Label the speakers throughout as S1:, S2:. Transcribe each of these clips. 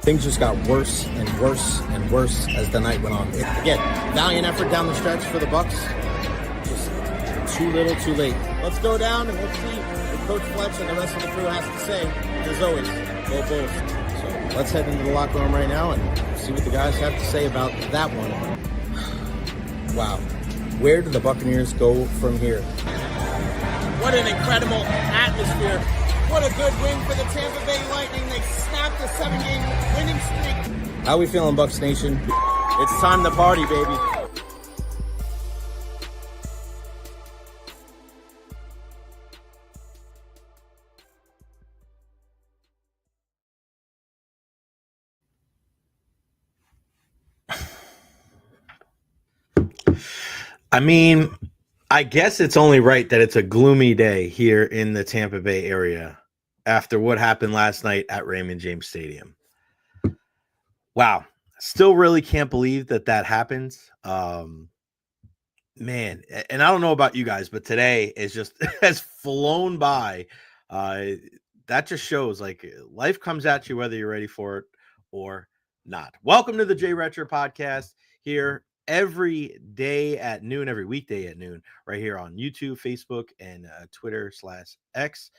S1: Things just got worse and worse and worse as the night went on. Again, valiant effort down the stretch for the Bucs. Just too little, too late. Let's go down and let's see what Coach Fletch and the rest of the crew has to say. As always, go Bulls. So let's head into the locker room right now and see what the guys have to say about that one. Wow. Where do the Buccaneers go from here? What an incredible atmosphere. What a good win for the Tampa Bay Lightning. They snapped a 7-game winning streak. How we feeling, Bucs Nation? It's time to party, baby.
S2: I mean, I guess it's only right that it's a gloomy day here in the Tampa Bay area after what happened last night at Raymond James Stadium. Wow. Still really can't believe that happens. Man, and I don't know about you guys, but today is just has flown by. That just shows like life comes at you whether you're ready for it or not. Welcome to the Recher podcast here every day at noon, every weekday at noon, right here on YouTube, Facebook, and Twitter/X.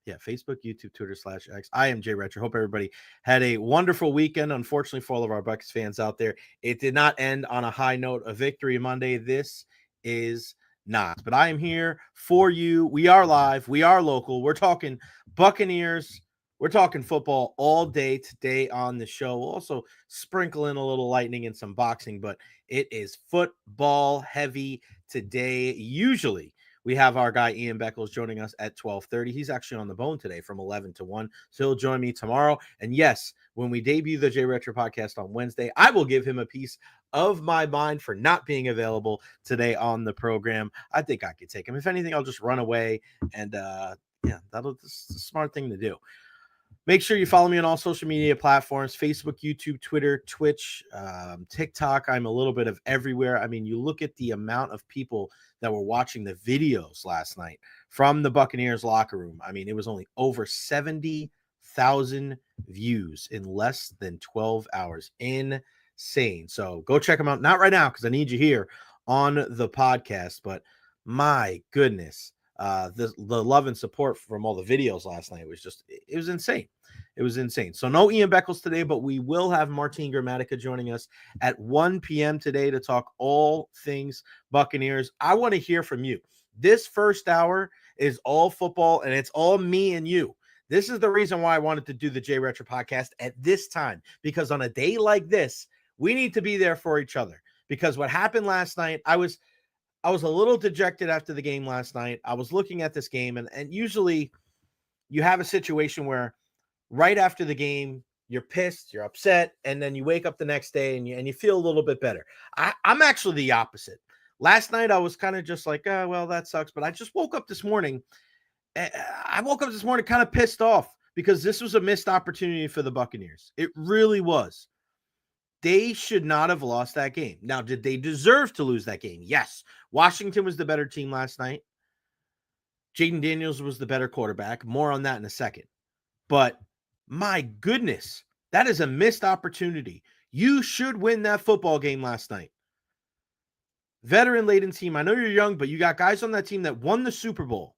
S2: Facebook, YouTube, Twitter/X. I am Recher. Hope everybody had a wonderful weekend. Unfortunately, for all of our Bucs fans out there, it did not end on a high note of victory Monday. This is not. But I am here for you. We are live. We are local. We're talking Buccaneers. We're talking football all day today on the show. We'll also sprinkle in a little lightning and some boxing, but it is football heavy today. Usually we have our guy Ian Beckles joining us at 12:30. He's actually on the bone today from 11 to 1, so he'll join me tomorrow. And yes, when we debut the Recher podcast on Wednesday, I will give him a piece of my mind for not being available today on the program. I think I could take him. If anything, I'll just run away, and that's a smart thing to do. Make sure you follow me on all social media platforms, Facebook, YouTube, Twitter, Twitch, TikTok. I'm a little bit of everywhere. I mean, you look at the amount of people that were watching the videos last night from the Buccaneers locker room. I mean, it was only over 70,000 views in less than 12 hours. Insane. So go check them out. Not right now because I need you here on the podcast, but my goodness. The love and support from all the videos last night was it was insane. It was insane. So no Ian Beckles today, but we will have Martin Gramatica joining us at 1 p.m. today to talk all things Buccaneers. I want to hear from you. This first hour is all football, and it's all me and you. This is the reason why I wanted to do the Recher podcast at this time, because on a day like this, we need to be there for each other. Because what happened last night, I was a little dejected after the game last night. I was looking at this game, and usually you have a situation where right after the game, you're pissed, you're upset, and then you wake up the next day and you feel a little bit better. I'm actually the opposite. Last night, I was kind of just like, oh, well, that sucks. But I just woke up this morning. I woke up this morning kind of pissed off because this was a missed opportunity for the Buccaneers. It really was. They should not have lost that game. Now, did they deserve to lose that game? Yes. Washington was the better team last night. Jayden Daniels was the better quarterback. More on that in a second. But my goodness, that is a missed opportunity. You should win that football game last night. Veteran-laden team. I know you're young, but you got guys on that team that won the Super Bowl.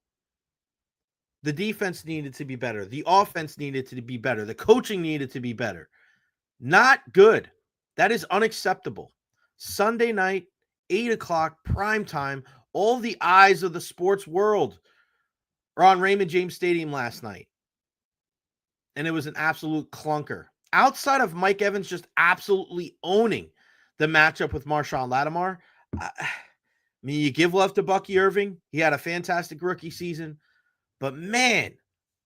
S2: The defense needed to be better. The offense needed to be better. The coaching needed to be better. Not good. That is unacceptable. Sunday night, 8 o'clock, prime time. All the eyes of the sports world are on Raymond James Stadium last night. And it was an absolute clunker. Outside of Mike Evans just absolutely owning the matchup with Marshawn Lattimore, I mean, you give love to Bucky Irving. He had a fantastic rookie season. But man,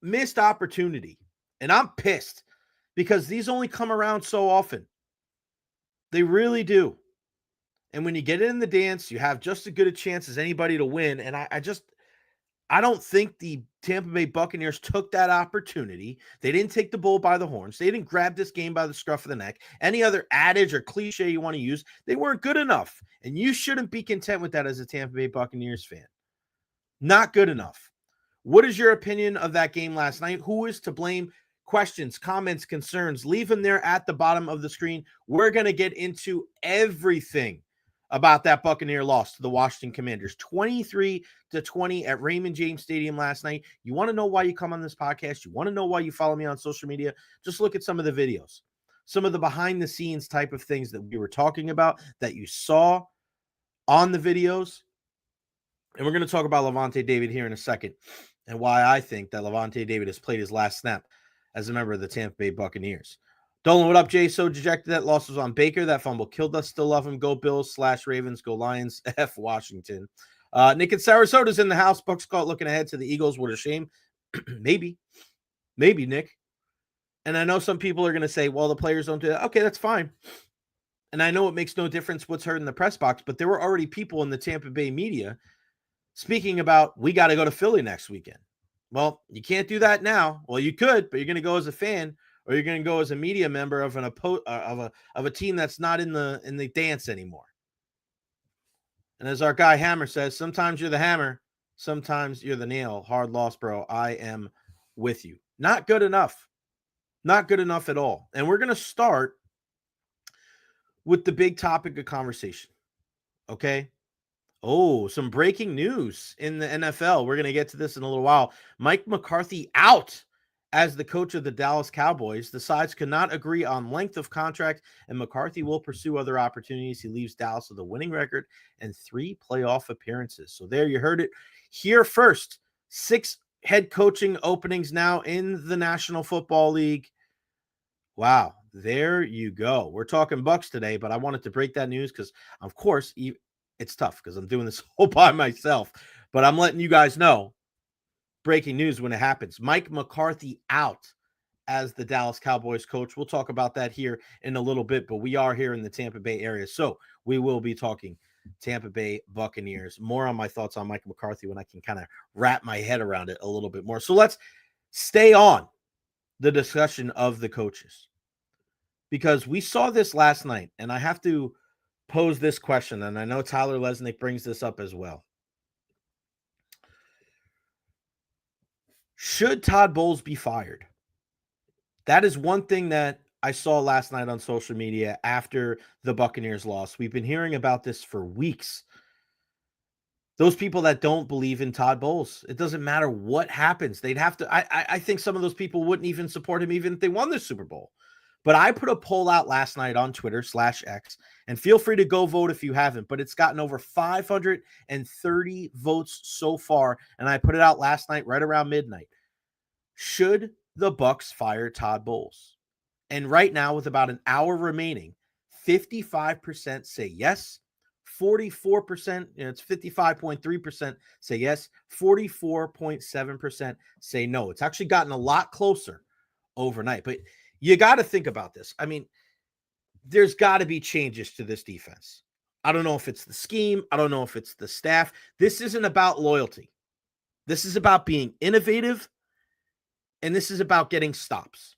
S2: missed opportunity. And I'm pissed because these only come around so often. They really do. And when you get in the dance, you have just as good a chance as anybody to win. And I don't think the Tampa Bay Buccaneers took that opportunity. They didn't take the bull by the horns. They didn't grab this game by the scruff of the neck. Any other adage or cliche you want to use, they weren't good enough. And you shouldn't be content with that as a Tampa Bay Buccaneers fan. Not good enough. What is your opinion of that game last night? Who is to blame? questions, comments, concerns, leave them there at the bottom of the screen. We're going to get into everything about that Buccaneer loss to the Washington Commanders, 23-20 at Raymond James Stadium last night. You want to know why you come on this podcast? You want to know why you follow me on social media? Just look at some of the videos, some of the behind the scenes type of things that we were talking about that you saw on the videos. And we're going to talk about Lavonte David here in a second and why I think that Lavonte David has played his last snap as a member of the Tampa Bay Buccaneers. Dolan, what up, Jay? So dejected. That loss was on Baker. That fumble killed us. Still love him. Go Bills / Ravens. Go Lions. F Washington. Nick in Sarasota's in the house. Bucs caught looking ahead to the Eagles. What a shame. Maybe, Nick. And I know some people are going to say, well, the players don't do that. Okay, that's fine. And I know it makes no difference what's heard in the press box, but there were already people in the Tampa Bay media speaking about, we got to go to Philly next weekend. Well, you can't do that now. Well, you could, but you're going to go as a fan, or you're going to go as a media member of a team that's not in the dance anymore. And as our guy Hammer says, sometimes you're the hammer, sometimes you're the nail. Hard loss, bro. I am with you. Not good enough. Not good enough at all. And we're going to start with the big topic of conversation. Okay? Oh, some breaking news in the NFL. We're going to get to this in a little while. Mike McCarthy out as the coach of the Dallas Cowboys. The sides could not agree on length of contract, and McCarthy will pursue other opportunities. He leaves Dallas with a winning record and 3 playoff appearances. So there you heard it here first. 6 head coaching openings now in the National Football League. Wow, there you go. We're talking Bucs today, but I wanted to break that news because, of course, it's tough because I'm doing this all by myself, but I'm letting you guys know breaking news when it happens. Mike McCarthy out as the Dallas Cowboys coach. We'll talk about that here in a little bit, but we are here in the Tampa Bay area, so we will be talking Tampa Bay Buccaneers. More on my thoughts on Mike McCarthy when I can kind of wrap my head around it a little bit more. So let's stay on the discussion of the coaches, because we saw this last night, and I have to pose this question, and I know Tyler Lesnick brings this up as well. Should Todd Bowles be fired? That is one thing that I saw last night on social media after the Buccaneers loss. We've been hearing about this for weeks. Those people that don't believe in Todd Bowles, it doesn't matter what happens. They'd have to, I think some of those people wouldn't even support him even if they won the Super Bowl. But I put a poll out last night on Twitter /X, and feel free to go vote if you haven't, but it's gotten over 530 votes so far, and I put it out last night right around midnight. Should the Bucs fire Todd Bowles? And right now, with about an hour remaining, 55% say yes, 44%, it's 55.3% say yes, 44.7% say no. It's actually gotten a lot closer overnight, but you got to think about this. I mean, there's got to be changes to this defense. I don't know if it's the scheme. I don't know if it's the staff. This isn't about loyalty. This is about being innovative, and this is about getting stops.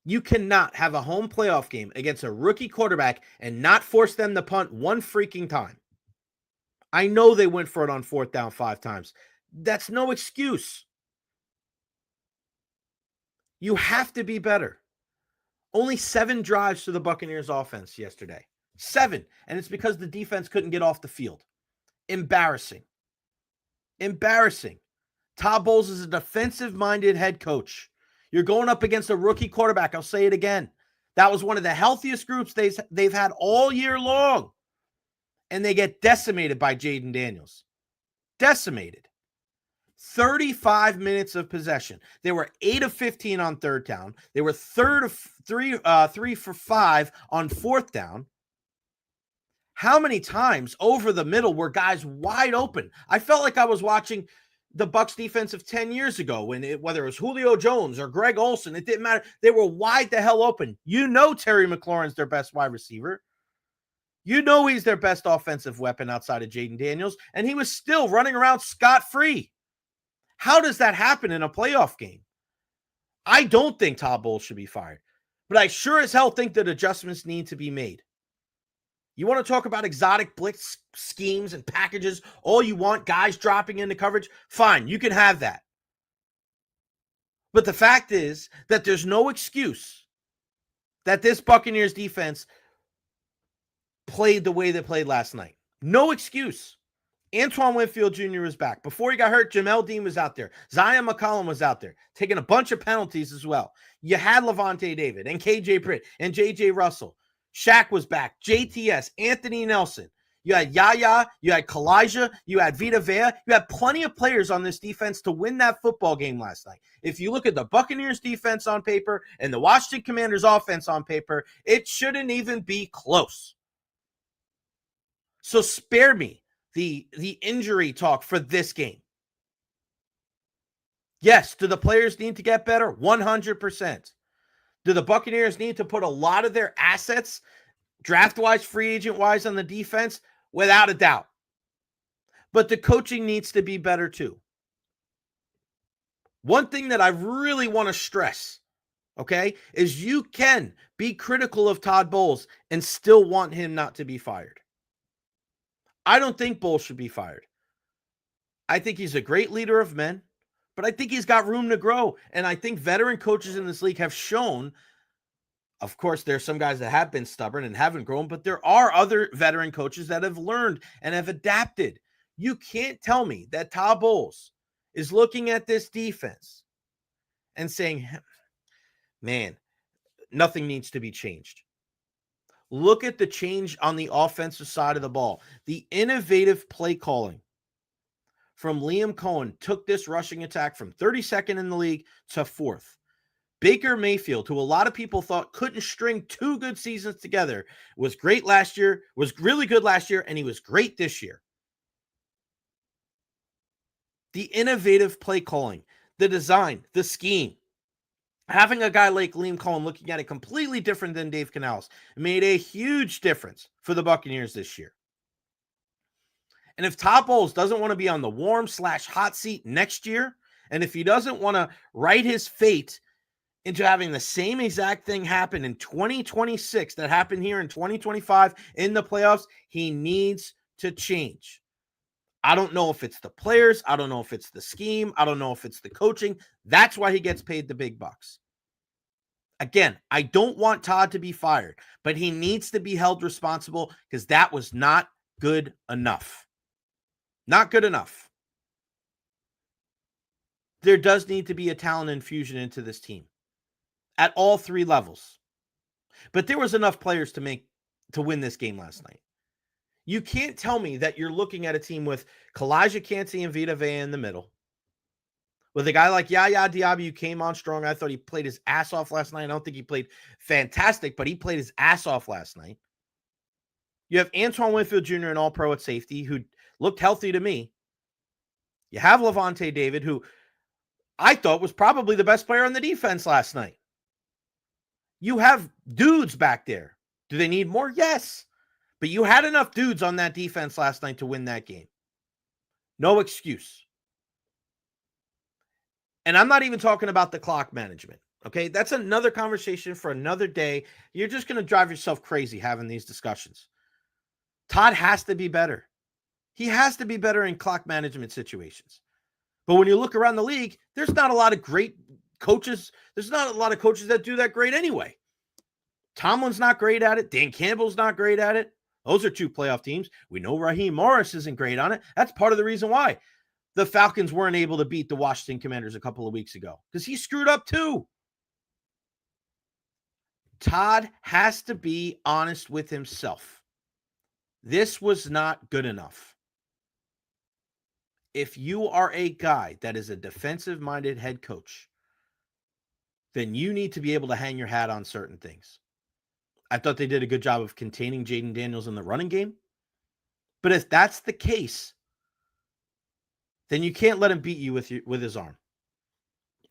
S2: You cannot have a home playoff game against a rookie quarterback and not force them to punt one freaking time. I know they went for it on 4th down 5 times. That's no excuse. You have to be better. Only 7 drives to the Buccaneers offense yesterday. 7. And it's because the defense couldn't get off the field. Embarrassing. Todd Bowles is a defensive-minded head coach. You're going up against a rookie quarterback. I'll say it again. That was one of the healthiest groups they've had all year long. And they get decimated by Jayden Daniels. Decimated. 35 minutes of possession. They were 8 of 15 on 3rd down. They were 3 for 5 on 4th down. How many times over the middle were guys wide open? I felt like I was watching the Bucs defense of 10 years ago, whether it was Julio Jones or Greg Olsen, it didn't matter. They were wide the hell open. You know Terry McLaurin's their best wide receiver. You know he's their best offensive weapon outside of Jayden Daniels, and he was still running around scot-free. How does that happen in a playoff game? I don't think Todd Bowles should be fired, but I sure as hell think that adjustments need to be made. You want to talk about exotic blitz schemes and packages all you want, guys dropping into coverage? Fine, you can have that. But the fact is that there's no excuse that this Buccaneers defense played the way they played last night. No excuse. Antoine Winfield Jr. was back. Before he got hurt, Jamel Dean was out there. Zion McCollum was out there, taking a bunch of penalties as well. You had Lavonte David and KJ Britt and JJ Russell. Shaq was back. JTS, Anthony Nelson. You had Yaya, you had Kalijah, you had Vita Vea. You had plenty of players on this defense to win that football game last night. If you look at the Buccaneers defense on paper and the Washington Commanders offense on paper, it shouldn't even be close. So spare me the injury talk for this game. Yes, do the players need to get better? 100%. Do the Buccaneers need to put a lot of their assets, draft-wise, free agent-wise, on the defense? Without a doubt. But the coaching needs to be better too. One thing that I really want to stress, okay, is you can be critical of Todd Bowles and still want him not to be fired. I don't think Bowles should be fired. I think he's a great leader of men, but I think he's got room to grow. And I think veteran coaches in this league have shown, of course, there's some guys that have been stubborn and haven't grown, but there are other veteran coaches that have learned and have adapted. You can't tell me that Todd Bowles is looking at this defense and saying, man, nothing needs to be changed. Look at the change on the offensive side of the ball. The innovative play calling from Liam Coen took this rushing attack from 32nd in the league to 4th. Baker Mayfield, who a lot of people thought couldn't string 2 good seasons together, was great last year, was really good last year, and he was great this year. The innovative play calling, the design, the scheme. Having a guy like Liam Coen looking at it completely different than Dave Canales made a huge difference for the Buccaneers this year. And if Todd Bowles doesn't want to be on the warm/hot seat next year, and if he doesn't want to write his fate into having the same exact thing happen in 2026 that happened here in 2025 in the playoffs, he needs to change. I don't know if it's the players. I don't know if it's the scheme. I don't know if it's the coaching. That's why he gets paid the big bucks. Again, I don't want Todd to be fired, but he needs to be held responsible because that was not good enough. Not good enough. There does need to be a talent infusion into this team at all 3 levels. But there was enough players to win this game last night. You can't tell me that you're looking at a team with Kalijah Kancey and Vita Vea in the middle. With a guy like Yaya Diaby who came on strong. I thought he played his ass off last night. I don't think he played fantastic, but he played his ass off last night. You have Antoine Winfield Jr., an all-pro at safety, who looked healthy to me. You have Lavonte David, who I thought was probably the best player on the defense last night. You have dudes back there. Do they need more? Yes. But you had enough dudes on that defense last night to win that game. No excuse. And I'm not even talking about the clock management, okay? That's another conversation for another day. You're just going to drive yourself crazy having these discussions. Todd has to be better. He has to be better in clock management situations. But when you look around the league, there's not a lot of great coaches. There's not a lot of coaches that do that great anyway. Tomlin's not great at it. Dan Campbell's not great at it. Those are 2 playoff teams. We know Raheem Morris isn't great on it. That's part of the reason why the Falcons weren't able to beat the Washington Commanders a couple of weeks ago, because he screwed up too. Todd has to be honest with himself. This was not good enough. If you are a guy that is a defensive-minded head coach, then you need to be able to hang your hat on certain things. I thought they did a good job of containing Jayden Daniels in the running game. But if that's the case, then you can't let him beat you with his arm.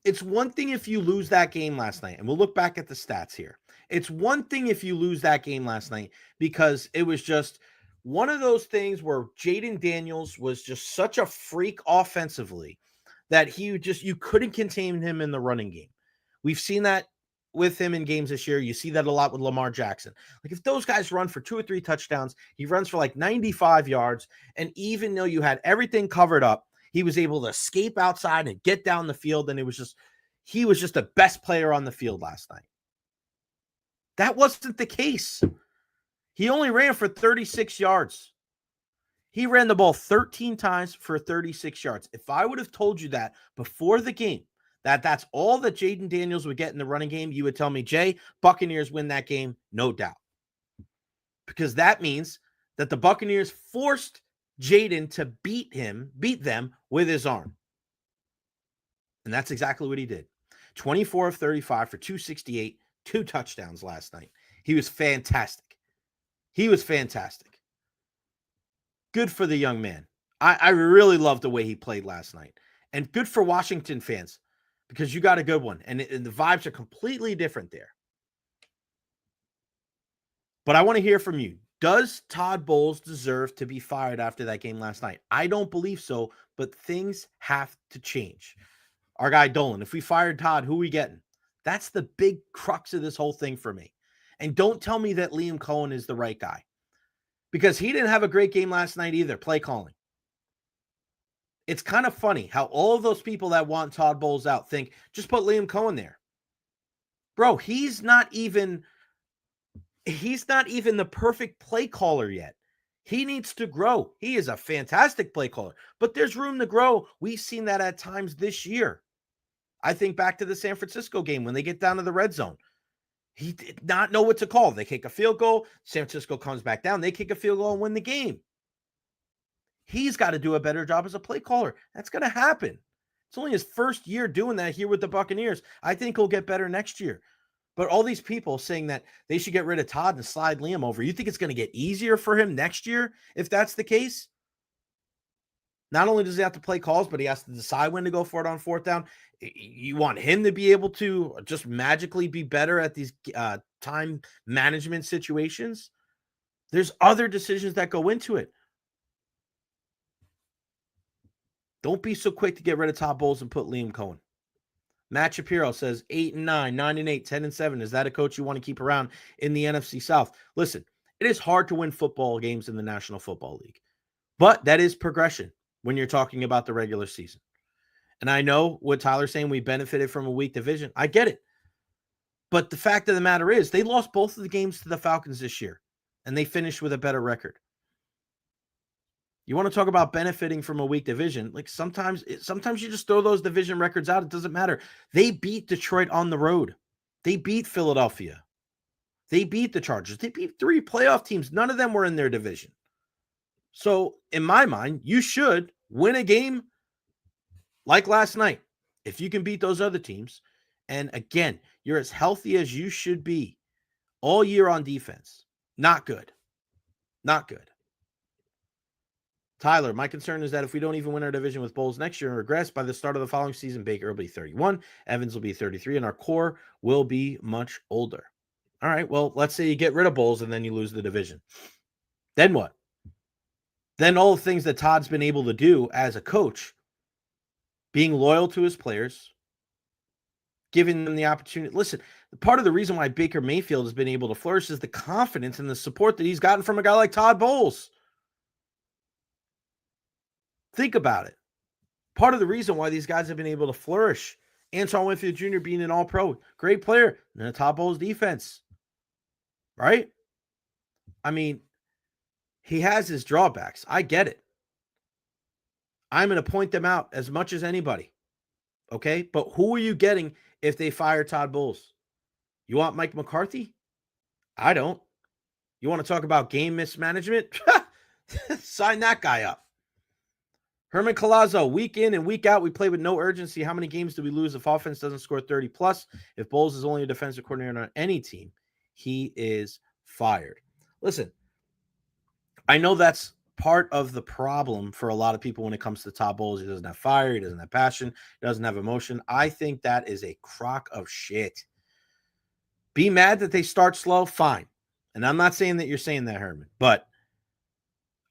S2: It's one thing if you lose that game last night, and we'll look back at the stats here. It's one thing if you lose that game last night because it was just one of those things where Jayden Daniels was just such a freak offensively that you couldn't contain him in the running game. We've seen that with him in games this year. You see that a lot with Lamar Jackson. Like if those guys run for 2 or 3 touchdowns, he runs for like 95 yards. And even though you had everything covered up, he was able to escape outside and get down the field. And it was just, he was just the best player on the field last night. That wasn't the case. He only ran for 36 yards. He ran the ball 13 times for 36 yards. If I would have told you that before the game, that's all that Jayden Daniels would get in the running game, you would tell me, Jay, Buccaneers win that game, no doubt. Because that means that the Buccaneers forced Jayden to beat them with his arm. And that's exactly what he did. 24 of 35 for 268, 2 touchdowns last night. He was fantastic. Good for the young man. I really loved the way he played last night. And good for Washington fans, because you got a good one. And the vibes are completely different there. But I want to hear from you. Does Todd Bowles deserve to be fired after that game last night? I don't believe so, but things have to change. Our guy Dolan, if we fired Todd, who are we getting? That's the big crux of this whole thing for me. And don't tell me that Liam Coen is the right guy, because he didn't have a great game last night either, play calling. It's kind of funny how all of those people that want Todd Bowles out think, just put Liam Coen there. Bro, he's not even the perfect play caller yet. He needs to grow. He is a fantastic play caller, but there's room to grow. We've seen that at times this year. I think back to the San Francisco game when they get down to the red zone. He did not know what to call. They kick a field goal. San Francisco comes back down. They kick a field goal and win the game. He's got to do a better job as a play caller. That's going to happen. It's only his first year doing that here with the Buccaneers. I think he'll get better next year. But all these people saying that they should get rid of Todd and slide Liam over, you think it's going to get easier for him next year if that's the case? Not only does he have to play calls, but he has to decide when to go for it on fourth down. You want him to be able to just magically be better at these time management situations? There's other decisions that go into it. Don't be so quick to get rid of Todd Bowles and put Liam Coen. Matt Shapiro says 8-9, 9-8, 10-7. Is that a coach you want to keep around in the NFC South? Listen, it is hard to win football games in the National Football League, but that is progression when you're talking about the regular season. And I know what Tyler's saying, we benefited from a weak division. I get it. But the fact of the matter is they lost both of the games to the Falcons this year, and they finished with a better record. You want to talk about benefiting from a weak division? Like sometimes you just throw those division records out. It doesn't matter. They beat Detroit on the road. They beat Philadelphia. They beat the Chargers. They beat 3 playoff teams. None of them were in their division. So in my mind, you should win a game like last night if you can beat those other teams. And again, you're as healthy as you should be all year on defense. Not good. Not good. Tyler, my concern is that if we don't even win our division with Bowles next year and regress, by the start of the following season, Baker will be 31, Evans will be 33, and our core will be much older. All right, well, let's say you get rid of Bowles and then you lose the division. Then what? Then all the things that Todd's been able to do as a coach, being loyal to his players, giving them the opportunity. Listen, part of the reason why Baker Mayfield has been able to flourish is the confidence and the support that he's gotten from a guy like Todd Bowles. Think about it. Part of the reason why these guys have been able to flourish, Antoine Winfield Jr. being an all-pro, great player, and a Todd Bowles defense, right? I mean, he has his drawbacks. I get it. I'm going to point them out as much as anybody, okay? But who are you getting if they fire Todd Bowles? You want Mike McCarthy? I don't. You want to talk about game mismanagement? Sign that guy up. Herman Colazzo, week in and week out, we play with no urgency. How many games do we lose if offense doesn't score 30 plus? If Bowles is only a defensive coordinator on any team, he is fired. Listen, I know that's part of the problem for a lot of people when it comes to Todd Bowles. He doesn't have fire. He doesn't have passion. He doesn't have emotion. I think that is a crock of shit. Be mad that they start slow, fine. And I'm not saying that you're saying that, Herman, but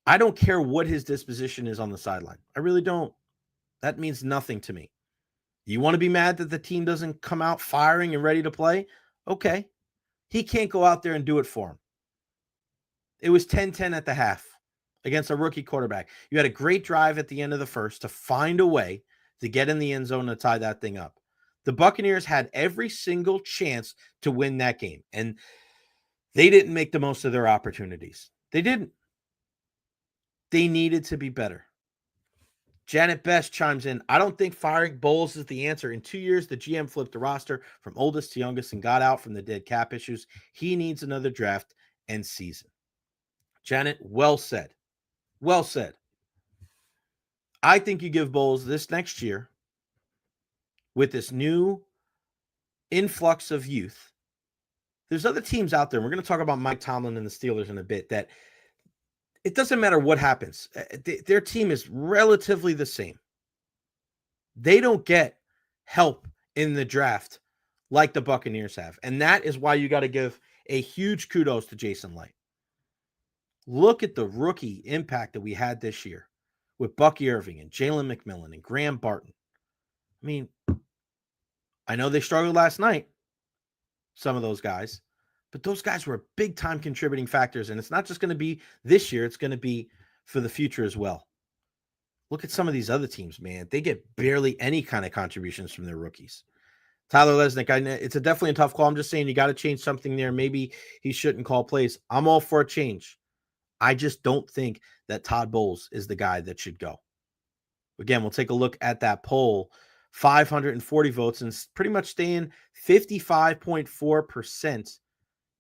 S2: I don't care what his disposition is on the sideline. I really don't. That means nothing to me. You want to be mad that the team doesn't come out firing and ready to play? Okay. He can't go out there and do it for him. It was 10-10 at the half against a rookie quarterback. You had a great drive at the end of the first to find a way to get in the end zone to tie that thing up. The Buccaneers had every single chance to win that game, and they didn't make the most of their opportunities. They didn't. They needed to be better. Janet Best chimes in, I don't think firing Bowles is the answer. In 2 years, the GM flipped the roster from oldest to youngest and got out from the dead cap issues. He needs another draft and season. Janet, well said. Well said. I think you give Bowles this next year with this new influx of youth. There's other teams out there. We're going to talk about Mike Tomlin and the Steelers in a bit that it doesn't matter what happens. Their team is relatively the same. They don't get help in the draft like the Buccaneers have. And that is why you got to give a huge kudos to Jason Licht. Look at the rookie impact that we had this year with Bucky Irving and Jalen McMillan and Graham Barton. I mean, I know they struggled last night, some of those guys, but those guys were big-time contributing factors, and it's not just going to be this year. It's going to be for the future as well. Look at some of these other teams, man. They get barely any kind of contributions from their rookies. Tyler Lesnick, it's definitely a tough call. I'm just saying you got to change something there. Maybe he shouldn't call plays. I'm all for a change. I just don't think that Todd Bowles is the guy that should go. Again, we'll take a look at that poll. 540 votes and pretty much staying 55.4%.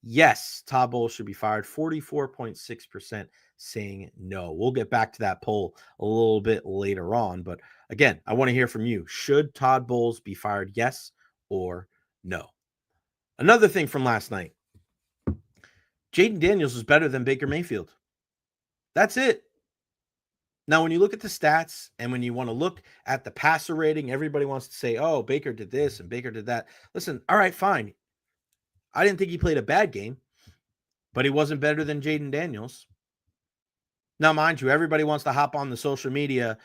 S2: Yes, Todd Bowles should be fired. 44.6% saying no. We'll get back to that poll a little bit later on. But again, I want to hear from you. Should Todd Bowles be fired? Yes or no? Another thing from last night. Jayden Daniels was better than Baker Mayfield. That's it. Now, when you look at the stats and when you want to look at the passer rating, everybody wants to say, oh, Baker did this and Baker did that. Listen, all right, fine. I didn't think he played a bad game, but he wasn't better than Jayden Daniels. Now, mind you, everybody wants to hop on the social media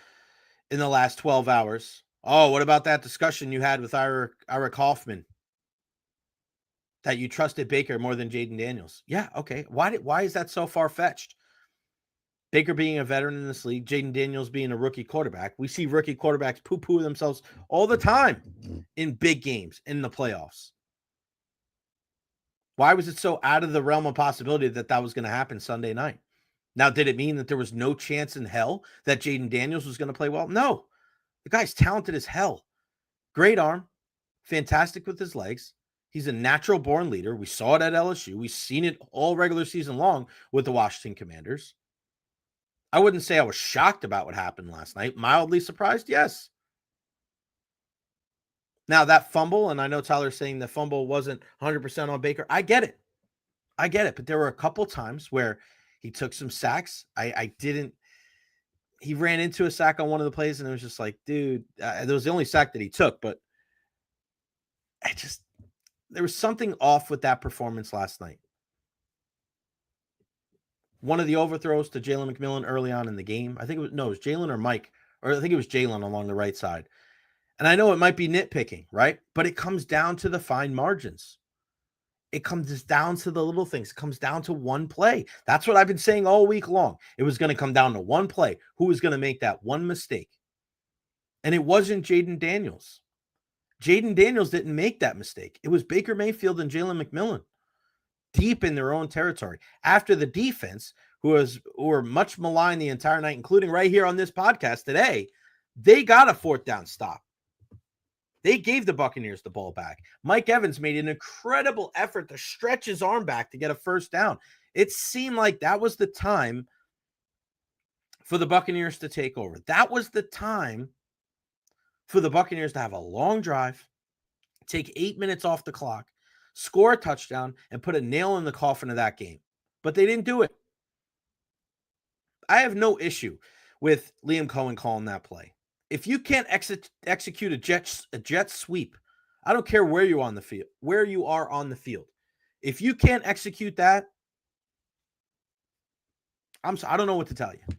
S2: in the last 12 hours. Oh, what about that discussion you had with Eric Hoffman that you trusted Baker more than Jayden Daniels? Yeah, okay. Why is that so far-fetched? Baker being a veteran in this league, Jayden Daniels being a rookie quarterback. We see rookie quarterbacks poo-poo themselves all the time in big games, in the playoffs. Why was it so out of the realm of possibility that that was going to happen Sunday night? Now, did it mean that there was no chance in hell that Jayden Daniels was going to play well? No. The guy's talented as hell. Great arm. Fantastic with his legs. He's a natural-born leader. We saw it at LSU. We've seen it all regular season long with the Washington Commanders. I wouldn't say I was shocked about what happened last night. Mildly surprised, yes. Now, that fumble, and I know Tyler's saying the fumble wasn't 100% on Baker. I get it. But there were a couple times where he took some sacks. He ran into a sack on one of the plays, and it was just like, dude, that was the only sack that he took, but there was something off with that performance last night. One of the overthrows to Jalen McMillan early on in the game. it was Jalen or Mike, or I think it was Jalen along the right side. And I know it might be nitpicking, right? But it comes down to the fine margins. It comes down to the little things. It comes down to one play. That's what I've been saying all week long. It was going to come down to one play. Who was going to make that one mistake? And it wasn't Jayden Daniels. Jayden Daniels didn't make that mistake. It was Baker Mayfield and Jalen McMillan. Deep in their own territory. After the defense, who were much maligned the entire night, including right here on this podcast today, they got a fourth down stop. They gave the Buccaneers the ball back. Mike Evans made an incredible effort to stretch his arm back to get a first down. It seemed like that was the time for the Buccaneers to take over. That was the time for the Buccaneers to have a long drive, take 8 minutes off the clock, score a touchdown, and put a nail in the coffin of that game. But they didn't do it. I have no issue with Liam Coen calling that play. If you can't execute a jet sweep, I don't care where you are on the field. If you can't execute that, I don't know what to tell you.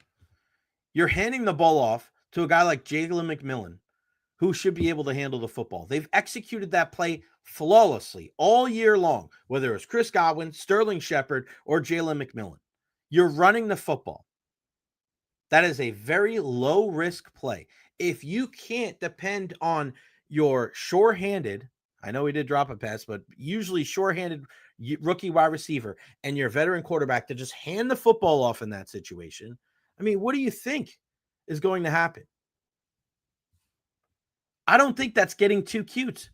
S2: You're handing the ball off to a guy like Jalen McMillan, who should be able to handle the football. They've executed that play flawlessly all year long, whether it's Chris Godwin, Sterling Shepard, or Jalen McMillan. You're running the football. That is a very low-risk play. If you can't depend on your sure-handed, I know he did drop a pass, but usually sure-handed rookie wide receiver and your veteran quarterback to just hand the football off in that situation. I mean, what do you think is going to happen? I don't think that's getting too cute.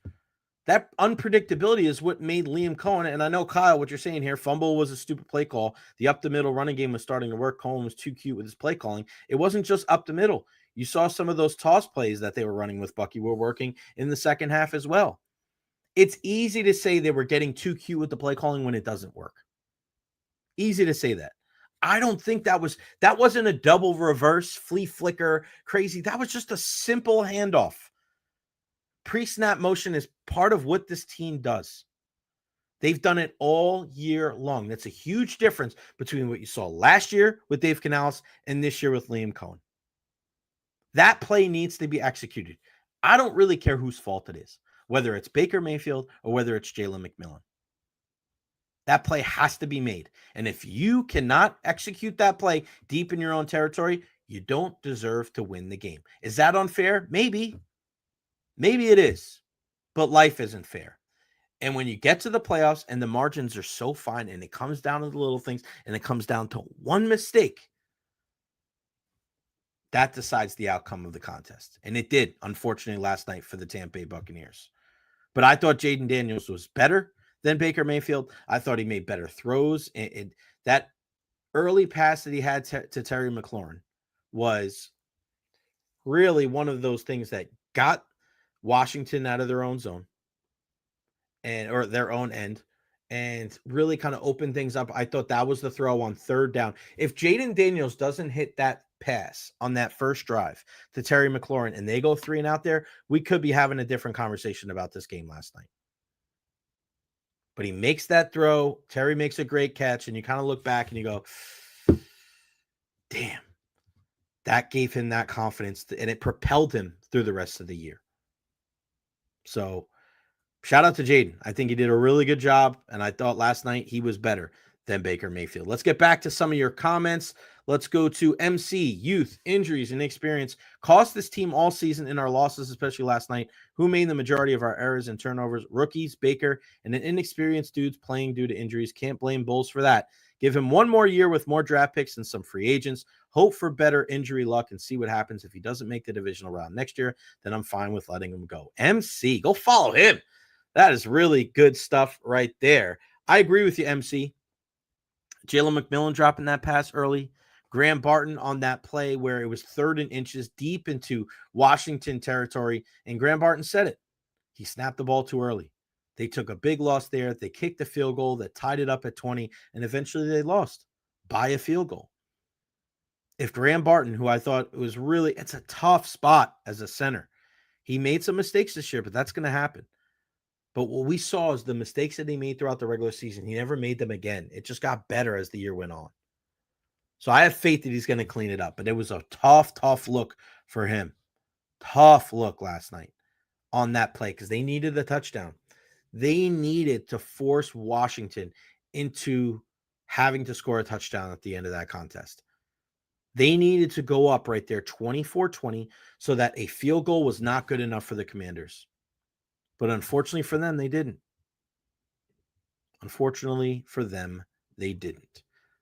S2: That unpredictability is what made Liam Coen, and I know, Kyle, what you're saying here, fumble was a stupid play call. The up-the-middle running game was starting to work. Coen was too cute with his play calling. It wasn't just up the middle. You saw some of those toss plays that they were running with Bucky were working in the second half as well. It's easy to say they were getting too cute with the play calling when it doesn't work. Easy to say that. I don't think that wasn't a double reverse, flea flicker, crazy. That was just a simple handoff. Pre-snap motion is part of what this team does. They've done it all year long. That's a huge difference between what you saw last year with Dave Canales and this year with Liam Coen. That play needs to be executed. I don't really care whose fault it is, whether it's Baker Mayfield or whether it's Jalen McMillan. That play has to be made. And if you cannot execute that play deep in your own territory, you don't deserve to win the game. Is that unfair? Maybe. Maybe it is. But life isn't fair. And when you get to the playoffs and the margins are so fine and it comes down to the little things and it comes down to one mistake, that decides the outcome of the contest. And it did, unfortunately, last night for the Tampa Bay Buccaneers. But I thought Jayden Daniels was better than Baker Mayfield. I thought he made better throws. And that early pass that he had to Terry McLaurin was really one of those things that got Washington out of their own zone or their own end and really kind of opened things up. I thought that was the throw on third down. If Jayden Daniels doesn't hit that pass on that first drive to Terry McLaurin and they go 3 and out there, we could be having a different conversation about this game last night. But he makes that throw. Terry makes a great catch, and you kind of look back and you go, damn, that gave him that confidence, and it propelled him through the rest of the year. So shout out to Jayden. I think he did a really good job, and I thought last night he was better than Baker Mayfield. Let's get back to some of your comments. Let's go to MC. Youth, injuries, and experience cost this team all season in our losses, especially last night. Who made the majority of our errors and turnovers? Rookies, Baker, and an inexperienced dudes playing due to injuries. Can't blame Bowles for that. Give him one more year with more draft picks and some free agents. Hope for better injury luck and see what happens. If he doesn't make the divisional round next year, then I'm fine with letting him go. MC, go follow him. That is really good stuff right there. I agree with you, MC. Jalen McMillan dropping that pass early. Graham Barton on that play where it was 3rd and inches deep into Washington territory. And Graham Barton said it. He snapped the ball too early. They took a big loss there. They kicked a field goal that tied it up at 20, and eventually they lost by a field goal. If Graham Barton, who I thought was really, it's a tough spot as a center. He made some mistakes this year, but that's going to happen. But what we saw is the mistakes that he made throughout the regular season, he never made them again. It just got better as the year went on. So I have faith that he's going to clean it up. But it was a tough look for him. Tough look last night on that play because they needed a touchdown. They needed to force Washington into having to score a touchdown at the end of that contest. They needed to go up right there 24-20 so that a field goal was not good enough for the Commanders. But unfortunately for them, they didn't.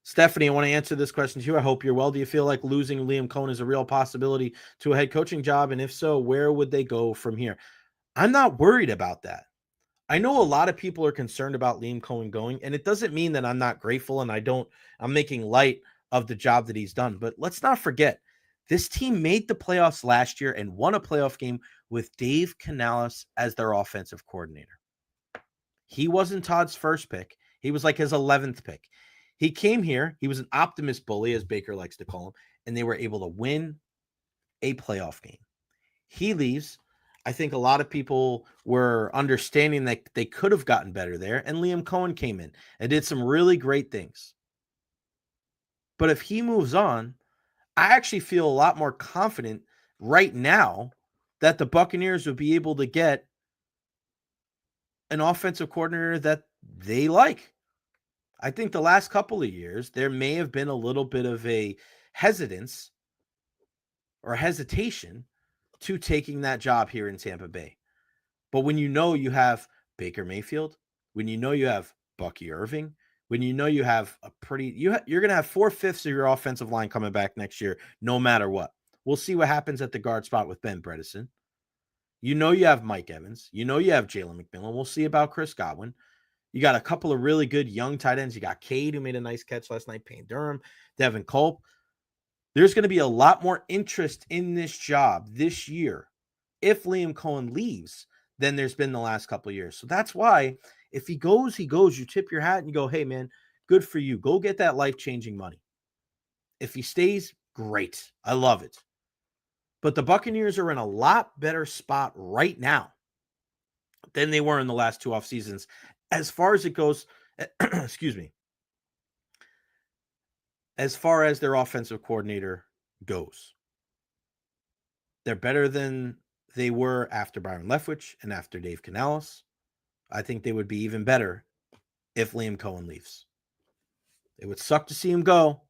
S2: Stephanie, I want to answer this question to you. I hope you're well. Do you feel like losing Liam Coen is a real possibility to a head coaching job? And if so, where would they go from here? I'm not worried about that. I know a lot of people are concerned about Liam Coen going, and it doesn't mean that I'm not grateful and I'm making light of the job that he's done. But let's not forget, this team made the playoffs last year and won a playoff game with Dave Canales as their offensive coordinator. He wasn't Todd's first pick. He was like his 11th pick. He came here. He was an optimist bully, as Baker likes to call him, and they were able to win a playoff game. He leaves. I think a lot of people were understanding that they could have gotten better there, and Liam Coen came in and did some really great things. But if he moves on, I actually feel a lot more confident right now that the Buccaneers would be able to get an offensive coordinator that they like. I think the last couple of years, there may have been a little bit of a hesitance or hesitation to taking that job here in Tampa Bay. But when you know you have Baker Mayfield, when you know you have Bucky Irving, when you know you have you're going to have 4/5 of your offensive line coming back next year, no matter what. We'll see what happens at the guard spot with Ben Bredesen. You know you have Mike Evans. You know you have Jalen McMillan. We'll see about Chris Godwin. You got a couple of really good young tight ends. You got Cade, who made a nice catch last night, Payne Durham, Devin Culp. There's going to be a lot more interest in this job this year if Liam Coen leaves than there's been the last couple of years. So that's why if he goes, he goes. You tip your hat and you go, hey, man, good for you. Go get that life-changing money. If he stays, great. I love it. But the Buccaneers are in a lot better spot right now than they were in the last 2 off seasons. As far as it goes, excuse me, as far as their offensive coordinator goes, they're better than they were after Byron Leftwich and after Dave Canales. I think they would be even better if Liam Coen leaves. It would suck to see him go,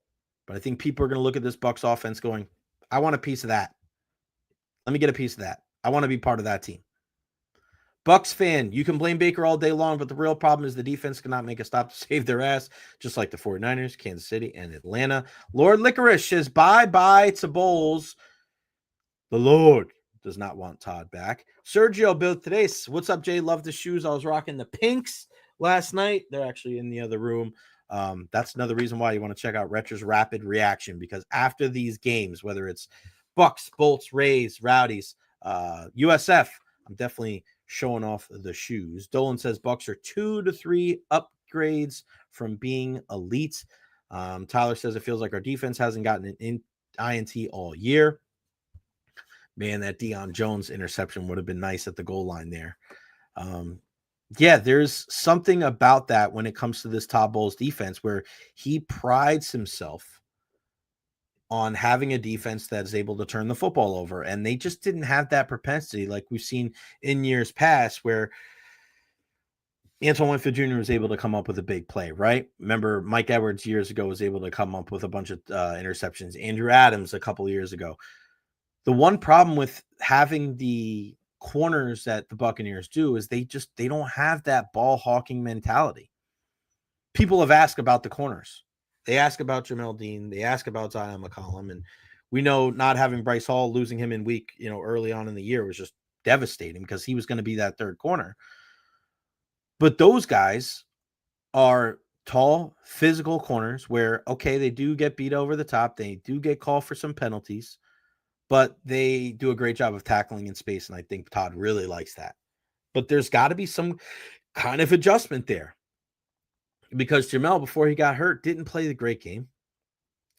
S2: but I think people are going to look at this Bucs offense going, I want a piece of that. Let me get a piece of that. I want to be part of that team. Bucs fan, you can blame Baker all day long, but the real problem is the defense cannot make a stop to save their ass, just like the 49ers, Kansas City, and Atlanta. Lord Licorice says bye-bye to Bowles. The Lord does not want Todd back. Sergio built today. What's up, Jay? Love the shoes. I was rocking the pinks last night. They're actually in the other room. That's another reason why you want to check out Recher's Rapid Reaction, because after these games, whether it's Bucs, Bolts, Rays, Rowdies, USF, I'm definitely showing off the shoes. Dolan says Bucs are 2 to 3 upgrades from being elite. Tyler says it feels like our defense hasn't gotten an INT all year. Man, that Deion Jones interception would have been nice at the goal line there. Yeah, there's something about that when it comes to this Todd Bowles defense where he prides himself on having a defense that's able to turn the football over. And they just didn't have that propensity like we've seen in years past where Antoine Winfield Jr. was able to come up with a big play, right? Remember, Mike Edwards years ago was able to come up with a bunch of interceptions. Andrew Adams a couple of years ago. The one problem with having the corners that the Buccaneers do is they don't have that ball hawking mentality. People have asked about the corners. They ask about Jamel Dean. They ask about Zion McCollum. And we know not having Bryce Hall, losing him in week, early on in the year was just devastating because he was going to be that third corner. But those guys are tall, physical corners where, okay, they do get beat over the top. They do get called for some penalties, but they do a great job of tackling in space. And I think Todd really likes that. But there's got to be some kind of adjustment there. Because Jamel, before he got hurt, didn't play the great game.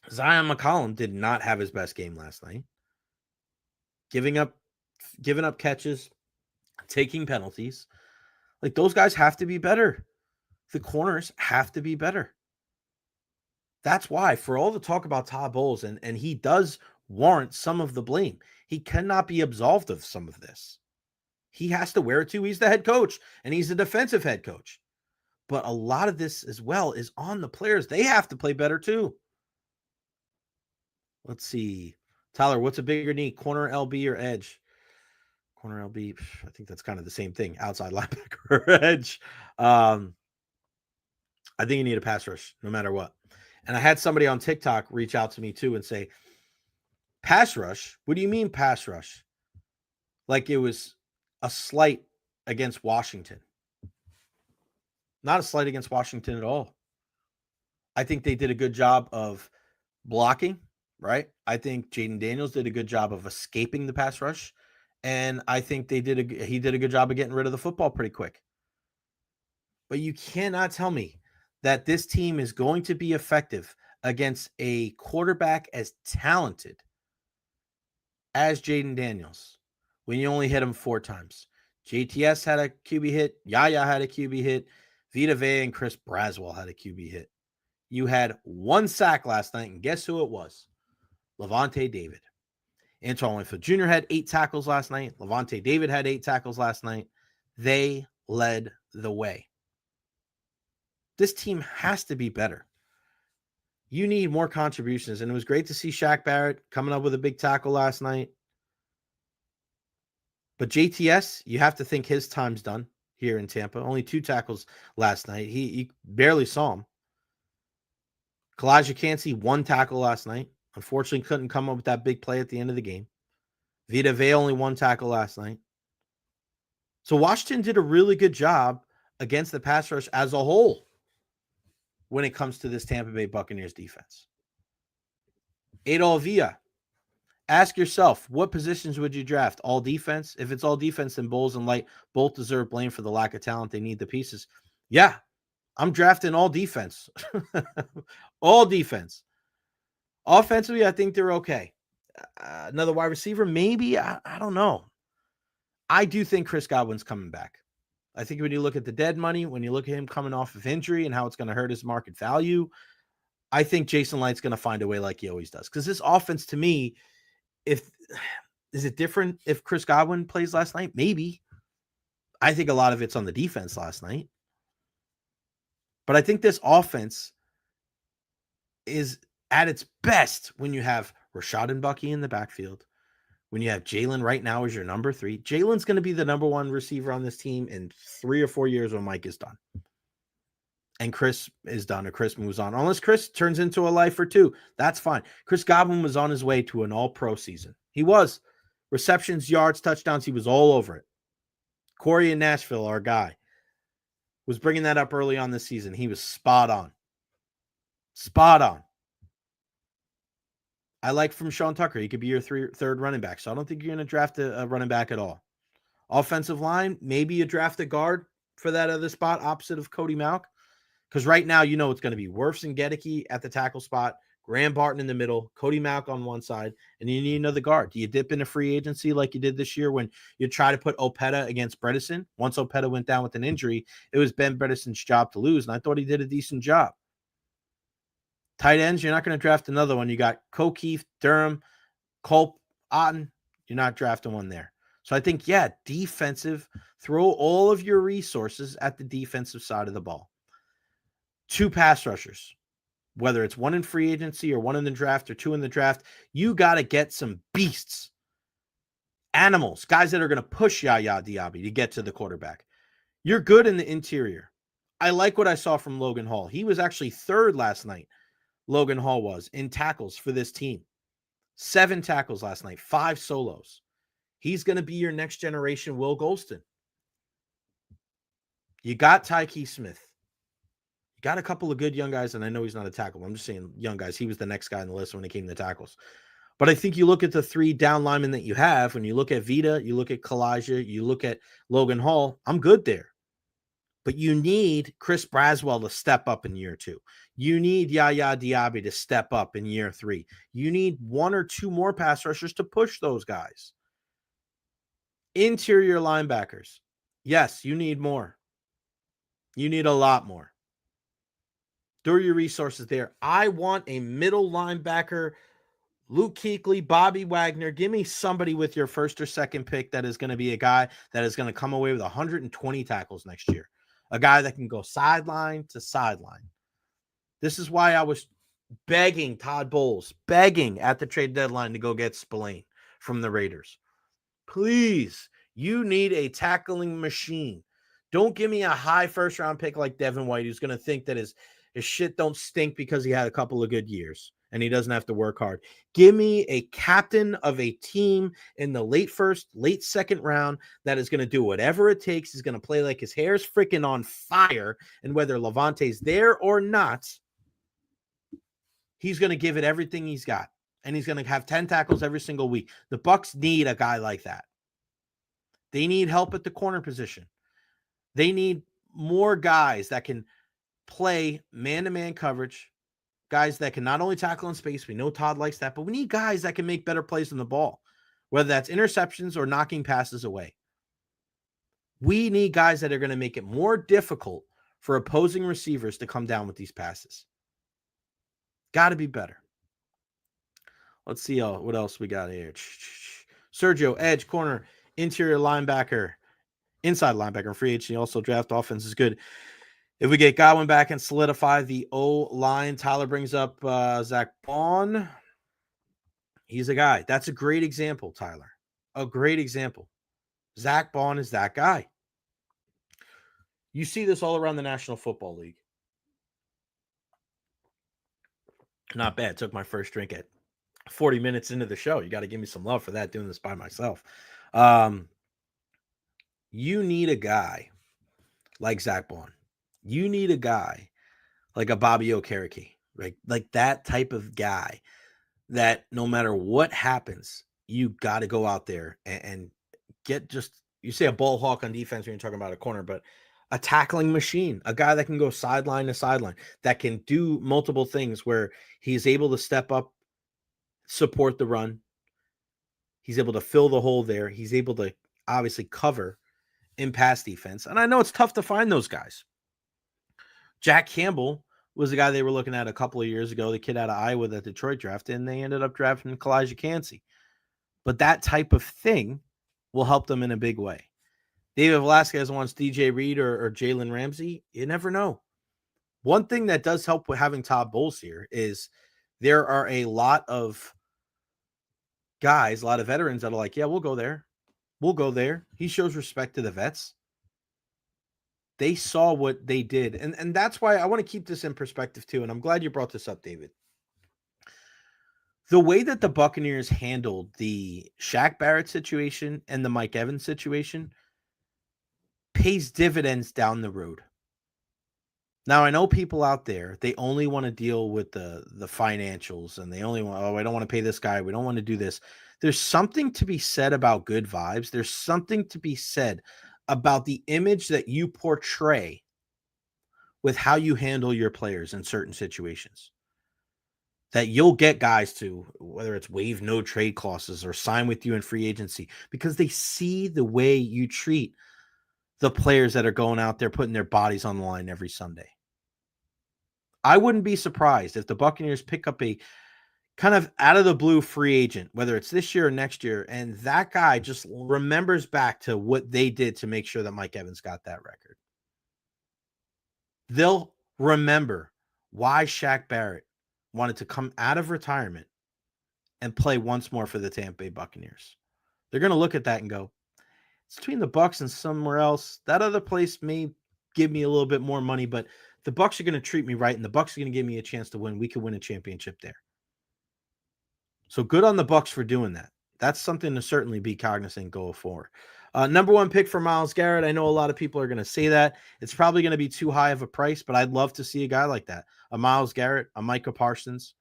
S2: Zion McCollum did not have his best game last night. Giving up catches, taking penalties. Like, those guys have to be better. The corners have to be better. That's why, for all the talk about Todd Bowles, and he does warrant some of the blame, he cannot be absolved of some of this. He has to wear it too. He's the head coach, and he's the defensive head coach. But a lot of this as well is on the players. They have to play better too. Let's see. Tyler, what's a bigger need, corner LB or edge? Corner LB, I think that's kind of the same thing. Outside linebacker or edge. I think you need a pass rush no matter what. And I had somebody on TikTok reach out to me too and say, pass rush? What do you mean pass rush? Like it was a slight against Washington. Not a slight against Washington at all. I think they did a good job of blocking, right? I think Jayden Daniels did a good job of escaping the pass rush. And I think he did a good job of getting rid of the football pretty quick. But you cannot tell me that this team is going to be effective against a quarterback as talented as Jayden Daniels when you only hit him 4 times. JTS had a QB hit. Yaya had a QB hit. Vita Vea and Chris Braswell had a QB hit. You had 1 sack last night, and guess who it was? Lavonte David. Antoine Winfield Jr. had 8 tackles last night. Lavonte David had 8 tackles last night. They led the way. This team has to be better. You need more contributions, and it was great to see Shaq Barrett coming up with a big tackle last night. But JTS, you have to think his time's done here in Tampa. Only 2 tackles last night. He barely saw him. Kalijah Cansey, 1 tackle last night. Unfortunately, couldn't come up with that big play at the end of the game. Vita Vea only 1 tackle last night. So Washington did a really good job against the pass rush as a whole when it comes to this Tampa Bay Buccaneers defense. Adol Villa, ask yourself, what positions would you draft? All defense? If it's all defense, then Bowles and Light both deserve blame for the lack of talent. They need the pieces. Yeah, I'm drafting all defense. All defense. Offensively, I think they're okay. Another wide receiver, maybe. I don't know. I do think Chris Godwin's coming back. I think when you look at the dead money, when you look at him coming off of injury and how it's going to hurt his market value, I think Jason Light's going to find a way like he always does. Because this offense, to me, is it different if Chris Godwin plays last night? Maybe. I think a lot of it's on the defense last night. But I think this offense is at its best when you have Rashad and Bucky in the backfield. When you have Jaylen right now as your number 3. Jaylen's going to be the number 1 receiver on this team in 3 or 4 years when Mike is done. And Chris is done or Chris moves on. Unless Chris turns into a life or 2. That's fine. Chris Godwin was on his way to an all-pro season. He was. Receptions, yards, touchdowns, he was all over it. Corey in Nashville, our guy, was bringing that up early on this season. He was spot on. Spot on. I like from Sean Tucker. He could be your third running back. So I don't think you're going to draft a running back at all. Offensive line, maybe you draft a guard for that other spot opposite of Cody Mauch. Because right now, you know it's going to be Wirfs and Gedeke at the tackle spot, Graham Barton in the middle, Cody Mauch on one side, and you need another guard. Do you dip into free agency like you did this year when you try to put Opeta against Bredesen? Once Opeta went down with an injury, it was Ben Bredesen's job to lose, and I thought he did a decent job. Tight ends, you're not going to draft another one. You got O'Keefe, Durham, Culp, Otten. You're not drafting one there. So I think, yeah, defensive, throw all of your resources at the defensive side of the ball. 2 pass rushers, whether it's 1 in free agency or 1 in the draft or 2 in the draft, you got to get some beasts, animals, guys that are going to push Yaya Diaby to get to the quarterback. You're good in the interior. I like what I saw from Logan Hall. He was actually 3rd last night. Logan Hall was in tackles for this team. 7 tackles last night, 5 solos. He's going to be your next generation Will Golston. You got Tyke Smith. You got a couple of good young guys, and I know he's not a tackle. I'm just saying young guys. He was the next guy on the list when it came to tackles. But I think you look at the 3 down linemen that you have, when you look at Vita, you look at Kalijah, you look at Logan Hall, I'm good there. But you need Chris Braswell to step up in year 2. You need Yaya Diaby to step up in year 3. You need 1 or 2 more pass rushers to push those guys. Interior linebackers. Yes, you need more. You need a lot more. Throw your resources there. I want a middle linebacker, Luke Kuechly, Bobby Wagner. Give me somebody with your 1st or 2nd pick that is going to be a guy that is going to come away with 120 tackles next year. A guy that can go sideline to sideline. This is why I was begging Todd Bowles, begging at the trade deadline to go get Spillane from the Raiders. Please, you need a tackling machine. Don't give me a high 1st-round pick like Devin White who's going to think that his shit don't stink because he had a couple of good years and he doesn't have to work hard. Give me a captain of a team in the late 1st, late 2nd round that is going to do whatever it takes. He's going to play like his hair's freaking on fire, and whether Lavonte's there or not, he's going to give it everything he's got, and he's going to have 10 tackles every single week. The Bucs need a guy like that. They need help at the corner position. They need more guys that can play man-to-man coverage, guys that can not only tackle in space, we know Todd likes that, but we need guys that can make better plays on the ball, whether that's interceptions or knocking passes away. We need guys that are going to make it more difficult for opposing receivers to come down with these passes. Got to be better. Let's see what else we got here. Sergio, edge, corner, interior linebacker, inside linebacker, free agency, also draft. Offense is good. If we get Godwin back and solidify the O-line, Tyler brings up Zach Bond. He's a guy. That's a great example, Tyler. A great example. Zach Bond is that guy. You see this all around the National Football League. Not bad. Took my first drink at 40 minutes into the show. You got to give me some love for that, doing this by myself. You need a guy like Zach Bond. You need a guy like a Bobby Okereke, right? Like that type of guy that no matter what happens, you got to go out there and get just, you say a ball hawk on defense when you're talking about a corner, but a tackling machine, a guy that can go sideline to sideline, that can do multiple things where he's able to step up, support the run. He's able to fill the hole there. He's able to obviously cover in pass defense. And I know it's tough to find those guys. Jack Campbell was the guy they were looking at a couple of years ago, the kid out of Iowa that Detroit drafted, and they ended up drafting Kalijah Kancey. But that type of thing will help them in a big way. David Velasquez wants DJ Reed or Jalen Ramsey. You never know. One thing that does help with having Todd Bowles here is there are a lot of guys, a lot of veterans that are like, yeah, we'll go there. We'll go there. He shows respect to the vets. They saw what they did. And that's why I want to keep this in perspective too. And I'm glad you brought this up, David. The way that the Buccaneers handled the Shaq Barrett situation and the Mike Evans situation pays dividends down the road. Now, I know people out there, they only want to deal with the financials, and they only want, I don't want to pay this guy. We don't want to do this. There's something to be said about good vibes. There's something to be said about the image that you portray with how you handle your players in certain situations. That you'll get guys to, whether it's waive no trade clauses or sign with you in free agency, because they see the way you treat the players that are going out there putting their bodies on the line every Sunday. I wouldn't be surprised if the Buccaneers pick up a kind of out of the blue free agent, whether it's this year or next year, and that guy just remembers back to what they did to make sure that Mike Evans got that record. They'll remember why Shaq Barrett wanted to come out of retirement and play once more for the Tampa Bay Buccaneers. They're going to look at that and go, it's between the Bucs and somewhere else. That other place may give me a little bit more money, but the Bucs are going to treat me right, and the Bucs are going to give me a chance to win. We could win a championship there. So good on the Bucs for doing that. That's something to certainly be cognizant going forward. Number one pick for Myles Garrett. I know a lot of people are going to say that. It's probably going to be too high of a price, but I'd love to see a guy like that. A Myles Garrett, a Micah Parsons.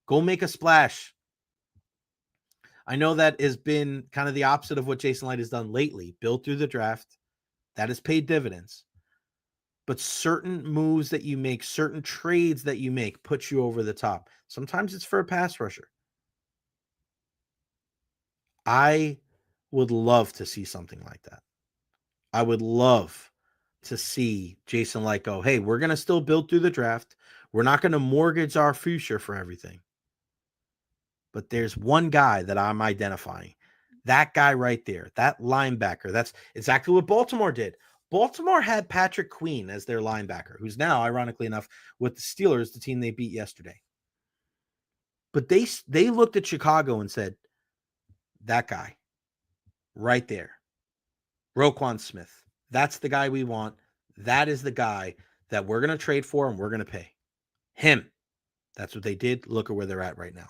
S2: Go make a splash. I know that has been kind of the opposite of what Jason Light has done lately. Build through the draft. That has paid dividends. But certain moves that you make, certain trades that you make, put you over the top. Sometimes it's for a pass rusher. I would love to see something like that. I would love to see Jason Light go, hey, we're going to still build through the draft. We're not going to mortgage our future for everything. But there's one guy that I'm identifying. That guy right there, that linebacker. That's exactly what Baltimore did. Baltimore had Patrick Queen as their linebacker, who's now, ironically enough, with the Steelers, the team they beat yesterday. But they looked at Chicago and said, that guy right there, Roquan Smith, that's the guy we want. That is the guy that we're going to trade for and we're going to pay. Him. That's what they did. Look at where they're at right now.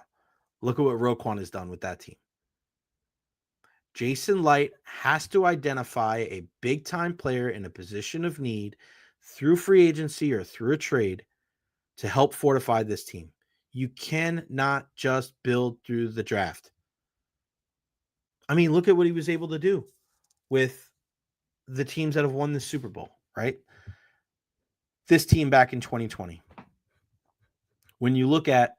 S2: Look at what Roquan has done with that team. Jason Light has to identify a big-time player in a position of need through free agency or through a trade to help fortify this team. You cannot just build through the draft. I mean, look at what he was able to do with the teams that have won the Super Bowl, right? This team back in 2020. When you look at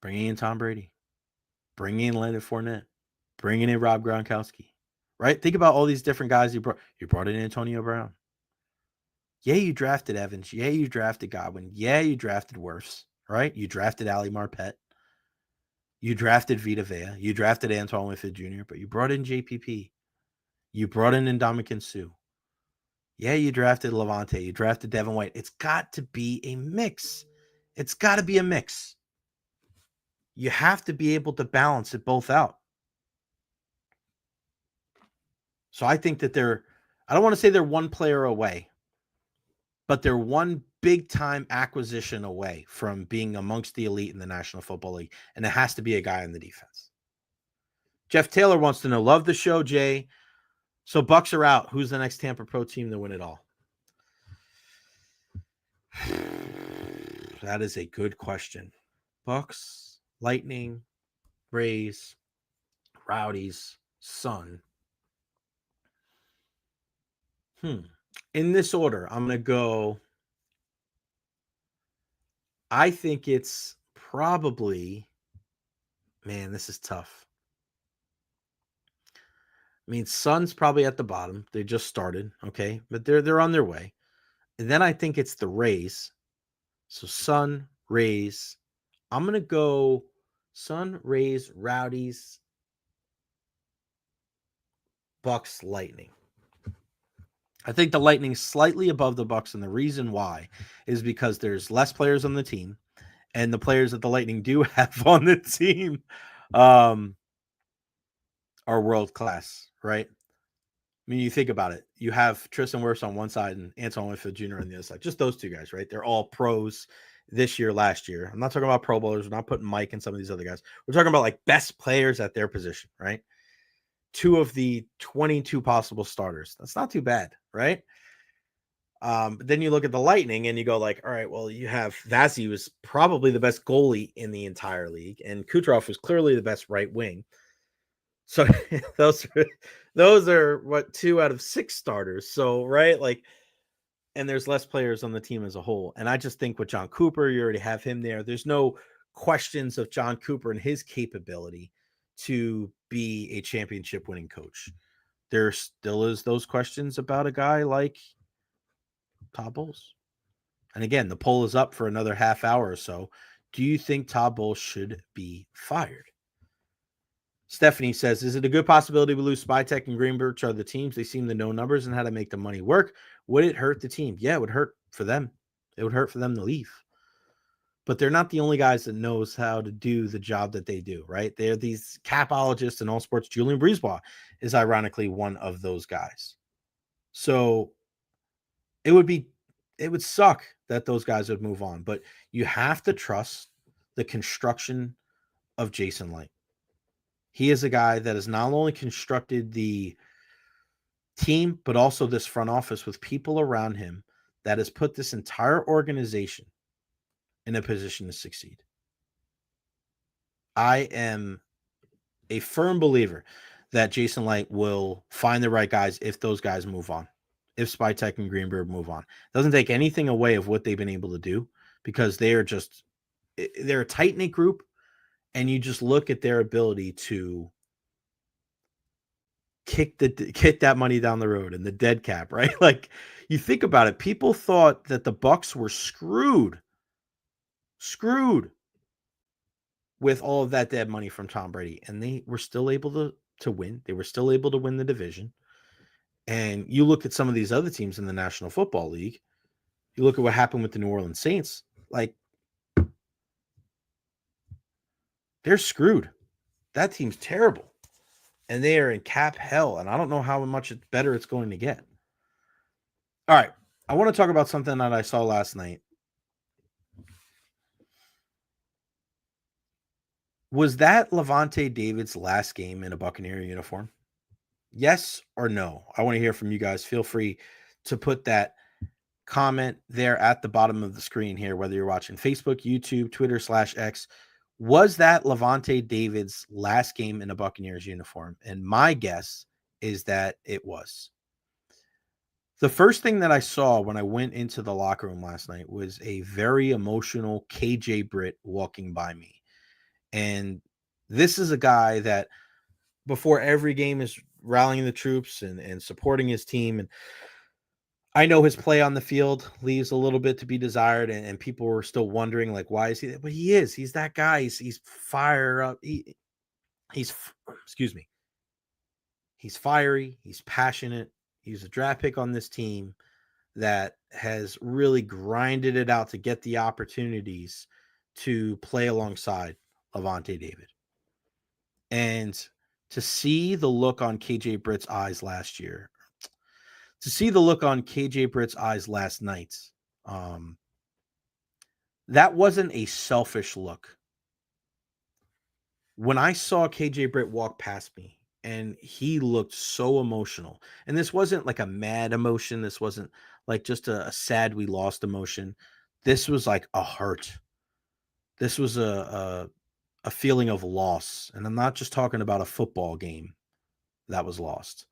S2: bringing in Tom Brady, bringing in Leonard Fournette, bringing in Rob Gronkowski, right? Think about all these different guys you brought. You brought in Antonio Brown. Yeah, you drafted Evans. Yeah, you drafted Godwin. Yeah, you drafted Wirfs, right? You drafted Ali Marpet. You drafted Vita Vea. You drafted Antoine Winfield Jr., but you brought in JPP. You brought in Ndamukong Suh. Yeah, you drafted Lavonte. You drafted Devin White. It's got to be a mix. It's got to be a mix. You have to be able to balance it both out. So I think that I don't want to say they're one player away, but they're one big time acquisition away from being amongst the elite in the National Football League. And it has to be a guy in the defense. Jeff Taylor wants to know, love the show, Jay. So Bucs are out. Who's the next Tampa Pro team to win it all? That is a good question. Bucs, Lightning, Rays, Rowdies, Sun. In this order, I'm going to go. I think it's probably, man, this is tough. I mean, Sun's probably at the bottom. They just started, okay? But they're on their way. And then I think it's the Rays. So Sun, Rays. I'm going to go Sun, Rays, Rowdies, Bucs, Lightning. I think the Lightning slightly above the Bucs, and the reason why is because there's less players on the team, and the players that the Lightning do have on the team are world class, right? I mean, you think about it. You have Tristan Wirfs on one side and Antoine Winfield Jr. on the other side. Just those two guys, right? They're all pros this year, last year. I'm not talking about Pro Bowlers. We're not putting Mike and some of these other guys. We're talking about like best players at their position, right? 2 of the 22 possible starters. That's not too bad, right? But then you look at the Lightning and you go like, all right, well, you have Vazzy was probably the best goalie in the entire league, and Kucherov was clearly the best right wing. So those are what 2 out of 6 starters. So, right, like, and there's less players on the team as a whole. And I just think with John Cooper, you already have him there. There's no questions of John Cooper and his capability to be a championship winning coach. There still is those questions about a guy like Todd Bowles. And again, the poll is up for another half hour or so. Do you think Todd Bowles should be fired? Stephanie says, is it a good possibility we lose Spytek and Greenberg are the teams? They seem to know numbers and how to make the money work. Would it hurt the team? Yeah, it would hurt for them. It would hurt for them to leave. But they're not the only guys that knows how to do the job that they do, right? They're these capologists in all sports. Julian Brisebois is ironically one of those guys. So it would suck that those guys would move on, but you have to trust the construction of Jason Light. He is a guy that has not only constructed the team, but also this front office with people around him that has put this entire organization in a position to succeed. I am a firm believer that Jason Light will find the right guys if those guys move on, if Spytek and Greenberg move on. It doesn't take anything away of what they've been able to do, because they're a tight-knit group, and you just look at their ability to kick that money down the road and the dead cap, right? Like, you think about it, people thought that the Bucs were screwed with all of that dead money from Tom Brady, and they were still able to win. They were still able to win the division. And you look at some of these other teams in the National Football League, you look at what happened with the New Orleans Saints, like, they're screwed. That team's terrible. And they are in cap hell, and I don't know how much better it's going to get. All right. I want to talk about something that I saw last night. Was that Lavonte David's last game in a Buccaneer uniform? Yes or no? I want to hear from you guys. Feel free to put that comment there at the bottom of the screen here, whether you're watching Facebook, YouTube, Twitter /X. Was that Lavonte David's last game in a Buccaneers uniform? And my guess is that it was. The first thing that I saw when I went into the locker room last night was a very emotional KJ Britt walking by me. And this is a guy that before every game is rallying the troops and supporting his team. And I know his play on the field leaves a little bit to be desired, and people were still wondering, like, why is he? But he is. He's that guy. He's fire up. He's fiery. He's passionate. He's a draft pick on this team that has really grinded it out to get the opportunities to play alongside Lavonte David. And to see the look on KJ Britt's eyes last year, to see the look on KJ Britt's eyes last night, that wasn't a selfish look. When I saw KJ Britt walk past me and he looked so emotional, and this wasn't like a mad emotion, this wasn't like just a sad we lost emotion. This was like a hurt. This was a feeling of loss. And I'm not just talking about a football game that was lost.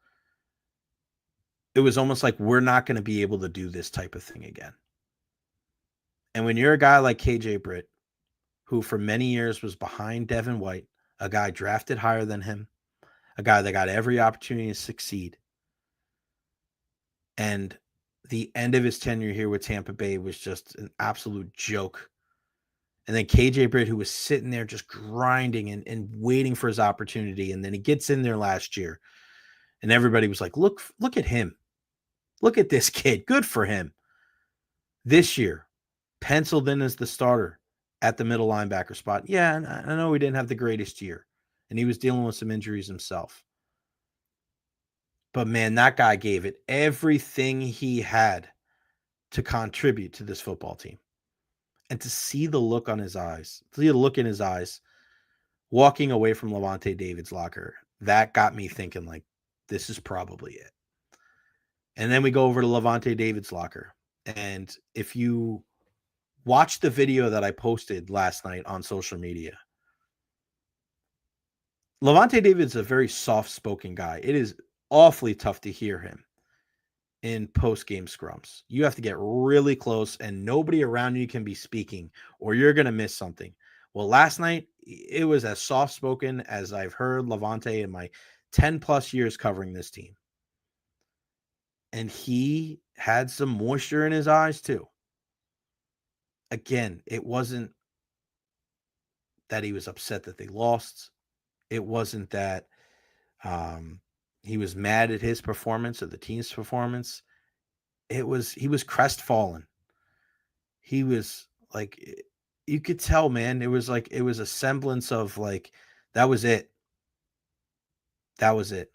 S2: It was almost like we're not going to be able to do this type of thing again. And when you're a guy like KJ Britt, who for many years was behind Devin White, a guy drafted higher than him, a guy that got every opportunity to succeed, and the end of his tenure here with Tampa Bay was just an absolute joke. And then KJ Britt, who was sitting there just grinding and waiting for his opportunity, and then he gets in there last year, and everybody was like, look at him. Look at this kid. Good for him. This year, penciled in as the starter at the middle linebacker spot. Yeah, and I know he didn't have the greatest year, and he was dealing with some injuries himself. But, man, that guy gave it everything he had to contribute to this football team. And to see the look on his eyes, see the look in his eyes, walking away from Lavonte David's locker, that got me thinking, like, this is probably it. And then we go over to Lavonte David's locker. And if you watch the video that I posted last night on social media, Lavonte David's a very soft-spoken guy. It is awfully tough to hear him in post-game scrums. You have to get really close, and nobody around you can be speaking, or you're going to miss something. Well, last night, it was as soft-spoken as I've heard Lavonte in my 10-plus years covering this team. And he had some moisture in his eyes, too. Again, it wasn't that he was upset that they lost. It wasn't that he was mad at his performance or the team's performance. He was crestfallen. He was like, you could tell, man, it was a semblance of like, that was it. That was it.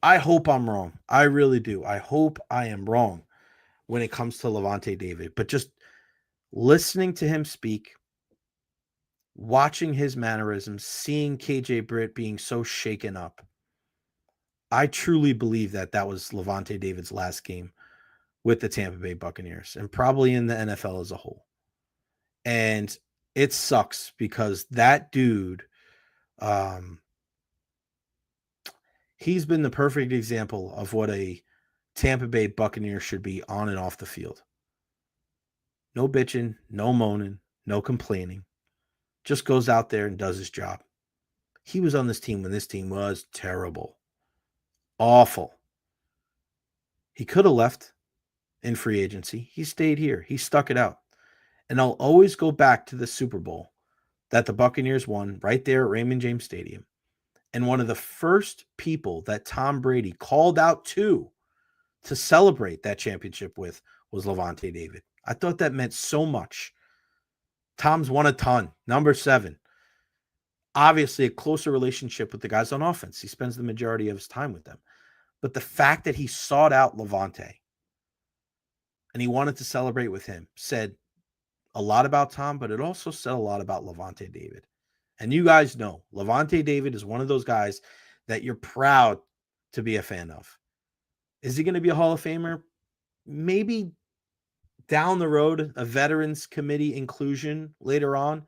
S2: I hope I'm wrong. I really do. I hope I am wrong when it comes to Lavonte David. But just listening to him speak, watching his mannerisms, seeing KJ Britt being so shaken up, I truly believe that was Lavonte David's last game with the Tampa Bay Buccaneers and probably in the NFL as a whole. And it sucks because that dude, he's been the perfect example of what a Tampa Bay Buccaneer should be on and off the field. No bitching, no moaning, no complaining. Just goes out there and does his job. He was on this team when this team was terrible. Awful. He could have left in free agency. He stayed here. He stuck it out. And I'll always go back to the Super Bowl that the Buccaneers won right there at Raymond James Stadium. And one of the first people that Tom Brady called out to celebrate that championship with was Lavonte David. I thought that meant so much. Tom's won a ton. Number 7. Obviously, a closer relationship with the guys on offense. He spends the majority of his time with them. But the fact that he sought out Lavonte and he wanted to celebrate with him said a lot about Tom, but it also said a lot about Lavonte David. And you guys know, Lavonte David is one of those guys that you're proud to be a fan of. Is he going to be a Hall of Famer? Maybe down the road, a Veterans Committee inclusion later on.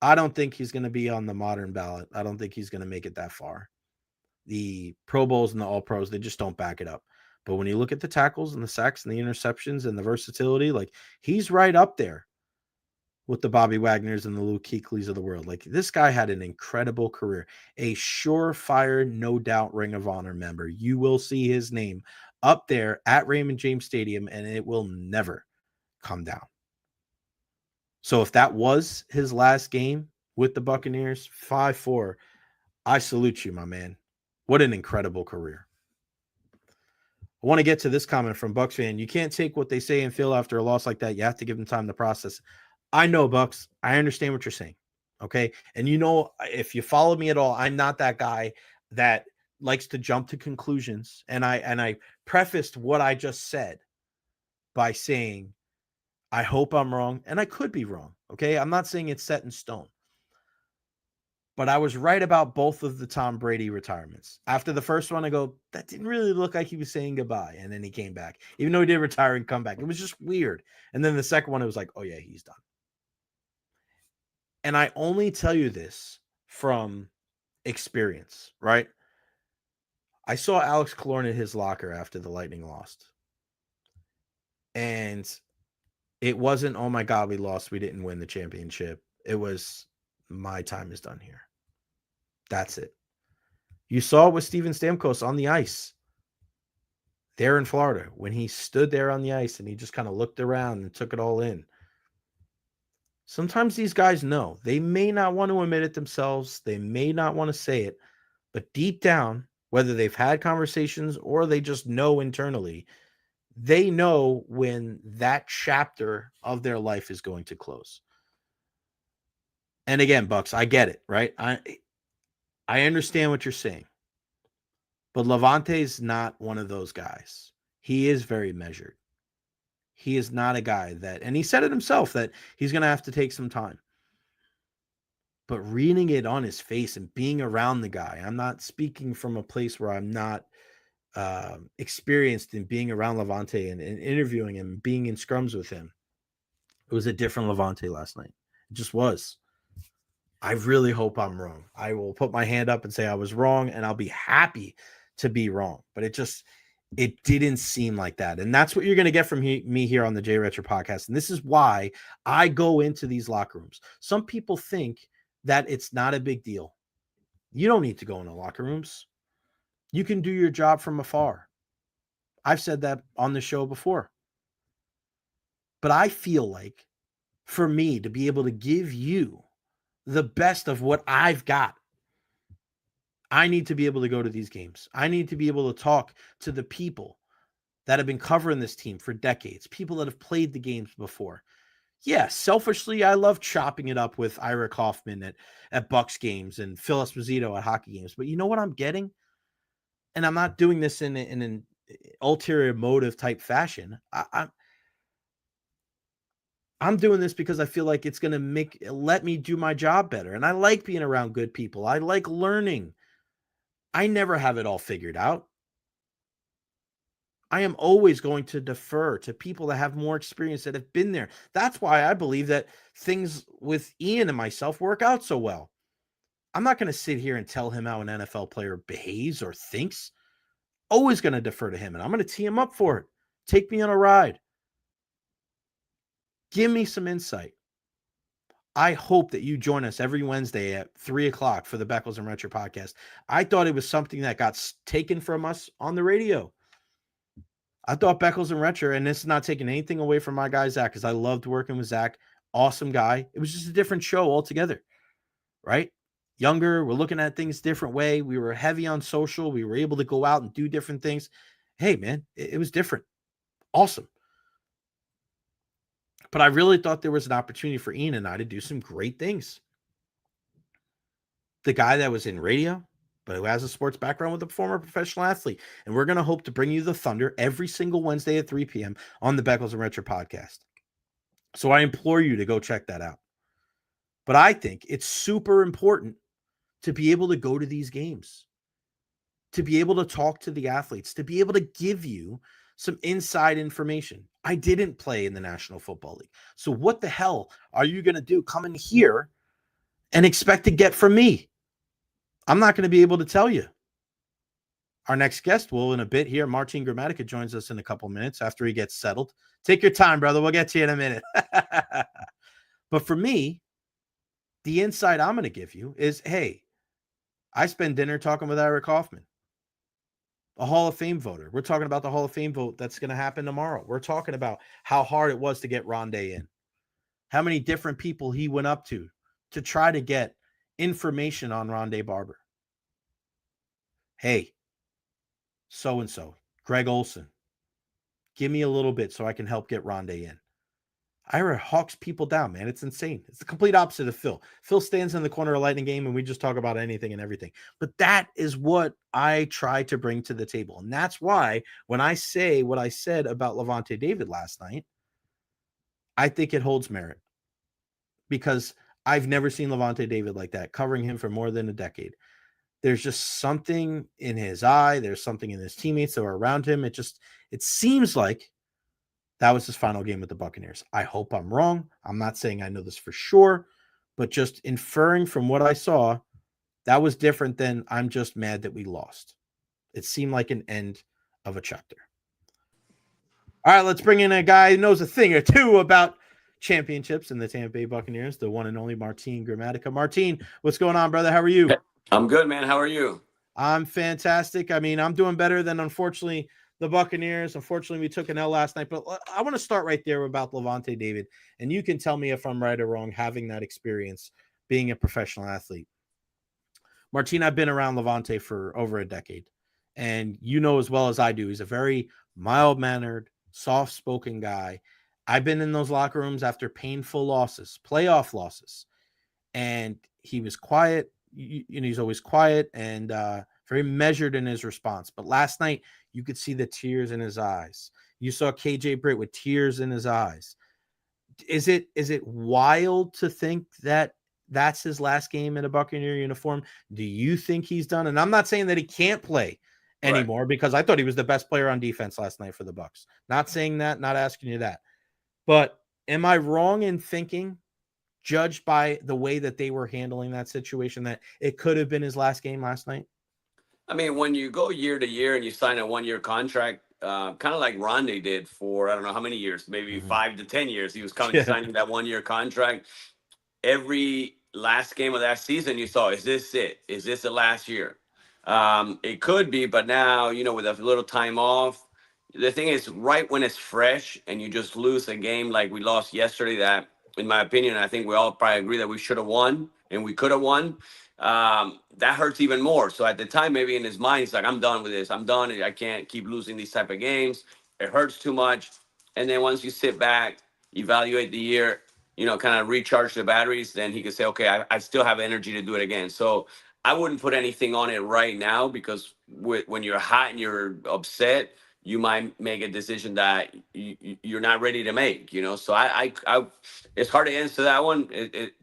S2: I don't think he's going to be on the modern ballot. I don't think he's going to make it that far. The Pro Bowls and the All-Pros, they just don't back it up. But when you look at the tackles and the sacks and the interceptions and the versatility, like he's right up there with the Bobby Wagners and the Luke Kuechly's of the world. Like this guy had an incredible career, a surefire, no doubt Ring of Honor member. You will see his name up there at Raymond James Stadium, and it will never come down. So if that was his last game with the Buccaneers, 5-4, I salute you, my man. What an incredible career. I want to get to this comment from Bucs fan. You can't take what they say and feel after a loss like that. You have to give them time to process. I know, Bucs. I understand what you're saying. Okay. And you know, if you follow me at all, I'm not that guy. that likes to jump to conclusions. And I prefaced what I just said by saying, I hope I'm wrong, and I could be wrong. Okay. I'm not saying it's set in stone, but I was right about both of the Tom Brady retirements. After the first one, I go, that didn't really look like he was saying goodbye. And then he came back, even though he did retire and come back. It was just weird. And then the second one, it was like, oh yeah, he's done. And I only tell you this from experience, right? I saw Alex Killorn in his locker after the Lightning lost. And it wasn't, oh my God, we lost, we didn't win the championship. It was, my time is done here. That's it. You saw it with Steven Stamkos on the ice there in Florida when he stood there on the ice and he just kind of looked around and took it all in. Sometimes these guys know. They may not want to admit it themselves. They may not want to say it. But deep down, whether they've had conversations or they just know internally, they know when that chapter of their life is going to close. And again, Bucs, I get it, right? I understand what you're saying. But Lavonte's not one of those guys. He is very measured. He is not a guy that, and he said it himself, that he's going to have to take some time. But reading it on his face and being around the guy, I'm not speaking from a place where I'm not experienced in being around Lavonte and interviewing him, being in scrums with him. It was a different Lavonte last night. It just was. I really hope I'm wrong. I will put my hand up and say I was wrong, and I'll be happy to be wrong. But it didn't seem like that. And that's what you're going to get from me here on the Recher podcast. And this is why I go into these locker rooms. Some people think that it's not a big deal. You don't need to go into locker rooms. You can do your job from afar. I've said that on the show before. But I feel like for me to be able to give you the best of what I've got, I need to be able to go to these games. I need to be able to talk to the people that have been covering this team for decades, people that have played the games before. Yeah, selfishly, I love chopping it up with Ira Kaufman at Bucs games and Phil Esposito at hockey games. But you know what I'm getting? And I'm not doing this in an ulterior motive type fashion. I'm doing this because I feel like it's going to let me do my job better. And I like being around good people. I like learning. I never have it all figured out. I am always going to defer to people that have more experience, that have been there. That's why I believe that things with Ian and myself work out so well. I'm not going to sit here and tell him how an NFL player behaves or thinks. Always going to defer to him, and I'm going to tee him up for it. Take me on a ride. Give me some insight. I hope that you join us every Wednesday at 3:00 for the Beckles and Recher podcast. I thought it was something that got taken from us on the radio. I thought Beckles and Recher, and this is not taking anything away from my guy, Zach, because I loved working with Zach. Awesome guy. It was just a different show altogether, right? Younger, we're looking at things different way. We were heavy on social. We were able to go out and do different things. Hey, man, it was different. Awesome. But I really thought there was an opportunity for Ian and I to do some great things. The guy that was in radio, but who has a sports background with a former professional athlete. And we're going to hope to bring you the Thunder every single Wednesday at 3 p.m. on the Beckles and Recher podcast. So I implore you to go check that out. But I think it's super important to be able to go to these games, to be able to talk to the athletes, to be able to give you some inside information. I didn't play in the National Football League. So what the hell are you going to do? Come in here and expect to get from me? I'm not going to be able to tell you. Our next guest will in a bit here. Martin Gramatica joins us in a couple minutes after he gets settled. Take your time, brother. We'll get to you in a minute. But for me, the insight I'm going to give you is, hey, I spent dinner talking with Ira Kaufman, a Hall of Fame voter. We're talking about the Hall of Fame vote that's going to happen tomorrow. We're talking about how hard it was to get Rondé in, how many different people he went up to try to get information on Rondé Barber. Hey, so-and-so, Greg Olson, give me a little bit so I can help get Rondé in. Ira hawks people down, man. It's insane. It's the complete opposite of Phil. Phil stands in the corner of Lightning game and we just talk about anything and everything. But that is what I try to bring to the table. And that's why when I say what I said about Lavonte David last night, I think it holds merit because I've never seen Lavonte David like that, covering him for more than a decade. There's just something in his eye. There's something in his teammates that were around him. It seems like that was his final game with the Buccaneers. I hope I'm wrong. I'm not saying I know this for sure, but just inferring from what I saw, that was different than I'm just mad that we lost. It seemed like an end of a chapter. All right, let's bring in a guy who knows a thing or two about championships in the Tampa Bay Buccaneers, the one and only Martin Gramatica. Martin, what's going on, brother? How are you?
S3: I'm good, man. How are you?
S2: I'm fantastic. I mean, I'm doing better than, unfortunately, the Buccaneers. Unfortunately, we took an L last night, but I want to start right there about Lavonte David, and you can tell me if I'm right or wrong having that experience being a professional athlete. Martin, I've been around Lavonte for over a decade, and you know as well as I do, he's a very mild-mannered, soft-spoken guy. I've been in those locker rooms after painful losses, playoff losses, and he was quiet. You know, he's always quiet and very measured in his response. But last night, you could see the tears in his eyes. You saw KJ Britt with tears in his eyes. Is it wild to think that that's his last game in a Buccaneer uniform? Do you think he's done? And I'm not saying that he can't play anymore, right, because I thought he was the best player on defense last night for the Bucs. Not saying that, not asking you that. But am I wrong in thinking, judged by the way that they were handling that situation, that it could have been his last game last night?
S3: I mean, when you go year to year and you sign a 1-year contract, kind of like Ronde did for, I don't know how many years, maybe 5 to 10 years, he was signing that 1-year contract. Every last game of that season, you saw, is this it? Is this the last year? It could be, but now, you know, with a little time off, the thing is, right when it's fresh and you just lose a game like we lost yesterday, that, in my opinion, I think we all probably agree that we should have won and we could have won. That hurts even more. So at the time, maybe in his mind, he's like, I'm done with this. I'm done. I can't keep losing these type of games. It hurts too much. And then once you sit back, evaluate the year, you know, kind of recharge the batteries, then he could say, okay, I still have energy to do it again. So I wouldn't put anything on it right now, because when you're hot and you're upset, you might make a decision that you're not ready to make, you know? So I it's hard to answer that one.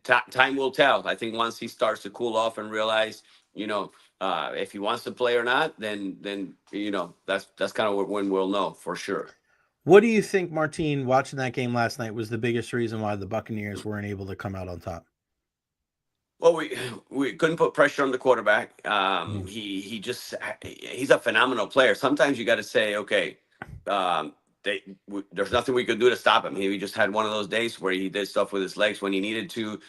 S3: Time will tell. I think once he starts to cool off and realize, you know, if he wants to play or not, then, you know, that's kind of when we'll know for sure.
S2: What do you think, Martin, watching that game last night, was the biggest reason why the Buccaneers weren't able to come out on top?
S3: Well, we couldn't put pressure on the quarterback. He's a phenomenal player. Sometimes you got to say, okay, there's nothing we could do to stop him. He just had one of those days where he did stuff with his legs when he needed to.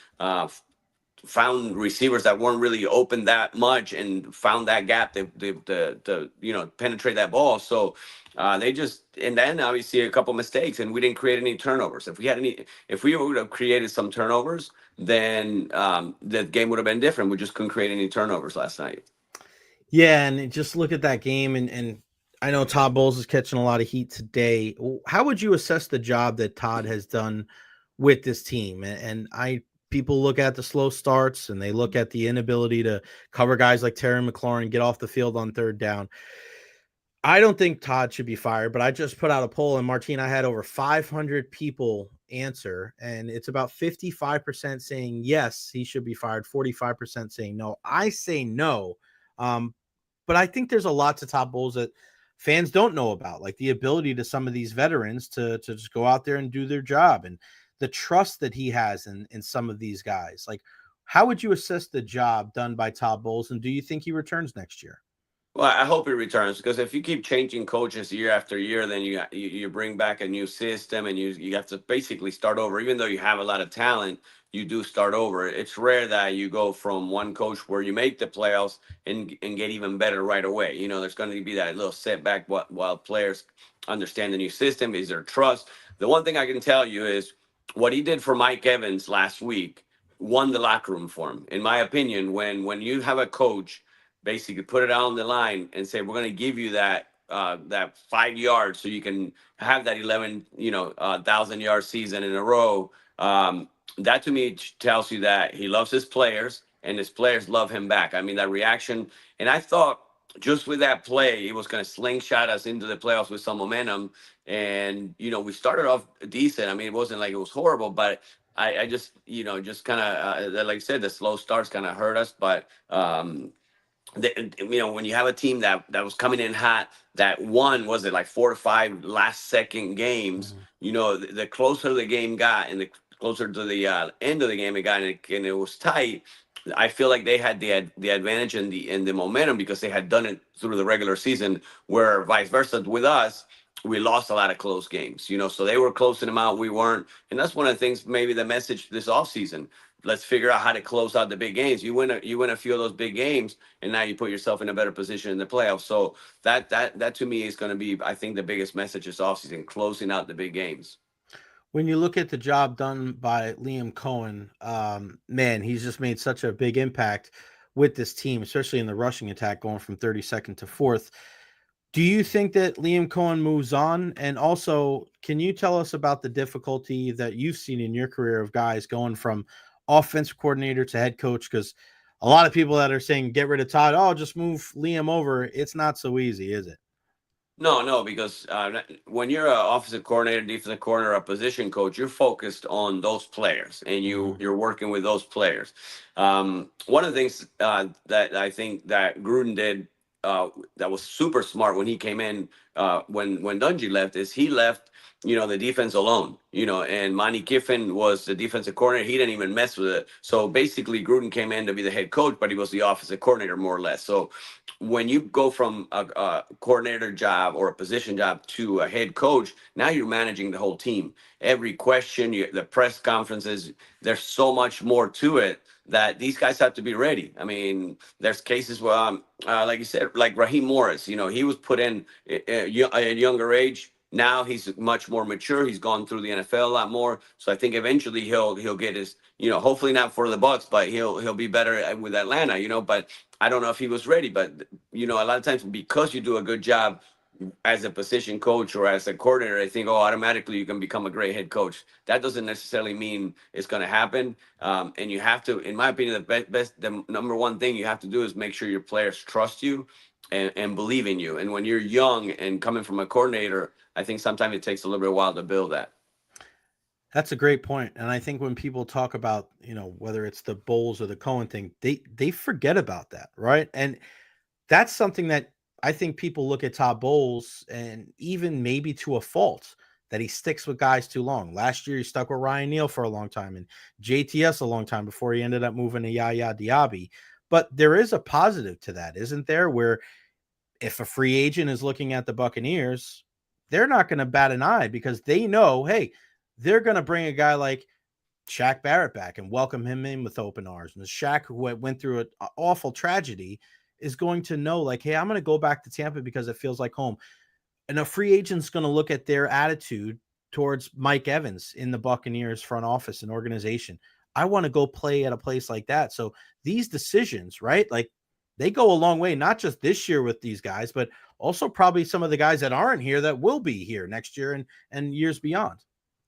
S3: Found receivers that weren't really open that much and found that gap to you know, penetrate that ball. So and then obviously a couple mistakes, and we didn't create any turnovers. If we would have created some turnovers, then the game would have been different. We just couldn't create any turnovers last night.
S2: Yeah, and just look at that game, and I know Todd Bowles is catching a lot of heat today. How would you assess the job that Todd has done with this team? And people look at the slow starts, and they look at the inability to cover guys like Terry McLaurin, get off the field on third down. I don't think Todd should be fired, but I just put out a poll, and Martin, I had over 500 people answer, and it's about 55% saying yes, he should be fired, 45% saying no. I say no, but I think there's a lot to Todd Bowles that fans don't know about, like the ability to some of these veterans to just go out there and do their job, and the trust that he has in some of these guys. Like, how would you assess the job done by Todd Bowles, and do you think he returns next year?
S3: Well, I hope he returns, because if you keep changing coaches year after year, then you bring back a new system, and you have to basically start over. Even though you have a lot of talent, you do start over. It's rare that you go from one coach where you make the playoffs and get even better right away. You know, there's going to be that little setback while players understand the new system. Is there trust? The one thing I can tell you is what he did for Mike Evans last week won the locker room for him. In my opinion, when you have a coach basically put it out on the line and say, we're going to give you that that 5 yards so you can have that 11,000-yard season in a row. That to me tells you that he loves his players and his players love him back. I mean, that reaction. And I thought just with that play, it was going to slingshot us into the playoffs with some momentum. And, we started off decent. I mean, it wasn't like it was horrible, but I just, just kind of, like I said, the slow starts kind of hurt us. But, when you have a team that was coming in hot, that won, was it like 4 to 5 last second games, the closer the game got and the closer to the end of the game it got, and it was tight. I feel like they had the advantage and the momentum because they had done it through the regular season, where vice versa with us, we lost a lot of close games, so they were closing them out, we weren't. And that's one of the things, maybe the message this offseason. Let's figure out how to close out the big games. You win a few of those big games, and now you put yourself in a better position in the playoffs. So that to me is going to be, I think, the biggest message this offseason, closing out the big games.
S2: When you look at the job done by Liam Coen, man, he's just made such a big impact with this team, especially in the rushing attack, going from 32nd to 4th. Do you think that Liam Coen moves on? And also, can you tell us about the difficulty that you've seen in your career of guys going from offensive coordinator to head coach? Because a lot of people that are saying get rid of Todd, just move Liam over. It's not so easy, is it?
S3: No, because when you're an offensive coordinator, defensive coordinator, a position coach, you're focused on those players, and you're working with those players. One of the things that I think that Gruden did that was super smart when he came in, when Dungy left, is he left the defense alone, and Monty Kiffin was the defensive coordinator. He didn't even mess with it. So basically Gruden came in to be the head coach, but he was the offensive coordinator more or less. So when you go from a coordinator job or a position job to a head coach, now you're managing the whole team. Every question, the press conferences, there's so much more to it that these guys have to be ready. I mean, there's cases where, like you said, like Raheem Morris, he was put in at a younger age. Now he's much more mature. He's gone through the NFL a lot more. So I think eventually he'll get his, hopefully not for the Bucs, but he'll be better with Atlanta, but I don't know if he was ready. But, a lot of times because you do a good job as a position coach or as a coordinator, I think, automatically you can become a great head coach. That doesn't necessarily mean it's going to happen. And you have to, in my opinion, the number one thing you have to do is make sure your players trust you and believe in you. And when you're young and coming from a coordinator, I think sometimes it takes a little bit of a while to build that.
S2: That's a great point. And I think when people talk about, whether it's the Bowles or the Coen thing, they forget about that, right? And that's something that I think people look at Todd Bowles, and even maybe to a fault, that he sticks with guys too long. Last year, he stuck with Ryan Neal for a long time and JTS a long time before he ended up moving to Yaya Diaby. But there is a positive to that, isn't there? Where if a free agent is looking at the Buccaneers, they're not going to bat an eye because they know, hey, they're going to bring a guy like Shaq Barrett back and welcome him in with open arms. And the Shaq, who went through an awful tragedy, is going to know, like, hey, I'm going to go back to Tampa because it feels like home. And a free agent's going to look at their attitude towards Mike Evans in the Buccaneers front office and organization. I want to go play at a place like that. So these decisions, right? Like, they go a long way, not just this year with these guys, but also probably some of the guys that aren't here that will be here next year and years beyond.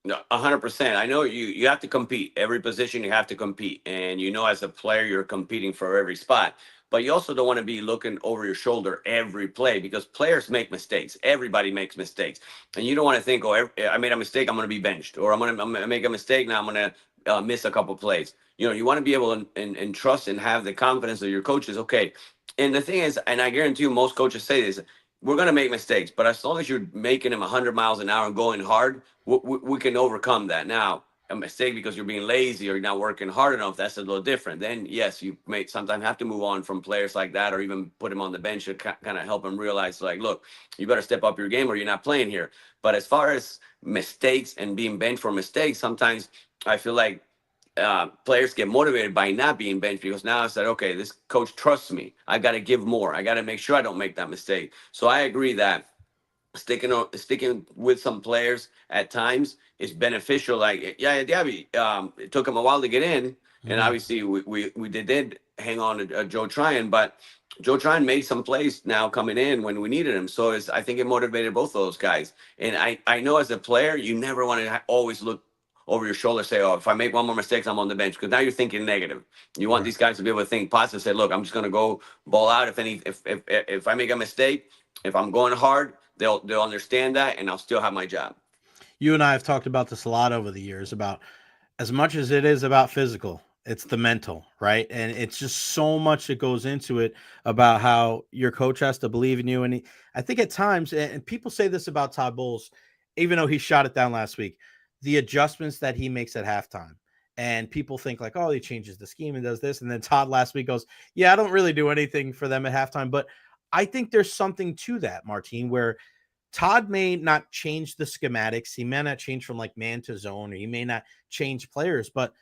S3: No, 100%. I know you have to compete. Every position you have to compete. And as a player, you're competing for every spot. But you also don't want to be looking over your shoulder every play, because players make mistakes. Everybody makes mistakes. And you don't want to think, I made a mistake, I'm going to be benched. Or I'm going to make a mistake, now I'm going to miss a couple plays. You want to be able to and trust and have the confidence of your coaches. Okay. And the thing is, and I guarantee you most coaches say this, we're going to make mistakes, but as long as you're making them 100 miles an hour and going hard, we can overcome that. Now, a mistake because you're being lazy or you're not working hard enough, that's a little different. Then, yes, you may sometimes have to move on from players like that, or even put them on the bench to kind of help them realize, like, look, you better step up your game or you're not playing here. But as far as mistakes and being benched for mistakes, sometimes I feel like players get motivated by not being benched, because now it's like, okay, this coach trusts me. I got to give more. I got to make sure I don't make that mistake. So I agree that sticking with some players at times is beneficial. Like, Diaby, it took him a while to get in, and obviously we did hang on to Joe Tryon, but Joe Tryon made some plays now coming in when we needed him. So I think it motivated both of those guys. And I know as a player, you never want to always look over your shoulder, say, oh, if I make one more mistake, I'm on the bench. Because now you're thinking negative. You want these guys to be able to think positive, say, look, I'm just going to go ball out. If I make a mistake, if I'm going hard, they'll understand that, and I'll still have my job.
S2: You and I have talked about this a lot over the years, about as much as it is about physical, it's the mental, right? And it's just so much that goes into it about how your coach has to believe in you. And I think at times, and people say this about Todd Bowles, even though he shot it down last week, the adjustments that he makes at halftime. And people think like, oh, he changes the scheme and does this. And then Todd last week goes, yeah, I don't really do anything for them at halftime. But I think there's something to that, Martin, where Todd may not change the schematics. He may not change from like man to zone, or he may not change players, but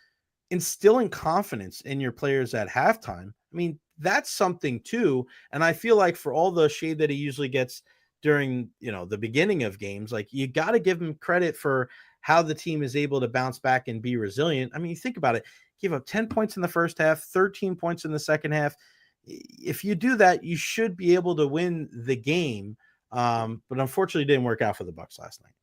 S2: instilling confidence in your players at halftime, I mean, that's something too. And I feel like for all the shade that he usually gets during, the beginning of games, like you got to give him credit for how the team is able to bounce back and be resilient. I mean, you think about it, give up 10 points in the first half, 13 points in the second half. If you do that, you should be able to win the game. But unfortunately, it didn't work out for the Bucs last night.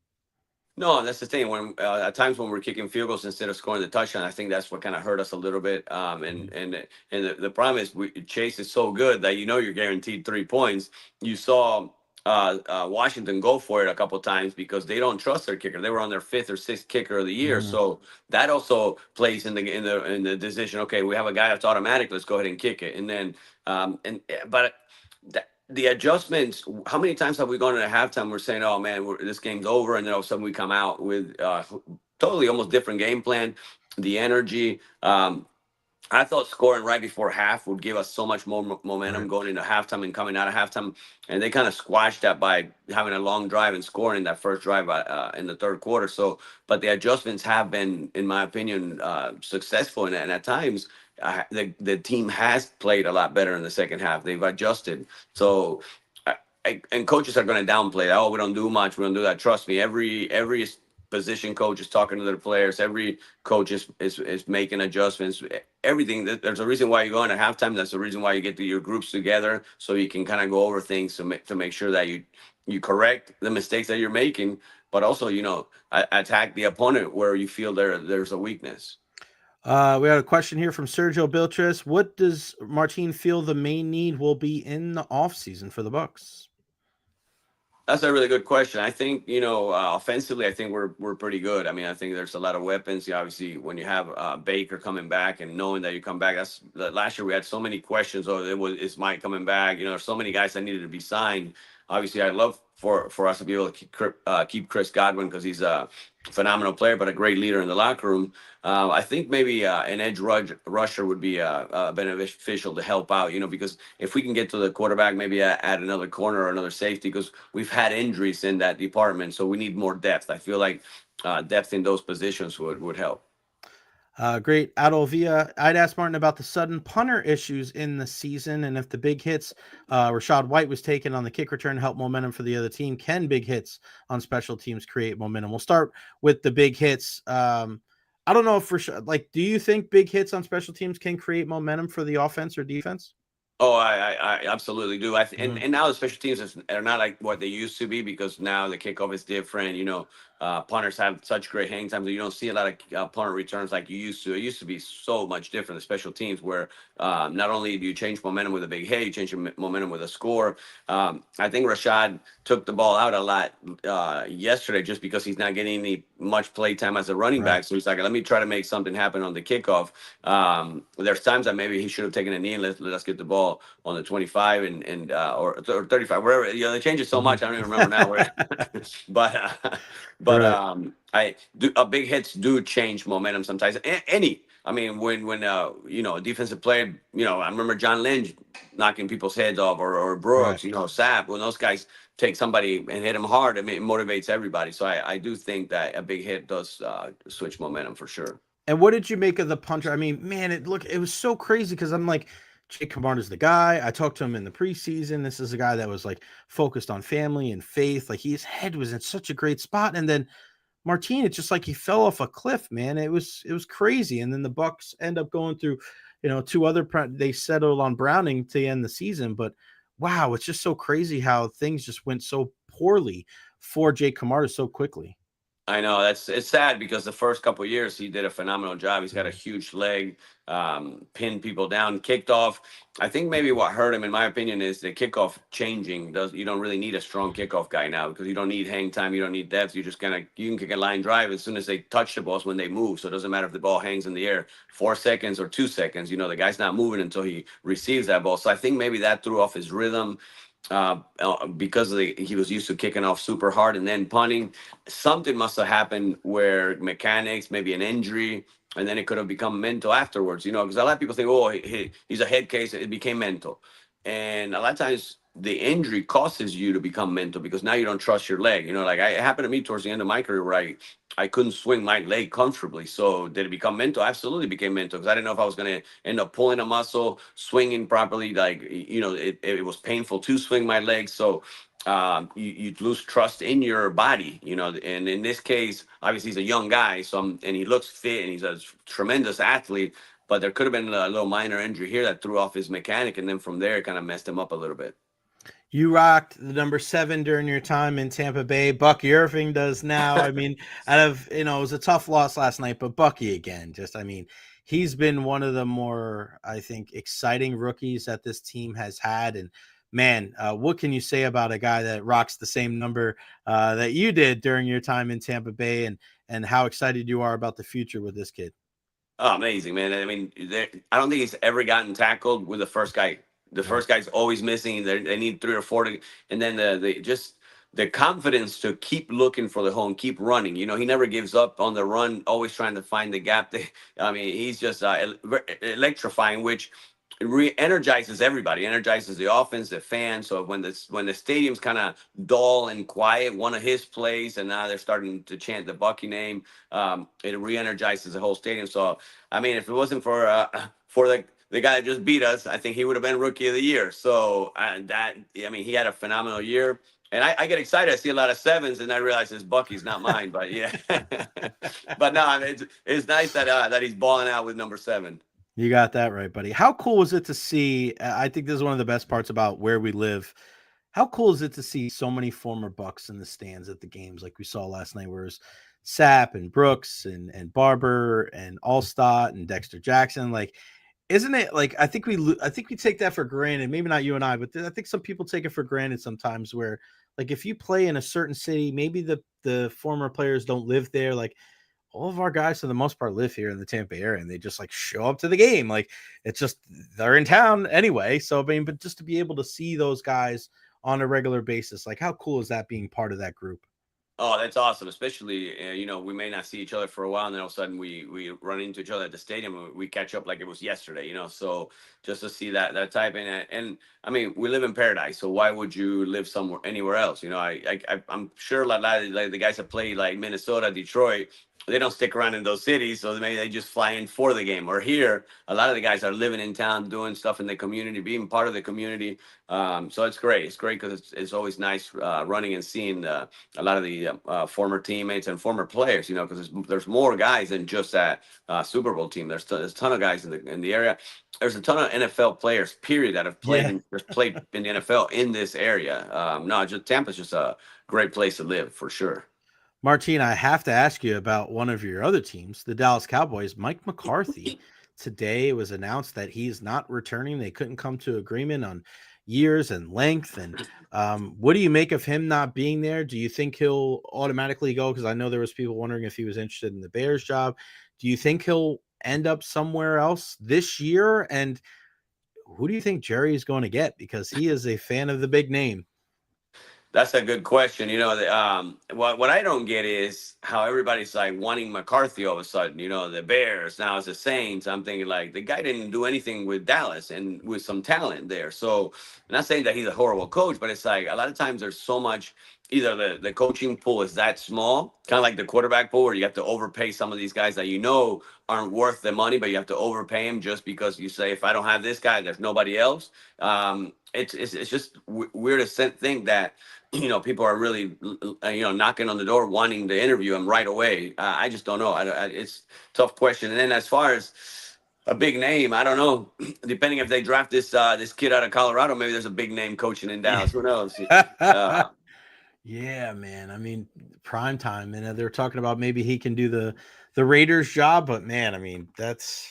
S3: No, that's the thing. When at times when we're kicking field goals instead of scoring the touchdown, I think that's what kind of hurt us a little bit. And the problem is Chase is so good that you're guaranteed 3 points. You saw Washington go for it a couple of times because they don't trust their kicker. They were on their 5th or 6th kicker of the year, so that also plays in the decision. Okay, we have a guy that's automatic. Let's go ahead and kick it. And then the adjustments, how many times have we gone into halftime? We're saying, oh man, this game's over. And then all of a sudden we come out with totally almost different game plan, the energy. I thought scoring right before half would give us so much more momentum going into halftime and coming out of halftime. And they kind of squashed that by having a long drive and scoring that first drive in the third quarter. So, but the adjustments have been, in my opinion, successful. And at times, the team has played a lot better in the second half. They've adjusted. So, and coaches are going to downplay that. Oh, we don't do much. We don't do that. Trust me, every position coach is talking to their players. Every coach is making adjustments. Everything. There's a reason why you go into halftime. That's the reason why you get your groups together, so you can kind of go over things to make sure that you correct the mistakes that you're making, but also attack the opponent where you feel there's a weakness.
S2: We had a question here from Sergio Biltres. What does Martin feel the main need will be in the offseason for the Bucs?
S3: That's a really good question. I think, offensively, I think we're pretty good. I mean, I think there's a lot of weapons. Obviously, when you have Baker coming back and knowing that you come back, last year we had so many questions. Oh, is Mike coming back? There's so many guys that needed to be signed. Obviously, I'd love for us to be able to keep Chris Godwin because he's a phenomenal player, but a great leader in the locker room. I think maybe an edge rusher would be beneficial to help out, because if we can get to the quarterback, maybe add another corner or another safety, because we've had injuries in that department, so we need more depth. I feel like depth in those positions would help.
S2: Great. Adolvia, I'd ask Martin about the sudden punter issues in the season, and if the big hits Rashad White was taken on the kick return help momentum for the other team. Can big hits on special teams create momentum? We'll start with the big hits. I don't know if do you think big hits on special teams can create momentum for the offense or defense?
S3: Oh, I absolutely do. And now the special teams are not like what they used to be, because now the kickoff is different. Punters have such great hang times that you don't see a lot of punter returns like you used to. It used to be so much different, the special teams, where not only do you change momentum with a big hit, you change your momentum with a score. I think Rashad took the ball out a lot yesterday just because he's not getting much play time as a running back. So he's like, let me try to make something happen on the kickoff. There's times that maybe he should have taken a knee and let's get the ball on the 25 and or 35, wherever. They change it so much, I don't even remember now where. But big hits do change momentum sometimes. When a defensive player, I remember John Lynch knocking people's heads off, or Brooks, Sapp, when those guys take somebody and hit them hard, it motivates everybody. So I do think that a big hit does switch momentum for sure.
S2: And what did you make of the punter? I mean, man, it was so crazy, because I'm like, Jake Camarda's the guy. I talked to him in the preseason. This is a guy that was like focused on family and faith. Like his head was in such a great spot. And then Martin, it's just like he fell off a cliff, man. It was crazy. And then the Bucs end up going through, two other they settled on Browning to end the season. But wow, it's just so crazy how things just went so poorly for Jake Camarda so quickly.
S3: I know it's sad because the first couple of years he did a phenomenal job. He's got a huge leg, pinned people down, kicked off. I think maybe what hurt him, in my opinion, is the kickoff changing. You don't really need a strong kickoff guy now because you don't need hang time, you don't need depth. You can kick a line drive as soon as they touch the balls when they move. So it doesn't matter if the ball hangs in the air 4 seconds or 2 seconds. The guy's not moving until he receives that ball. So I think maybe that threw off his rhythm. Because he was used to kicking off super hard and then punting. Something must have happened where mechanics, maybe an injury, and then it could have become mental afterwards, because a lot of people think, oh, he's a head case. It became mental. And a lot of times the injury causes you to become mental because now you don't trust your leg. It happened to me towards the end of my career where I couldn't swing my leg comfortably. So did it become mental? Absolutely became mental because I didn't know if I was going to end up pulling a muscle, swinging properly. It was painful to swing my leg. So you lose trust in your body, and in this case, obviously he's a young guy. And he looks fit and he's a tremendous athlete, but there could have been a little minor injury here that threw off his mechanic. And then from there, it kind of messed him up a little bit.
S2: You rocked the number 7 during your time in Tampa Bay. Bucky Irving does now. I mean, it was a tough loss last night, but Bucky again, he's been one of the more, I think, exciting rookies that this team has had. And man, what can you say about a guy that rocks the same number that you did during your time in Tampa Bay, and how excited you are about the future with this kid?
S3: Oh, amazing, man. I mean, I don't think he's ever gotten tackled with the first guy. The first guy's always missing. They need 3 or 4 and then the confidence to keep looking for the hole and keep running. He never gives up on the run, always trying to find the gap. He's just electrifying, which re-energizes everybody, energizes the offense, the fans. So when the stadium's kind of dull and quiet, one of his plays, and now they're starting to chant the Bucky name, it re-energizes the whole stadium. So if it wasn't for the guy that just beat us, I think he would have been Rookie of the Year. So he had a phenomenal year. And I get excited. I see a lot of 7s, and I realize this Bucky's not mine. But yeah, but no, it's nice that he's balling out with number 7.
S2: You got that right, buddy. How cool is it to see? I think this is one of the best parts about where we live. How cool is it to see so many former Bucs in the stands at the games, like we saw last night, where it was Sapp and Brooks and Barber and Allstott and Dexter Jackson? Isn't it I think we take that for granted. Maybe not you and I, but I think some people take it for granted sometimes. Where if you play in a certain city, maybe the former players don't live there. All of our guys, for the most part, live here in the Tampa area, and they just show up to the game. It's just they're in town anyway. So but just to be able to see those guys on a regular basis, how cool is that being part of that group?
S3: Oh, that's awesome. Especially, we may not see each other for a while, and then all of a sudden we run into each other at the stadium and we catch up like it was yesterday, So just to see that type and we live in paradise, so why would you live anywhere else? I'm sure a lot of the guys that play Minnesota, Detroit, they don't stick around in those cities, so maybe they just fly in for the game. Or here, a lot of the guys are living in town, doing stuff in the community, being part of the community. So it's great. It's great because it's always nice running and seeing a lot of the former teammates and former players. Because there's more guys than just that Super Bowl team. There's a ton of guys in the area. There's a ton of NFL players, period, that have played played in the NFL in this area. Tampa's just a great place to live for sure.
S2: Martin, I have to ask you about one of your other teams, the Dallas Cowboys. Mike McCarthy. Today it was announced that he's not returning. They couldn't come to agreement on years and length. And what do you make of him not being there? Do you think he'll automatically go? Because I know there was people wondering if he was interested in the Bears job. Do you think he'll end up somewhere else this year? And who do you think Jerry is going to get? Because he is a fan of the big name.
S3: That's a good question. What I don't get is how everybody's wanting McCarthy all of a sudden. The Bears, now it's the Saints. I'm thinking the guy didn't do anything with Dallas and with some talent there. So I'm not saying that he's a horrible coach, but it's a lot of times there's so much. Either the coaching pool is that small, kind of like the quarterback pool, where you have to overpay some of these guys that aren't worth the money, but you have to overpay them just because you say, if I don't have this guy, there's nobody else. It's just weird to think that people are really knocking on the door wanting to interview him right away. I just don't know. It's a tough question. And then as far as a big name. I don't know. Depending if they draft this kid out of Colorado, maybe there's a big name coaching in Dallas. Who knows?
S2: Yeah, man. I mean, prime time, and they're talking about maybe he can do the Raiders job, but man, I mean, that's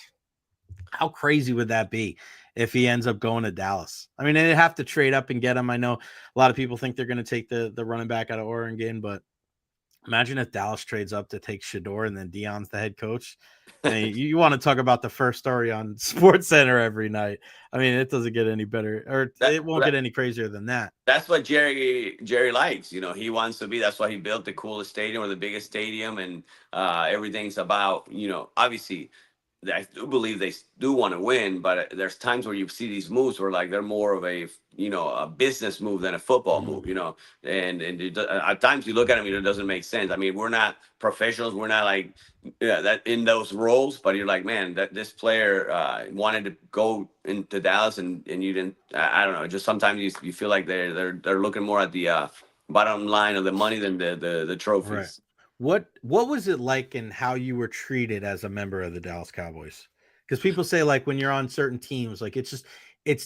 S2: how crazy would that be if he ends up going to Dallas? I mean, they'd have to trade up and get him. I know a lot of people think they're going to take the running back out of Oregon, but imagine if Dallas trades up to take Shador and then Dion's the head coach. And you want to talk about the first story on Sports Center every night. I mean, it doesn't get any better, or it won't get any crazier than that.
S3: That's what Jerry likes. You know, he wants to be. That's why he built the coolest stadium or the biggest stadium, and everything's about, obviously I do believe they do want to win, but there's times where you see these moves where like they're more of a a business move than a football move, and at times you look at them, it doesn't make sense. I mean, we're not professionals, we're not like that in those roles, but you're like, man, that this player wanted to go into Dallas, and you didn't. I don't know. Just sometimes you feel like they're looking more at the bottom line of the money than the trophies.
S2: Right. What was it like and how you were treated as a member of the Dallas Cowboys? Because people say like when you're on certain teams, like it's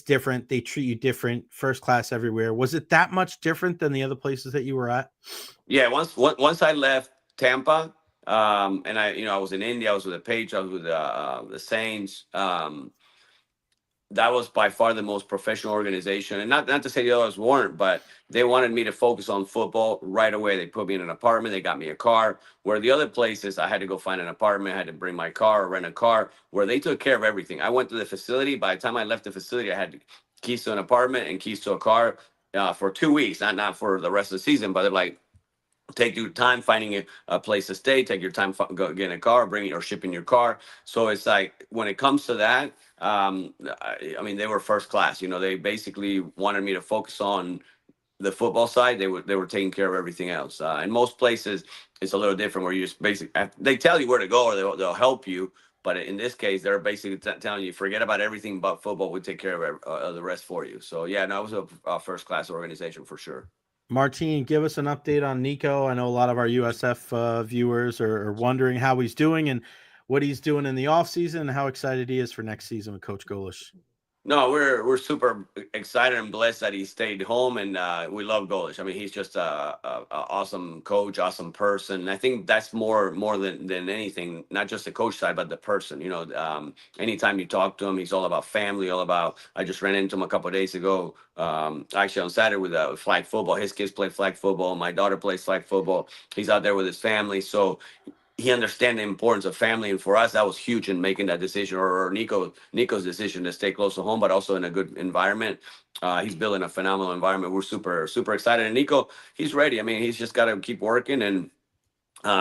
S2: different. They treat you different, first class everywhere. Was it that much different than the other places that you were at?
S3: Yeah, once I left Tampa, and I was in India, I was with the Patriots, I was with the Saints. That was by far the most professional organization, and not to say the others weren't, but they wanted me to focus on football right away. They put me in an apartment, they got me a car. Where the other places, I had to go find an apartment, I had to bring my car or rent a car. Where they took care of everything. I went to the facility. By the time I left the facility, I had keys to an apartment and keys to a car for 2 weeks, not for the rest of the season. But they're like, take your time finding a place to stay. Take your time getting a car, bringing or shipping your car. So it's like when it comes to that, I mean, they were first class. They basically wanted me to focus on the football side. They were taking care of everything else. In most places, it's a little different where you just basically they tell you where to go or they'll help you. But in this case, they're basically telling you forget about everything but football. We take care of the rest for you. So yeah, no, it was a first class organization for sure.
S2: Martin, give us an update on Nico. I know a lot of our USF viewers are wondering how he's doing and what he's doing in the offseason and how excited he is for next season with Coach Golish.
S3: No, we're super excited and blessed that he stayed home, and we love Golish. I mean, he's just a awesome coach, awesome person. And I think that's more than anything, not just the coach side, but the person. Anytime you talk to him, he's all about family, all about. I just ran into him a couple of days ago, actually on Saturday with flag football. His kids play flag football. My daughter plays flag football. He's out there with his family, so he understands the importance of family, and for us, that was huge in making that decision, or Nico's decision to stay close to home, but also in a good environment. He's building a phenomenal environment. We're super excited, and Nico, he's ready. I mean, he's just got to keep working, and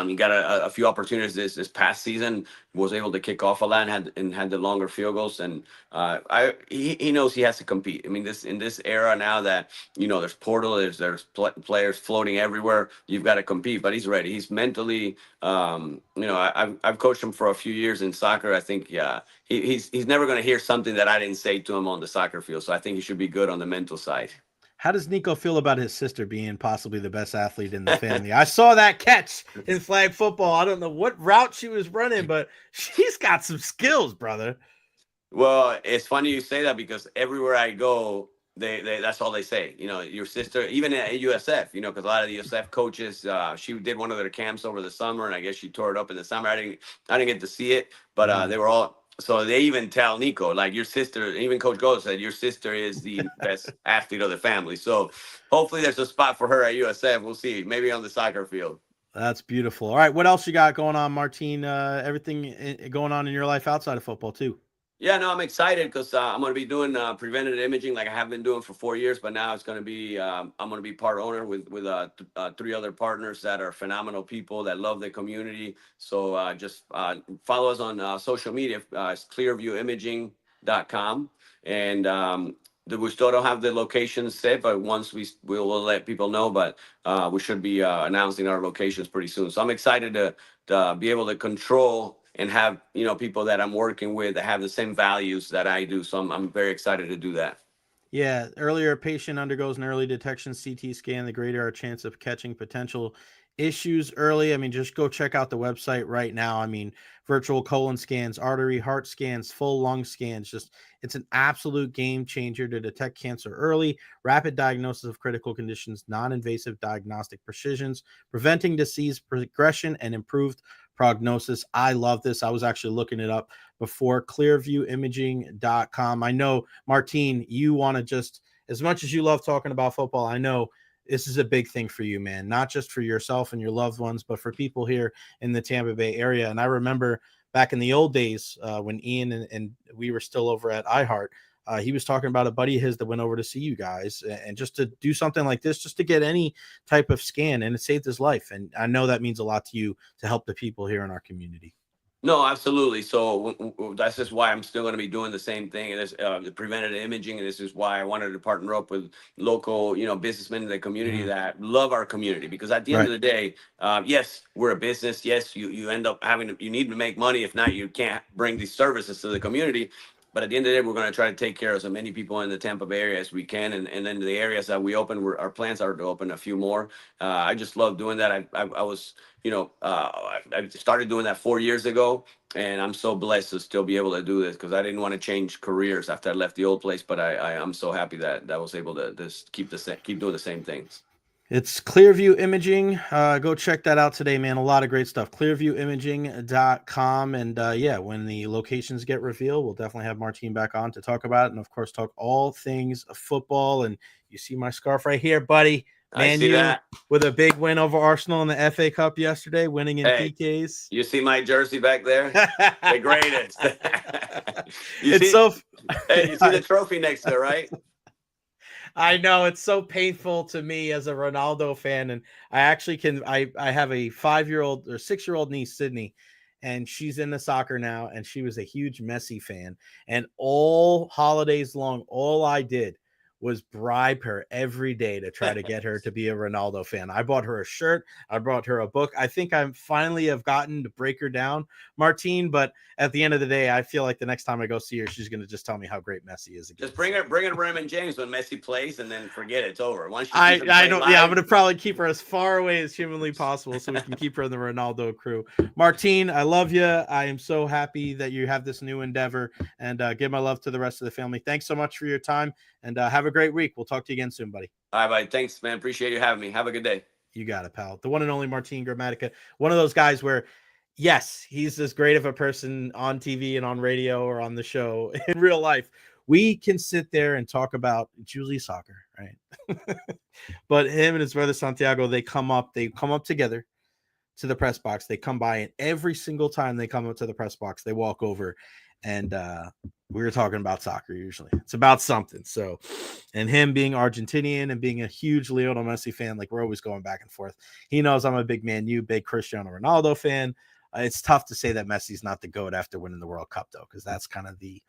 S3: he got a few opportunities this past season. Was able to kick off a lot and had the longer field goals, and he knows he has to compete. I mean, in this era now that there's portal, there's players floating everywhere. You've got to compete, but he's ready. He's mentally, I've coached him for a few years in soccer. I think he's never going to hear something that I didn't say to him on the soccer field. So I think he should be good on the mental side.
S2: How does Nico feel about his sister being possibly the best athlete in the family? I saw that catch in flag football. I don't know what route she was running, but she's got some skills, brother.
S3: Well, it's funny you say that because everywhere I go, they that's all they say. Your sister, even at USF, because a lot of the USF coaches, she did one of their camps over the summer, and I guess she tore it up in the summer. I didn't get to see it, but they were all. So they even tell Nico, like, your sister, even Coach Gold said, your sister is the best athlete of the family. So hopefully there's a spot for her at USF. We'll see. Maybe on the soccer field.
S2: That's beautiful. All right. What else you got going on, Martin? Everything going on in your life outside of football too?
S3: Yeah, no, I'm excited because I'm going to be doing preventative imaging like I have been doing for 4 years, but now it's going to be I'm going to be part owner with 3 other partners that are phenomenal people that love the community. So just follow us on social media. It's clearviewimaging.com, and we still don't have the locations set, but once we'll let people know. But we should be announcing our locations pretty soon. So I'm excited to be able to control and have people that I'm working with that have the same values that I do. So I'm very excited to do that.
S2: Yeah. Earlier, a patient undergoes an early detection CT scan. The greater our chance of catching potential issues early, I mean, just go check out the website right now. I mean, virtual colon scans, artery, heart scans, full lung scans, just it's an absolute game changer to detect cancer early, rapid diagnosis of critical conditions, non-invasive diagnostic precisions, preventing disease progression, and improved prognosis. I love this. I was actually looking it up before. Clearviewimaging.com. I know, Martin, you want to just, as much as you love talking about football, I know this is a big thing for you, man, not just for yourself and your loved ones, but for people here in the Tampa Bay area. And I remember back in the old days when Ian and we were still over at iHeart, he was talking about a buddy of his that went over to see you guys and just to do something like this, just to get any type of scan, and it saved his life. And I know that means a lot to you to help the people here in our community.
S3: No, absolutely. So that's just why I'm still going to be doing the same thing, and this the preventative imaging. And this is why I wanted to partner up with local, businessmen in the community that love our community. Because at the end of the day, yes, we're a business. Yes, you end up you need to make money. If not, you can't bring these services to the community. But at the end of the day, we're going to try to take care of as many people in the Tampa Bay area as we can. And then the areas that we open, our plans are to open a few more. I just love doing that. I was, I started doing that 4 years ago. And I'm so blessed to still be able to do this because I didn't want to change careers after I left the old place. But I'm so happy that I was able to just keep doing the same things.
S2: It's Clearview Imaging. Go check that out today, man. A lot of great stuff. Clearviewimaging.com. And when the locations get revealed, we'll definitely have Martin back on to talk about it. And of course, talk all things football. And you see my scarf right here, buddy.
S3: Man, you
S2: with a big win over Arsenal in the FA Cup yesterday, winning in PKs.
S3: You see my jersey back there? The greatest.
S2: You see
S3: the trophy next to it, right?
S2: I know, it's so painful to me as a Ronaldo fan. And I actually I have a 5-year-old or 6-year-old niece, Sydney, and she's into soccer now. And she was a huge Messi fan. And all holidays long, all I did was bribe her every day to try to get her to be a Ronaldo fan. I bought her a shirt. I brought her a book. I think I finally have gotten to break her down, Martin. But at the end of the day, I feel like the next time I go see her, she's going to just tell me how great Messi is again.
S3: Just bring her Raymond James when Messi plays, and then forget it. It's over. Once
S2: I don't. Live, I'm going to probably keep her as far away as humanly possible so we can keep her in the Ronaldo crew. Martin, I love you. I am so happy that you have this new endeavor, and give my love to the rest of the family. Thanks so much for your time, and have a great week. We'll talk to you again soon, buddy.
S3: All right, buddy. Thanks, man. Appreciate you having me. Have a good day.
S2: You got it, pal. The one and only Martin Gramatica. One of those guys where, yes, he's as great of a person on TV and on radio or on the show in real life. We can sit there and talk about, it's usually soccer, right? But him and his brother Santiago, they come up together to the press box. They come by, and every single time they come up to the press box, they walk over, and we were talking about soccer. Usually it's about something. So, and him being Argentinian and being a huge Lionel Messi fan, like we're always going back and forth. He knows I'm a big Man U, big Cristiano Ronaldo fan. It's tough to say that Messi's not the GOAT after winning the World Cup, though, because that's kind of the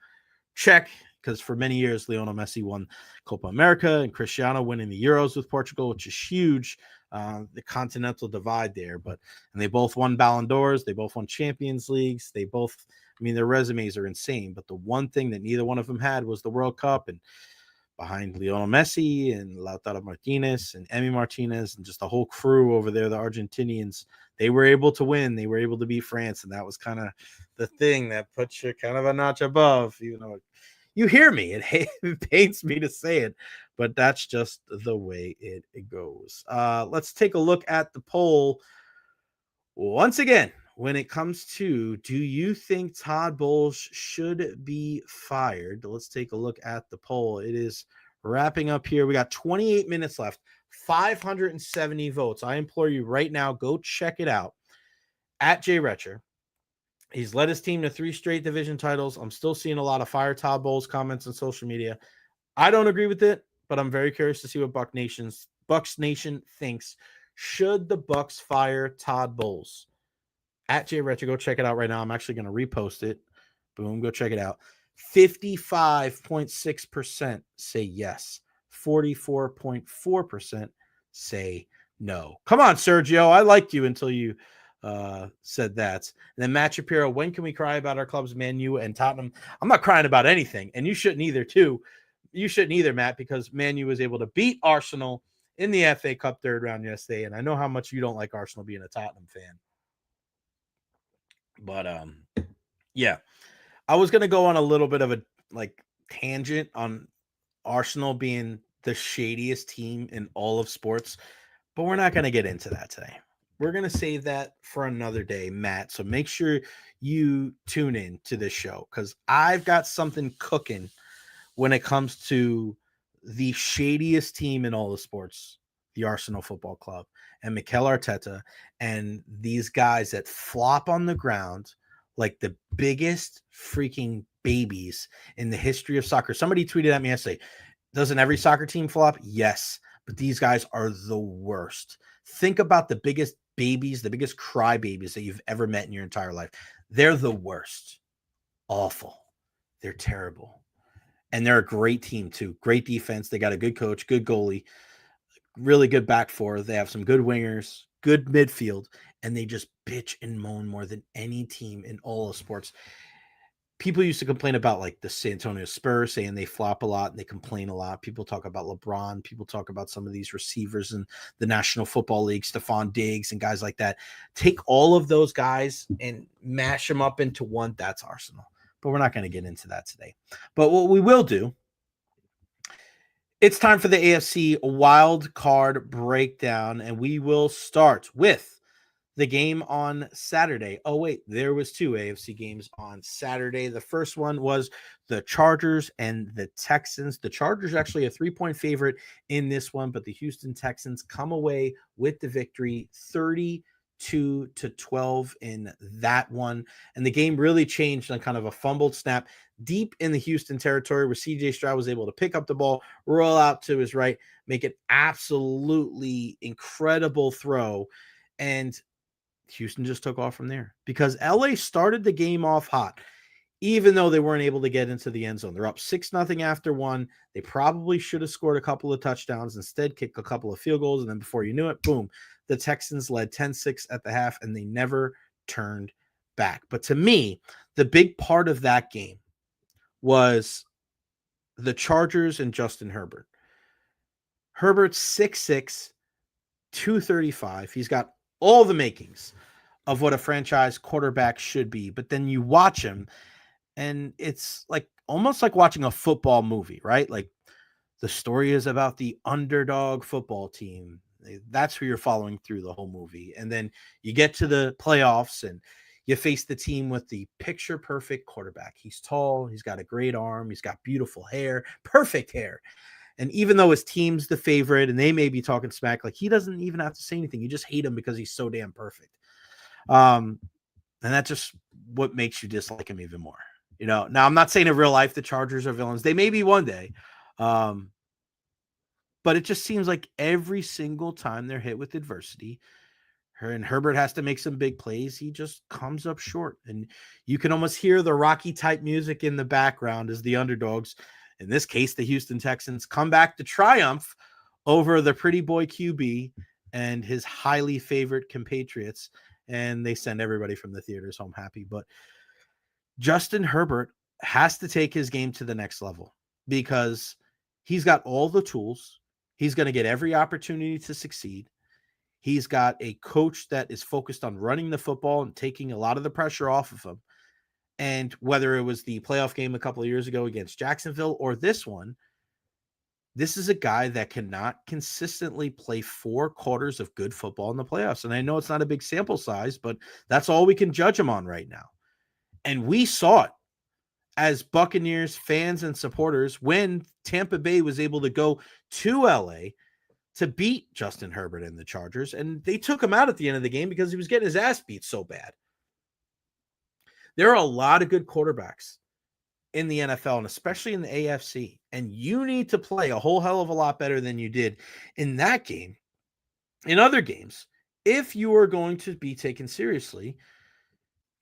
S2: check. Because for many years, Lionel Messi won Copa America and Cristiano winning the Euros with Portugal, which is huge. The continental divide there, and they both won Ballon d'Ors. They both won Champions Leagues. They both, I mean, their resumes are insane. But the one thing that neither one of them had was the World Cup. And behind Lionel Messi and Lautaro Martinez and Emi Martinez and just the whole crew over there, the Argentinians, they were able to win. They were able to beat France. And that was kind of the thing that puts you kind of a notch above, even though you hear me. It pains me to say it, but that's just the way it goes. Let's take a look at the poll once again. When it comes to, do you think Todd Bowles should be fired? Let's take a look at the poll. It is wrapping up here. We got 28 minutes left, 570 votes. I implore you right now, go check it out at Recher. He's led his team to 3 straight division titles. I'm still seeing a lot of fire Todd Bowles comments on social media. I don't agree with it, but I'm very curious to see what Bucs Nation thinks. Should the Bucs fire Todd Bowles? At Recher, go check it out right now. I'm actually going to repost it. Boom, go check it out. 55.6% say yes. 44.4% say no. Come on, Sergio. I liked you until you said that. And then Matt Shapiro, when can we cry about our clubs, Man U and Tottenham? I'm not crying about anything, and you shouldn't either, too. You shouldn't either, Matt, because Man U was able to beat Arsenal in the FA Cup third round yesterday. And I know how much you don't like Arsenal being a Tottenham fan. But yeah, I was going to go on a little bit of a tangent on Arsenal being the shadiest team in all of sports, but we're not going to get into that today. We're going to save that for another day, Matt. So make sure you tune in to this show because I've got something cooking when it comes to the shadiest team in all the sports, the Arsenal Football Club, and Mikel Arteta, and these guys that flop on the ground like the biggest freaking babies in the history of soccer. Somebody tweeted at me yesterday, doesn't every soccer team flop? Yes, but these guys are the worst. Think about the biggest babies, the biggest crybabies that you've ever met in your entire life. They're the worst. Awful. They're terrible. And they're a great team too. Great defense. They got a good coach, good goalie, really good back four. They have some good wingers, good midfield, and they just bitch and moan more than any team in all of sports. People used to complain about like the San Antonio Spurs saying they flop a lot and they complain a lot. People talk about LeBron. People talk about some of these receivers in the National Football League, Stephon Diggs and guys like that. Take all of those guys and mash them up into one. That's Arsenal. But we're not going to get into that today. But what we will do, it's time for the AFC Wild Card breakdown, and we will start with the game on Saturday. Oh, wait, there was two AFC games on Saturday. The first one was the Chargers and the Texans. The Chargers actually a 3-point favorite in this one, but the Houston Texans come away with the victory 32-12 in that one. And the game really changed on kind of a fumbled snap deep in the Houston territory where CJ Stroud was able to pick up the ball, roll out to his right, make an absolutely incredible throw. And Houston just took off from there because LA started the game off hot, even though they weren't able to get into the end zone. They're up 6-0 after one. They probably should have scored a couple of touchdowns, instead kicked a couple of field goals. And then before you knew it, boom, the Texans led 10-6 at the half and they never turned back. But to me, the big part of that game was the Chargers and Justin Herbert. Herbert's 6'6", 235. He's got all the makings of what a franchise quarterback should be. But then you watch him and it's like almost like watching a football movie, right? Like the story is about the underdog football team. That's who you're following through the whole movie. And then you get to the playoffs and you face the team with the picture perfect quarterback. He's tall. He's got a great arm. He's got beautiful hair, perfect hair. And even though his team's the favorite and they may be talking smack, like he doesn't even have to say anything. You just hate him because he's so damn perfect. And that's just what makes you dislike him even more. You know, now I'm not saying in real life the Chargers are villains. They may be one day. But it just seems like every single time they're hit with adversity, and Herbert has to make some big plays, he just comes up short. And you can almost hear the Rocky type music in the background as the underdogs, in this case, the Houston Texans, come back to triumph over the pretty boy QB and his highly favorite compatriots. And they send everybody from the theaters home happy. But Justin Herbert has to take his game to the next level because he's got all the tools. He's going to get every opportunity to succeed. He's got a coach that is focused on running the football and taking a lot of the pressure off of him. And whether it was the playoff game a couple of years ago against Jacksonville or this one, this is a guy that cannot consistently play 4 quarters of good football in the playoffs. And I know it's not a big sample size, but that's all we can judge him on right now. And we saw it as Buccaneers fans and supporters when Tampa Bay was able to go to LA to beat Justin Herbert and the Chargers. And they took him out at the end of the game because he was getting his ass beat so bad. There are a lot of good quarterbacks in the NFL and especially in the AFC. And you need to play a whole hell of a lot better than you did in that game, in other games, if you are going to be taken seriously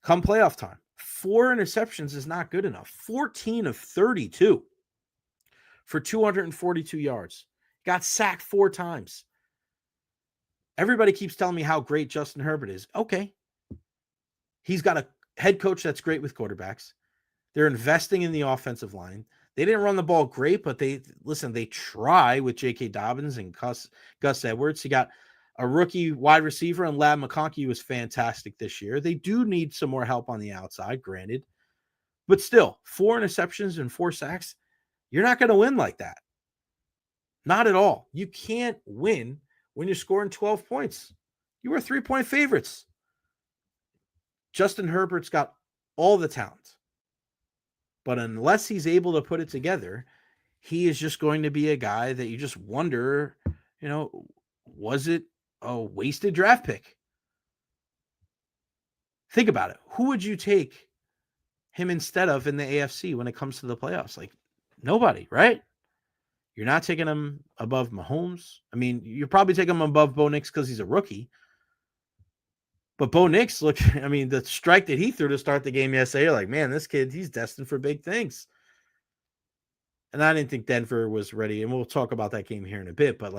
S2: come playoff time. 4 interceptions is not good enough. 14 of 32 for 242 yards. Got sacked 4 times. Everybody keeps telling me how great Justin Herbert is. Okay. He's got a head coach that's great with quarterbacks. They're investing in the offensive line. They didn't run the ball great, but they try with J.K. Dobbins and Gus Edwards. You got a rookie wide receiver, and Lavonte David was fantastic this year. They do need some more help on the outside, granted. But still, 4 interceptions and 4 sacks, you're not going to win like that. Not at all. You can't win when you're scoring 12 points. You were 3-point favorites. Justin Herbert's got all the talent. But unless he's able to put it together, he is just going to be a guy that you just wonder, was it a wasted draft pick? Think about it. Who would you take him instead of in the AFC when it comes to the playoffs? Like, nobody, right? You're not taking him above Mahomes. I mean, you're probably taking him above Bo Nix because he's a rookie. But Bo Nix, the strike that he threw to start the game yesterday, you're like, man, this kid, he's destined for big things. And I didn't think Denver was ready. And we'll talk about that game here in a bit. But,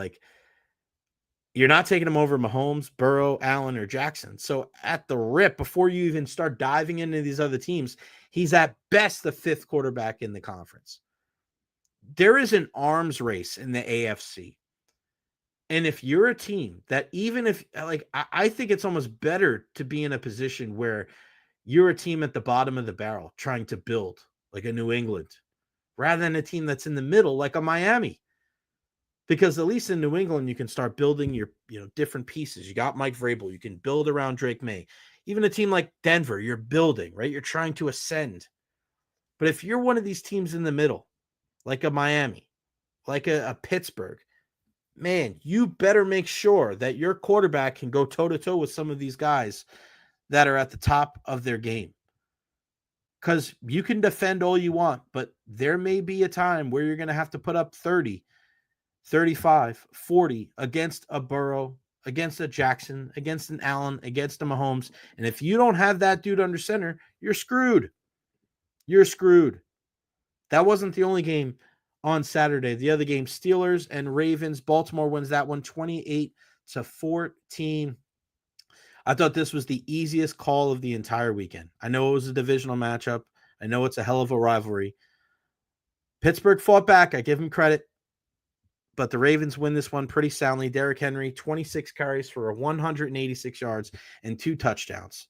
S2: you're not taking him over Mahomes, Burrow, Allen, or Jackson. So at the rip, before you even start diving into these other teams, he's at best the 5th quarterback in the conference. There is an arms race in the AFC. And if you're a team that even if, I think it's almost better to be in a position where you're a team at the bottom of the barrel trying to build like a New England rather than a team that's in the middle like a Miami. Because at least in New England, you can start building your, different pieces. You got Mike Vrabel. You can build around Drake May. Even a team like Denver, you're building, right? You're trying to ascend. But if you're one of these teams in the middle, like a Miami, like a Pittsburgh, man, you better make sure that your quarterback can go toe-to-toe with some of these guys that are at the top of their game. Because you can defend all you want, but there may be a time where you're going to have to put up 30, 35, 40 against a Burrow, against a Jackson, against an Allen, against a Mahomes. And if you don't have that dude under center, you're screwed. You're screwed. That wasn't the only game on Saturday. The other game, Steelers and Ravens. Baltimore wins that one 28-14. I thought this was the easiest call of the entire weekend. I know it was a divisional matchup. I know it's a hell of a rivalry. Pittsburgh fought back. I give them credit. But the Ravens win this one pretty soundly. Derrick Henry, 26 carries for 186 yards and 2 touchdowns.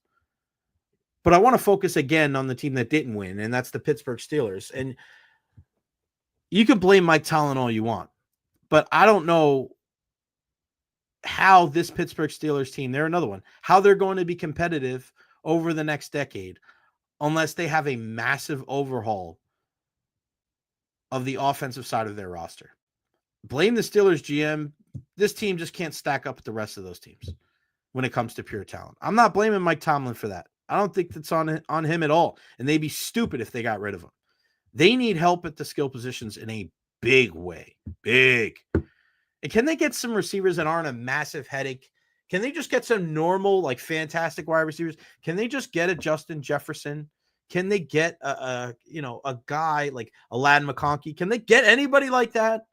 S2: But I want to focus again on the team that didn't win, and that's the Pittsburgh Steelers. And you can blame Mike Tomlin all you want, but I don't know how this Pittsburgh Steelers team, they're another one, how they're going to be competitive over the next decade unless they have a massive overhaul of the offensive side of their roster. Blame the Steelers GM. This team just can't stack up with the rest of those teams when it comes to pure talent. I'm not blaming Mike Tomlin for that. I don't think that's on him at all. And they'd be stupid if they got rid of him. They need help at the skill positions in a big way. Big. And can they get some receivers that aren't a massive headache? Can they just get some normal, fantastic wide receivers? Can they just get a Justin Jefferson? Can they get a guy like Aladdin McConkey? Can they get anybody like that?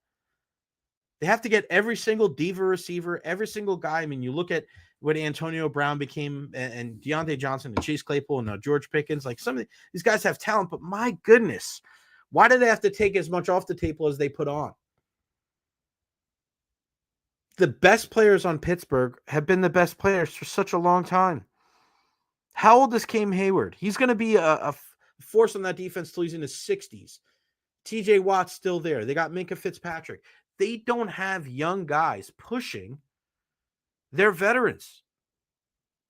S2: They have to get every single diva receiver, every single guy. I mean, you look at what Antonio Brown became and Deontay Johnson and Chase Claypool and George Pickens. Some of these guys have talent, but my goodness, why do they have to take as much off the table as they put on? The best players on Pittsburgh have been the best players for such a long time. How old is Cam Hayward? He's going to be a force on that defense till he's in his 60s. TJ Watt's still there. They got Minka Fitzpatrick. They don't have young guys pushing their veterans.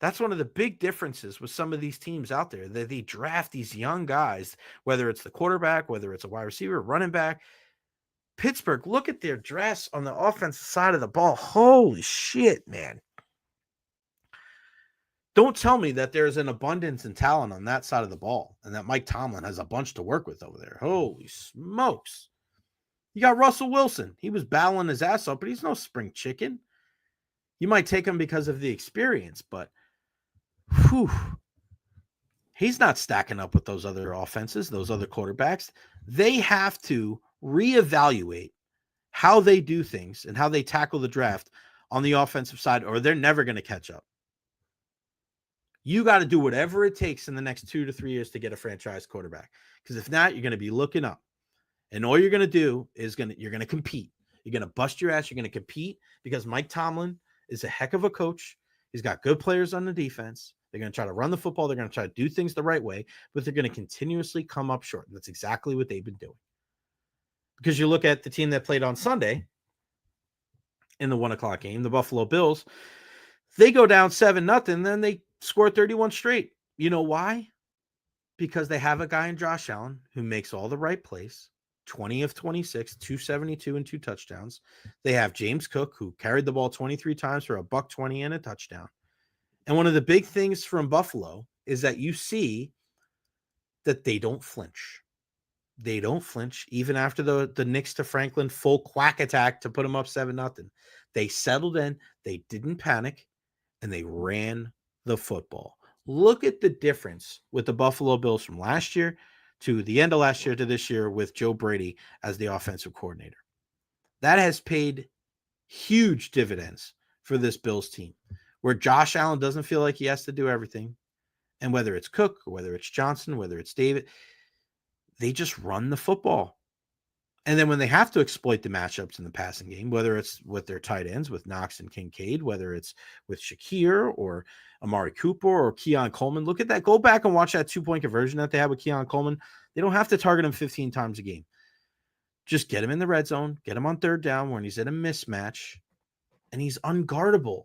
S2: That's one of the big differences with some of these teams out there. They draft these young guys, whether it's the quarterback, whether it's a wide receiver, running back. Pittsburgh, look at their dress on the offensive side of the ball. Holy shit, man. Don't tell me that there's an abundance in talent on that side of the ball and that Mike Tomlin has a bunch to work with over there. Holy smokes. You got Russell Wilson. He was battling his ass off, but he's no spring chicken. You might take him because of the experience, but he's not stacking up with those other offenses, those other quarterbacks. They have to reevaluate how they do things and how they tackle the draft on the offensive side, or they're never going to catch up. You got to do whatever it takes in the next 2 to 3 years to get a franchise quarterback. Because if not, you're going to be looking up. And all you're going to do is you're going to compete. You're going to bust your ass. You're going to compete because Mike Tomlin is a heck of a coach. He's got good players on the defense. They're going to try to run the football. They're going to try to do things the right way, but they're going to continuously come up short. And that's exactly what they've been doing. Because you look at the team that played on Sunday in the 1:00 game, the Buffalo Bills, they go down 7-0, then they score 31 straight. You know why? Because they have a guy in Josh Allen who makes all the right plays, 20 of 26, 272 and 2 touchdowns. They have James Cook, who carried the ball 23 times for $120 and a touchdown. And one of the big things from Buffalo is that you see that they don't flinch. They don't flinch, even after the Knicks to Franklin full quack attack to put them up 7-0. They settled in, they didn't panic, and they ran the football. Look at the difference with the Buffalo Bills from last year to the end of last year to this year with Joe Brady as the offensive coordinator. That has paid huge dividends for this Bills team, where Josh Allen doesn't feel like he has to do everything. And whether it's Cook, or whether it's Johnson, whether it's David, they just run the football. And then when they have to exploit the matchups in the passing game, whether it's with their tight ends, with Knox and Kincaid, whether it's with Shakir or Amari Cooper or Keon Coleman, look at that. Go back and watch that 2-point conversion that they have with Keon Coleman. They don't have to target him 15 times a game. Just get him in the red zone, get him on third down when he's in a mismatch, and he's unguardable.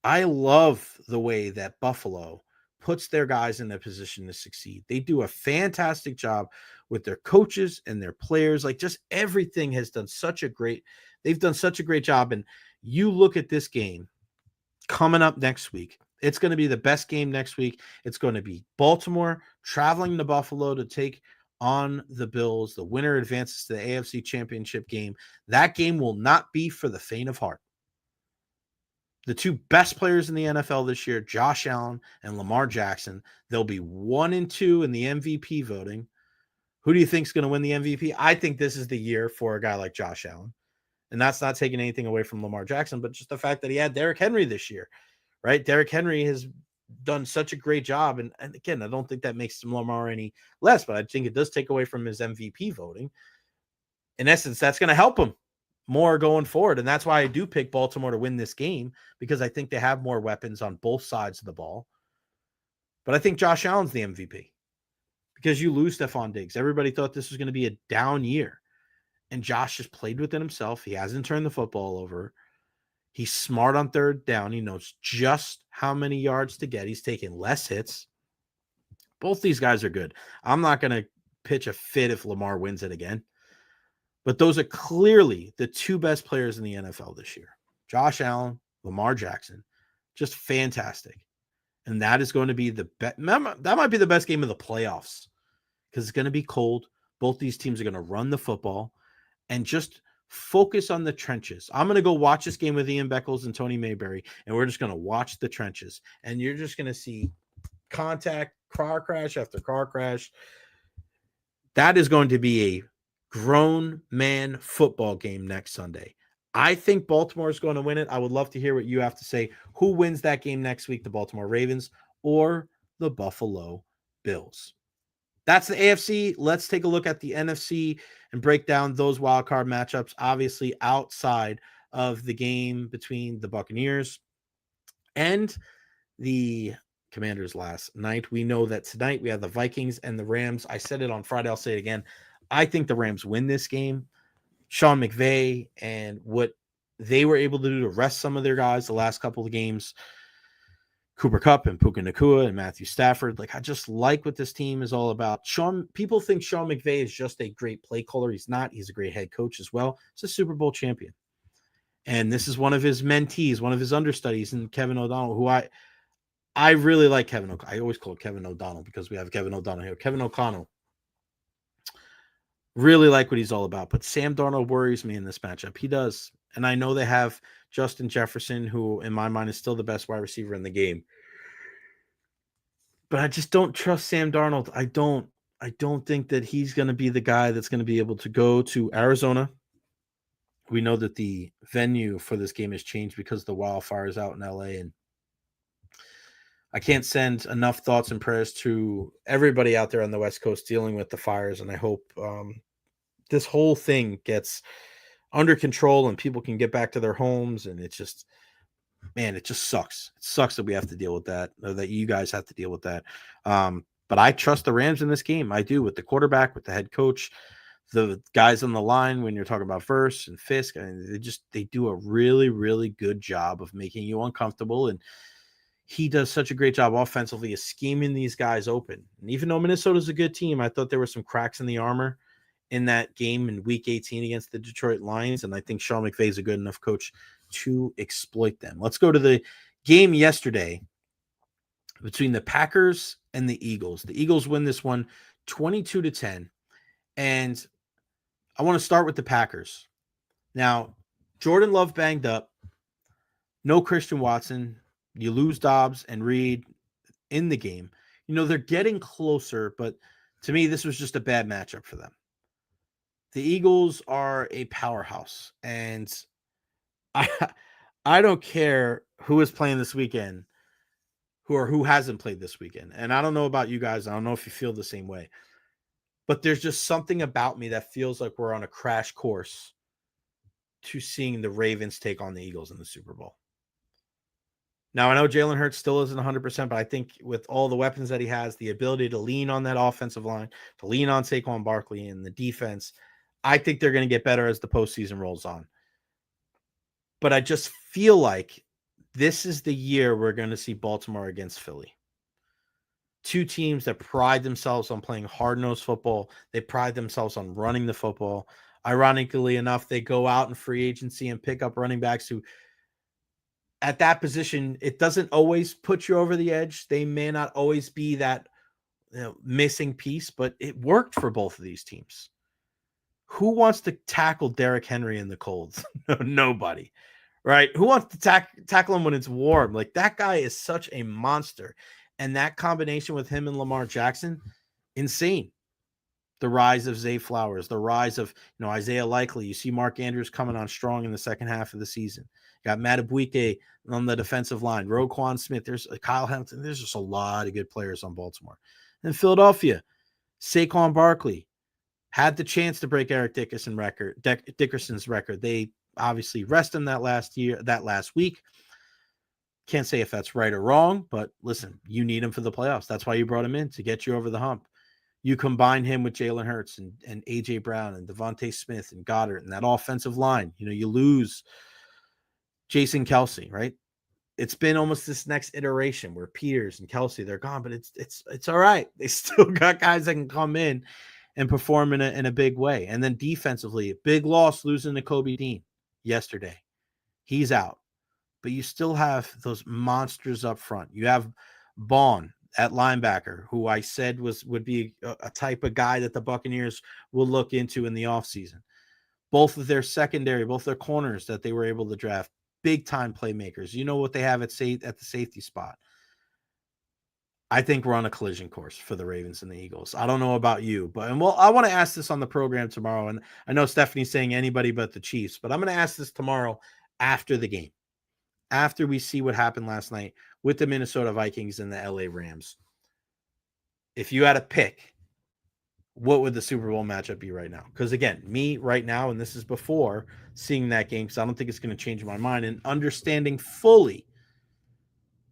S2: I love the way that Buffalo puts their guys in a position to succeed. They do a fantastic job with their coaches and their players. Like, just everything has done they've done such a great job. And you look at this game coming up next week. It's going to be the best game next week. It's going to be Baltimore traveling to Buffalo to take on the Bills. The winner advances to the AFC Championship game. That game will not be for the faint of heart. The two best players in the NFL this year, Josh Allen and Lamar Jackson, they'll be 1 and 2 in the MVP voting. Who do you think is going to win the MVP? I think this is the year for a guy like Josh Allen. And that's not taking anything away from Lamar Jackson, but just the fact that he had Derrick Henry this year, right? Derrick Henry has done such a great job. And again, I don't think that makes Lamar any less, but I think it does take away from his MVP voting. In essence, that's going to help him more going forward. And that's why I do pick Baltimore to win this game, because I think they have more weapons on both sides of the ball. But I think Josh Allen's the MVP because you lose Stephon Diggs. Everybody thought this was going to be a down year. And Josh just played within himself. He hasn't turned the football over. He's smart on third down. He knows just how many yards to get. He's taking less hits. Both these guys are good. I'm not going to pitch a fit if Lamar wins it again. But those are clearly the two best players in the NFL this year. Josh Allen, Lamar Jackson. Just fantastic. And that is going to be the best. That might be the best game of the playoffs because it's going to be cold. Both these teams are going to run the football and just focus on the trenches. I'm going to go watch this game with Ian Beckles and Tony Mayberry, and we're just going to watch the trenches. And you're just going to see contact, car crash after car crash. That is going to be a grown man football game next Sunday. I think Baltimore is going to win it. I would love to hear what you have to say. Who wins that game next week, the Baltimore Ravens or the Buffalo Bills? That's the AFC. Let's take a look at the NFC and break down those wild card matchups, obviously outside of the game between the Buccaneers and the Commanders last night. We know that tonight we have the Vikings and the Rams. I said it on Friday. I'll say it again. I think the Rams win this game. Sean McVay and what they were able to do to rest some of their guys the last couple of games, Cooper Kupp and Puka Nacua and Matthew Stafford. Like, I just like what this team is all about. People think Sean McVay is just a great play caller. He's not. He's a great head coach as well. He's a Super Bowl champion. And this is one of his mentees, one of his understudies, and Kevin O'Donnell, who I really like. I always call Kevin O'Donnell because we have Kevin O'Donnell here. Kevin O'Connell. Really like what he's all about. But Sam Darnold worries me in this matchup. He does. And I know they have Justin Jefferson, who in my mind is still the best wide receiver in the game. But I just don't trust Sam Darnold. I don't think that he's going to be the guy that's going to be able to go to Arizona. We know that the venue for this game has changed because of the wildfires out in LA. And I can't send enough thoughts and prayers to everybody out there on the West Coast dealing with the fires. And I hope this whole thing gets under control and people can get back to their homes, and it's just, man, it just sucks. It sucks that we have to deal with that, or that you guys have to deal with that. But I trust the Rams in this game. I do, with the quarterback, with the head coach, the guys on the line. When you're talking about Verse and Fisk, and they do a really, really good job of making you uncomfortable. And he does such a great job offensively of scheming these guys open. And even though Minnesota's a good team, I thought there were some cracks in the armor in that game in Week 18 against the Detroit Lions, and I think Sean McVay is a good enough coach to exploit them. Let's go to the game yesterday between the Packers and the Eagles. The Eagles win this one 22-10, and I want to start with the Packers. Now, Jordan Love banged up, no Christian Watson. You lose Dobbs and Reed in the game. They're getting closer, but to me, this was just a bad matchup for them. The Eagles are a powerhouse, and I don't care who is playing this weekend, who hasn't played this weekend. And I don't know about you guys. I don't know if you feel the same way, but there's just something about me that feels like we're on a crash course to seeing the Ravens take on the Eagles in the Super Bowl. Now, I know Jalen Hurts still isn't 100%, but I think with all the weapons that he has, the ability to lean on that offensive line, to lean on Saquon Barkley and the defense, I think they're going to get better as the postseason rolls on. But I just feel like this is the year we're going to see Baltimore against Philly. Two teams that pride themselves on playing hard-nosed football. They pride themselves on running the football. Ironically enough, they go out in free agency and pick up running backs who, at that position, it doesn't always put you over the edge. They may not always be that missing piece, but it worked for both of these teams. Who wants to tackle Derrick Henry in the cold? Nobody, right? Who wants to tackle him when it's warm? Like, that guy is such a monster. And that combination with him and Lamar Jackson, insane. The rise of Zay Flowers, the rise of Isaiah Likely. You see Mark Andrews coming on strong in the second half of the season. You got Madubuike on the defensive line, Roquan Smith. There's Kyle Hamilton. There's just a lot of good players on Baltimore. And Philadelphia, Saquon Barkley had the chance to break Eric Dickerson's record. They obviously rest him that last week. Can't say if that's right or wrong, but listen, you need him for the playoffs. That's why you brought him in, to get you over the hump. You combine him with Jalen Hurts and A.J. Brown and Devontae Smith and Goddard and that offensive line. You lose Jason Kelce, right? It's been almost this next iteration where Peters and Kelce, they're gone, but it's all right. They still got guys that can come in and perform in a big way. And then defensively, big loss losing to Kobe Dean yesterday. He's out. But you still have those monsters up front. You have Bond at linebacker, who I said would be a type of guy that the Buccaneers will look into in the offseason. Both of their secondary, both their corners that they were able to draft, big-time playmakers. You know what they have at the safety spot. I think we're on a collision course for the Ravens and the Eagles. I don't know about you, but I want to ask this on the program tomorrow, and I know Stephanie's saying anybody but the Chiefs, but I'm going to ask this tomorrow after the game, after we see what happened last night with the Minnesota Vikings and the LA Rams. If you had a pick, what would the Super Bowl matchup be right now? Because again, me right now, and this is before seeing that game, because I don't think it's going to change my mind, and understanding fully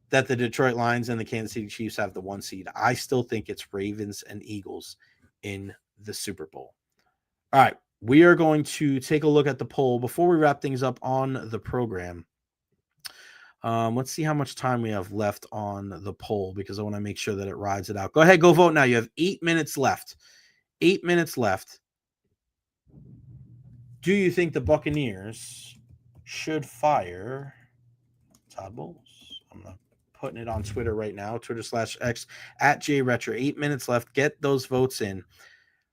S2: that the Detroit Lions and the Kansas City Chiefs have the 1 seed, I still think it's Ravens and Eagles in the Super Bowl. All right, we are going to take a look at the poll before we wrap things up on the program. Let's see how much time we have left on the poll, because I want to make sure that it rides it out. Go ahead, go vote now. You have 8 minutes left. 8 minutes left. Do you think the Buccaneers should fire Todd Bowles? I'm not putting it on Twitter right now, Twitter/X at Recher. 8 minutes left. Get those votes in.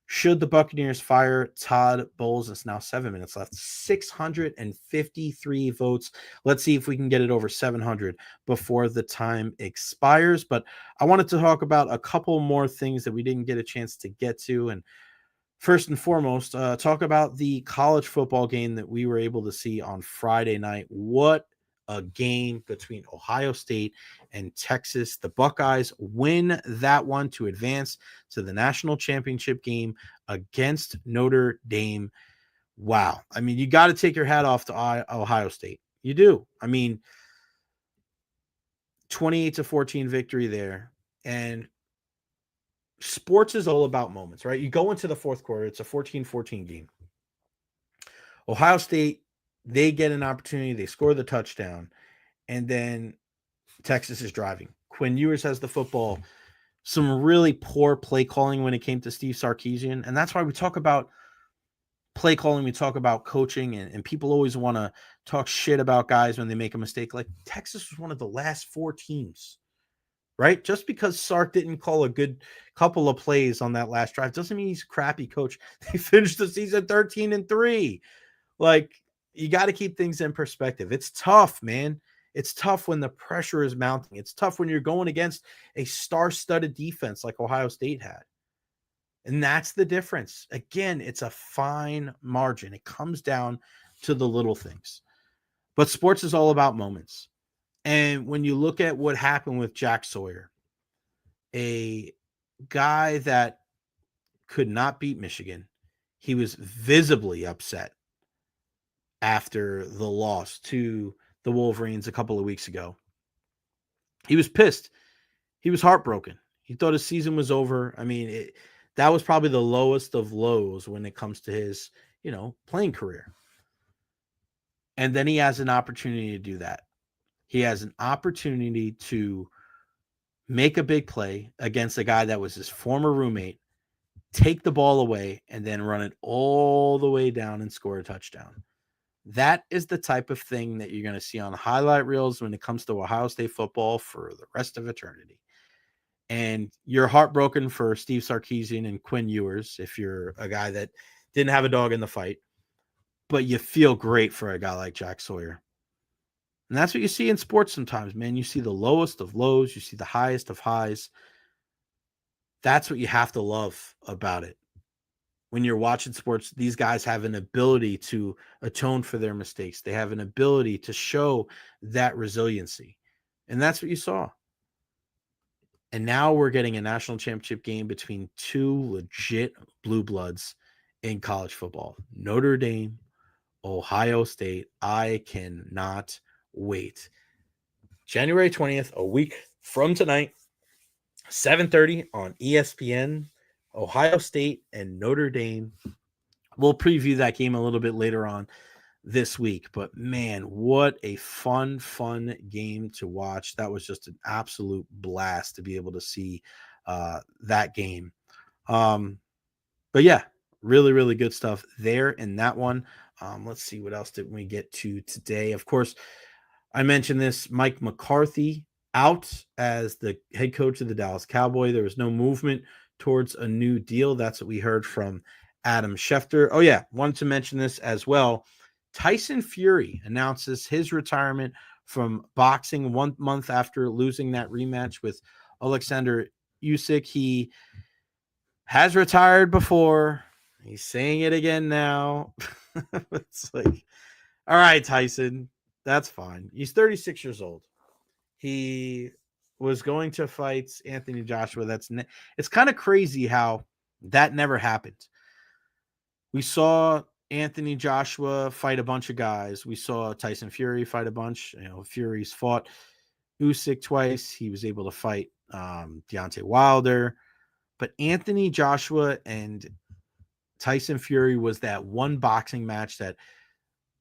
S2: Should the Buccaneers fire Todd Bowles? It's now 7 minutes left. 653 votes. Let's see if we can get it over 700 before the time expires. But I wanted to talk about a couple more things that we didn't get a chance to get to. And first and foremost, talk about the college football game that we were able to see on Friday night. What a game between Ohio State and Texas. The Buckeyes win that one to advance to the national championship game against Notre Dame. Wow. I mean, you got to take your hat off to Ohio State. You do. I mean, 28-14 victory there. And sports is all about moments, right? You go into the fourth quarter, it's a 14-14 game. Ohio State, they get an opportunity, they score the touchdown, and then Texas is driving. Quinn Ewers has the football. Some really poor play calling when it came to Steve Sarkisian, and that's why we talk about play calling, we talk about coaching, and people always want to talk shit about guys when they make a mistake. Like Texas was one of the last 4 teams, right? Just because Sark didn't call a good couple of plays on that last drive doesn't mean he's a crappy coach. They finished the season 13-3. Like, you got to keep things in perspective. It's tough, man. It's tough when the pressure is mounting. It's tough when you're going against a star-studded defense like Ohio State had. And that's the difference. Again, it's a fine margin. It comes down to the little things. But sports is all about moments. And when you look at what happened with Jack Sawyer, a guy that could not beat Michigan, he was visibly upset after the loss to the Wolverines a couple of weeks ago. He was pissed. He was heartbroken. He thought his season was over. I mean, that was probably the lowest of lows when it comes to his, playing career. And then he has an opportunity to do that. He has an opportunity to make a big play against a guy that was his former roommate, take the ball away, and then run it all the way down and score a touchdown. That is the type of thing that you're going to see on highlight reels when it comes to Ohio State football for the rest of eternity. And you're heartbroken for Steve Sarkisian and Quinn Ewers if you're a guy that didn't have a dog in the fight. But you feel great for a guy like Jack Sawyer. And that's what you see in sports sometimes, man. You see the lowest of lows. You see the highest of highs. That's what you have to love about it. When you're watching sports, these guys have an ability to atone for their mistakes. They have an ability to show that resiliency. And that's what you saw. And now we're getting a national championship game between 2 legit blue bloods in college football. Notre Dame, Ohio State. I cannot wait. January 20th, a week from tonight, 7:30 on ESPN. Ohio State and Notre Dame. We'll preview that game a little bit later on this week, but man, what a fun game to watch. That was just an absolute blast to be able to see that game. But yeah, really good stuff there in that one. Let's see, what else did we get to today? Of course, I mentioned this, Mike McCarthy out as the head coach of the Dallas Cowboys. There was no movement towards a new deal. That's what we heard from Adam Schefter. Oh yeah, wanted to mention this as well. Tyson Fury announces his retirement from boxing 1 month after losing that rematch with Alexander Usyk. He has retired before. He's saying it again now. It's like, all right, Tyson, that's fine. He's 36 years old. He was going to fight Anthony Joshua. It's kind of crazy how that never happened. We saw Anthony Joshua fight a bunch of guys. We saw Tyson Fury fight a bunch. Fury's fought Usyk twice. He was able to fight Deontay Wilder. But Anthony Joshua and Tyson Fury was that one boxing match that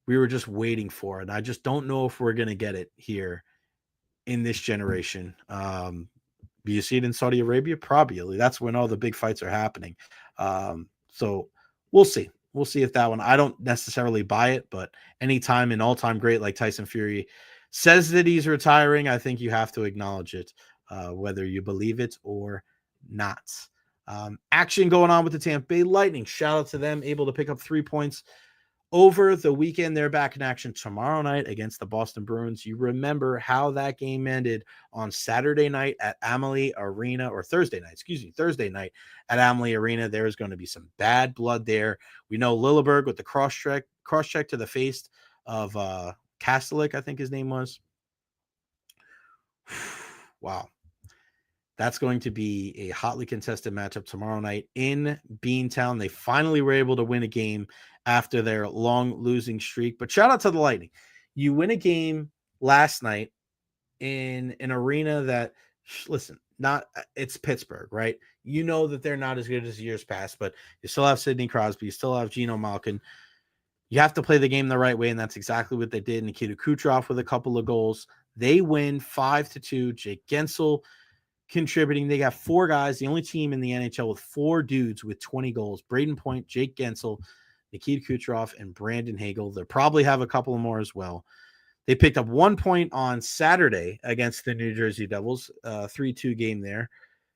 S2: we were just waiting for. And I just don't know if we're going to get it here in this generation. Do you see it in Saudi Arabia? Probably. That's when all the big fights are happening. So we'll see. We'll see if that one, I don't necessarily buy it, but anytime an all-time great like Tyson Fury says that he's retiring, I think you have to acknowledge it, whether you believe it or not. Action going on with the Tampa Bay Lightning. Shout out to them, able to pick up 3 points over the weekend. They're back in action tomorrow night against the Boston Bruins. You remember how that game ended on Saturday night at Amalie Arena, or Thursday night at Amalie Arena. There's going to be some bad blood there. We know Lilleberg with the cross check to the face of Kastelic, I think his name was. Wow. That's going to be a hotly contested matchup tomorrow night in Beantown. They finally were able to win a game after their long losing streak. But shout out to the Lightning. You win a game last night in an arena that, listen, it's Pittsburgh, right? You know that they're not as good as years past, but you still have Sidney Crosby. You still have Geno Malkin. You have to play the game the right way, and that's exactly what they did. Nikita Kucherov with a couple of goals. They win 5-2. Jake Gensel contributing. They got 4 guys, the only team in the NHL with 4 dudes with 20 goals. Braden Point, Jake Gensel, Nikita Kucherov, and Brandon Hagel. They'll probably have a couple more as well. They picked up 1 point on Saturday against the New Jersey Devils, 3-2 game there.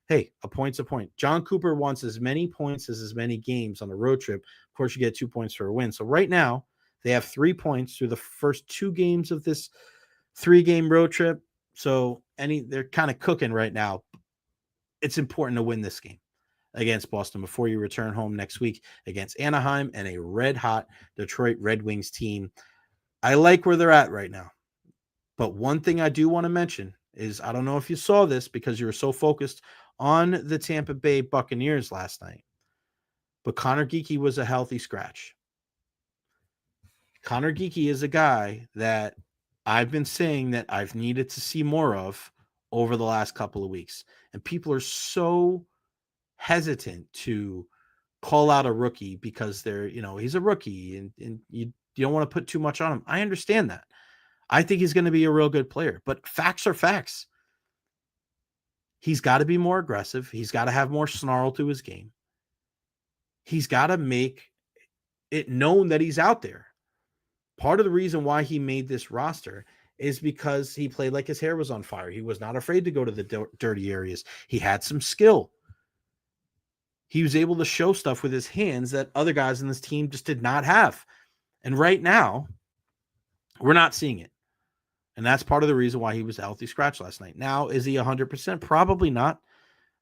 S2: Hey, a point's a point. John Cooper wants as many points as many games on a road trip. Of course, you get 2 points for a win. So right now, they have 3 points through the first 2 games of this 3-game road trip. So they're kind of cooking right now. It's important to win this game against Boston before you return home next week against Anaheim and a red-hot Detroit Red Wings team. I like where they're at right now. But one thing I do want to mention is, I don't know if you saw this because you were so focused on the Tampa Bay Buccaneers last night, but Connor Geekie was a healthy scratch. Connor Geekie is a guy that I've been saying that I've needed to see more of over the last couple of weeks. And people are so hesitant to call out a rookie because he's a rookie and you don't want to put too much on him. I understand that. I think he's going to be a real good player, but facts are facts. He's got to be more aggressive. He's got to have more snarl to his game. He's got to make it known that he's out there. Part of the reason why he made this roster is because he played like his hair was on fire. He was not afraid to go to the dirty areas. He had some skill. He was able to show stuff with his hands that other guys in this team just did not have. And right now, we're not seeing it. And that's part of the reason why he was a healthy scratch last night. Now, is he 100%? Probably not.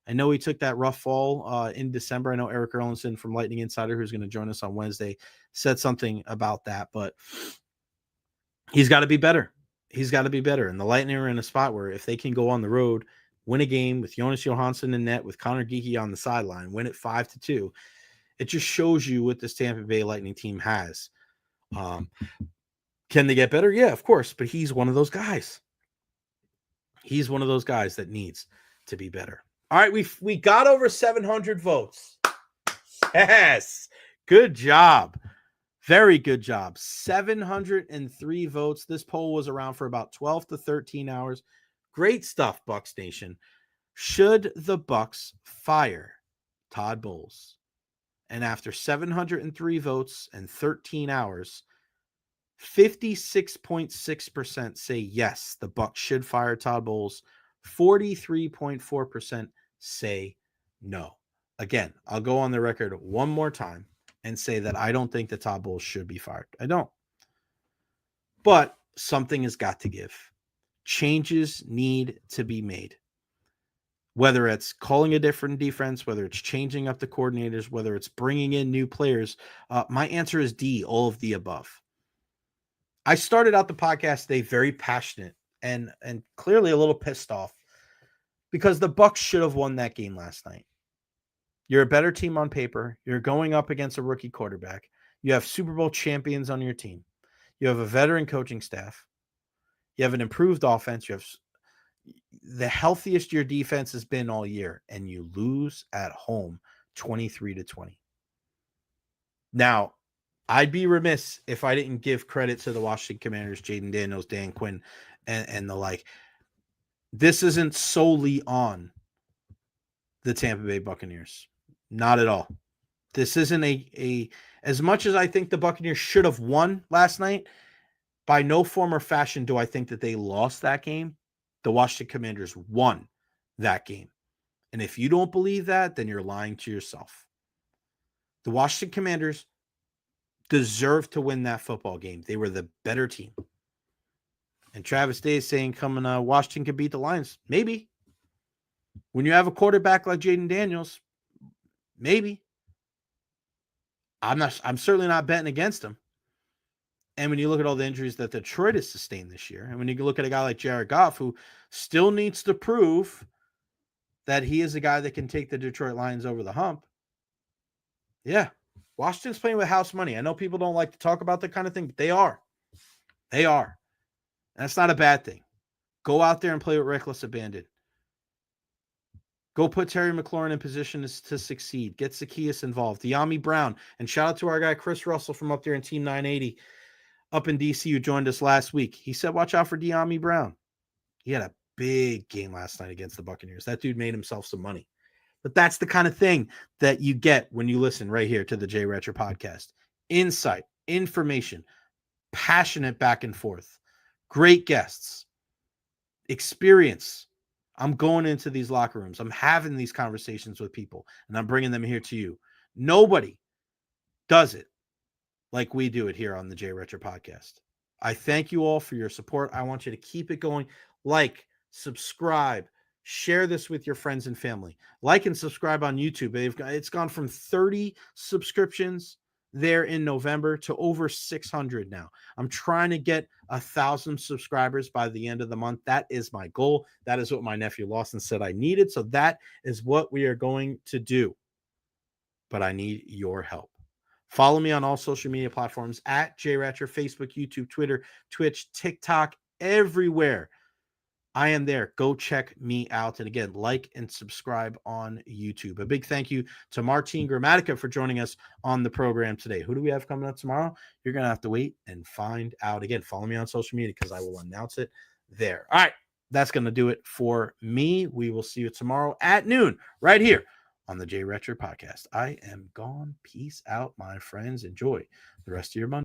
S2: I know he took that rough fall in December. I know Eric Erlinson from Lightning Insider, who's going to join us on Wednesday, said something about that. But he's got to be better. He's got to be better. And the Lightning are in a spot where if they can go on the road, win a game with Jonas Johansson in net, with Connor Geekie on the sideline, win it 5-2, it just shows you what this Tampa Bay Lightning team has. Can they get better? Yeah, of course. But he's one of those guys. He's one of those guys that needs to be better. All right, we got over 700 votes. Yes. Good job. Very good job. 703 votes. This poll was around for about 12 to 13 hours. Great stuff, Bucs Nation. Should the Bucs fire Todd Bowles? And after 703 votes and 13 hours, 56.6% say yes, the Bucs should fire Todd Bowles. 43.4% say no. Again, I'll go on the record one more time and say that I don't think that Todd Bowles should be fired. I don't. But something has got to give. Changes need to be made. Whether it's calling a different defense, whether it's changing up the coordinators, whether it's bringing in new players, my answer is D, all of the above. I started out the podcast today very passionate and clearly a little pissed off because the Bucs should have won that game last night. You're a better team on paper. You're going up against a rookie quarterback. You have Super Bowl champions on your team. You have a veteran coaching staff. You have an improved offense. You have the healthiest your defense has been all year, and you lose at home 23-20. Now, I'd be remiss if I didn't give credit to the Washington Commanders, Jayden Daniels, Dan Quinn, and the like. This isn't solely on the Tampa Bay Buccaneers. Not at all. This isn't a as much as I think the Buccaneers should have won last night, by no form or fashion do I think that they lost that game. The Washington Commanders won that game. And if you don't believe that, then you're lying to yourself. The Washington Commanders deserved to win that football game. They were the better team. And Travis Day is saying Washington could beat the Lions. Maybe. When you have a quarterback like Jayden Daniels, maybe. I'm certainly not betting against him. And when you look at all the injuries that Detroit has sustained this year, and when you look at a guy like Jared Goff, who still needs to prove that he is a guy that can take the Detroit Lions over the hump, yeah, Washington's playing with house money. I know people don't like to talk about that kind of thing, but they are. They are. And that's not a bad thing. Go out there and play with reckless abandon. Go put Terry McLaurin in position to succeed. Get Zacchaeus involved. De'Ami Brown. And shout out to our guy, Chris Russell from up there in Team 980 up in DC who joined us last week. He said, watch out for De'Ami Brown. He had a big game last night against the Buccaneers. That dude made himself some money. But that's the kind of thing that you get when you listen right here to the Jay Recher podcast. Insight, information, passionate back and forth, great guests, experience. I'm going into these locker rooms. I'm having these conversations with people, and I'm bringing them here to you. Nobody does it like we do it here on the Jay Recher podcast. I thank you all for your support. I want you to keep it going. Like, subscribe, share this with your friends and family. Like and subscribe on YouTube. It's gone from 30 subscriptions there in November to over 600 now. I'm trying to get 1,000 subscribers by the end of the month. That is my goal. That is what my nephew Lawson said I needed. So that is what we are going to do. But I need your help. Follow me on all social media platforms at JRatcher, Facebook, YouTube, Twitter, Twitch, TikTok, everywhere. I am there. Go check me out. And again, like and subscribe on YouTube. A big thank you to Martin Gramatica for joining us on the program today. Who do we have coming up tomorrow? You're going to have to wait and find out. Again, follow me on social media because I will announce it there. All right. That's going to do it for me. We will see you tomorrow at noon right here on the Jay Recher podcast. I am gone. Peace out, my friends. Enjoy the rest of your Monday.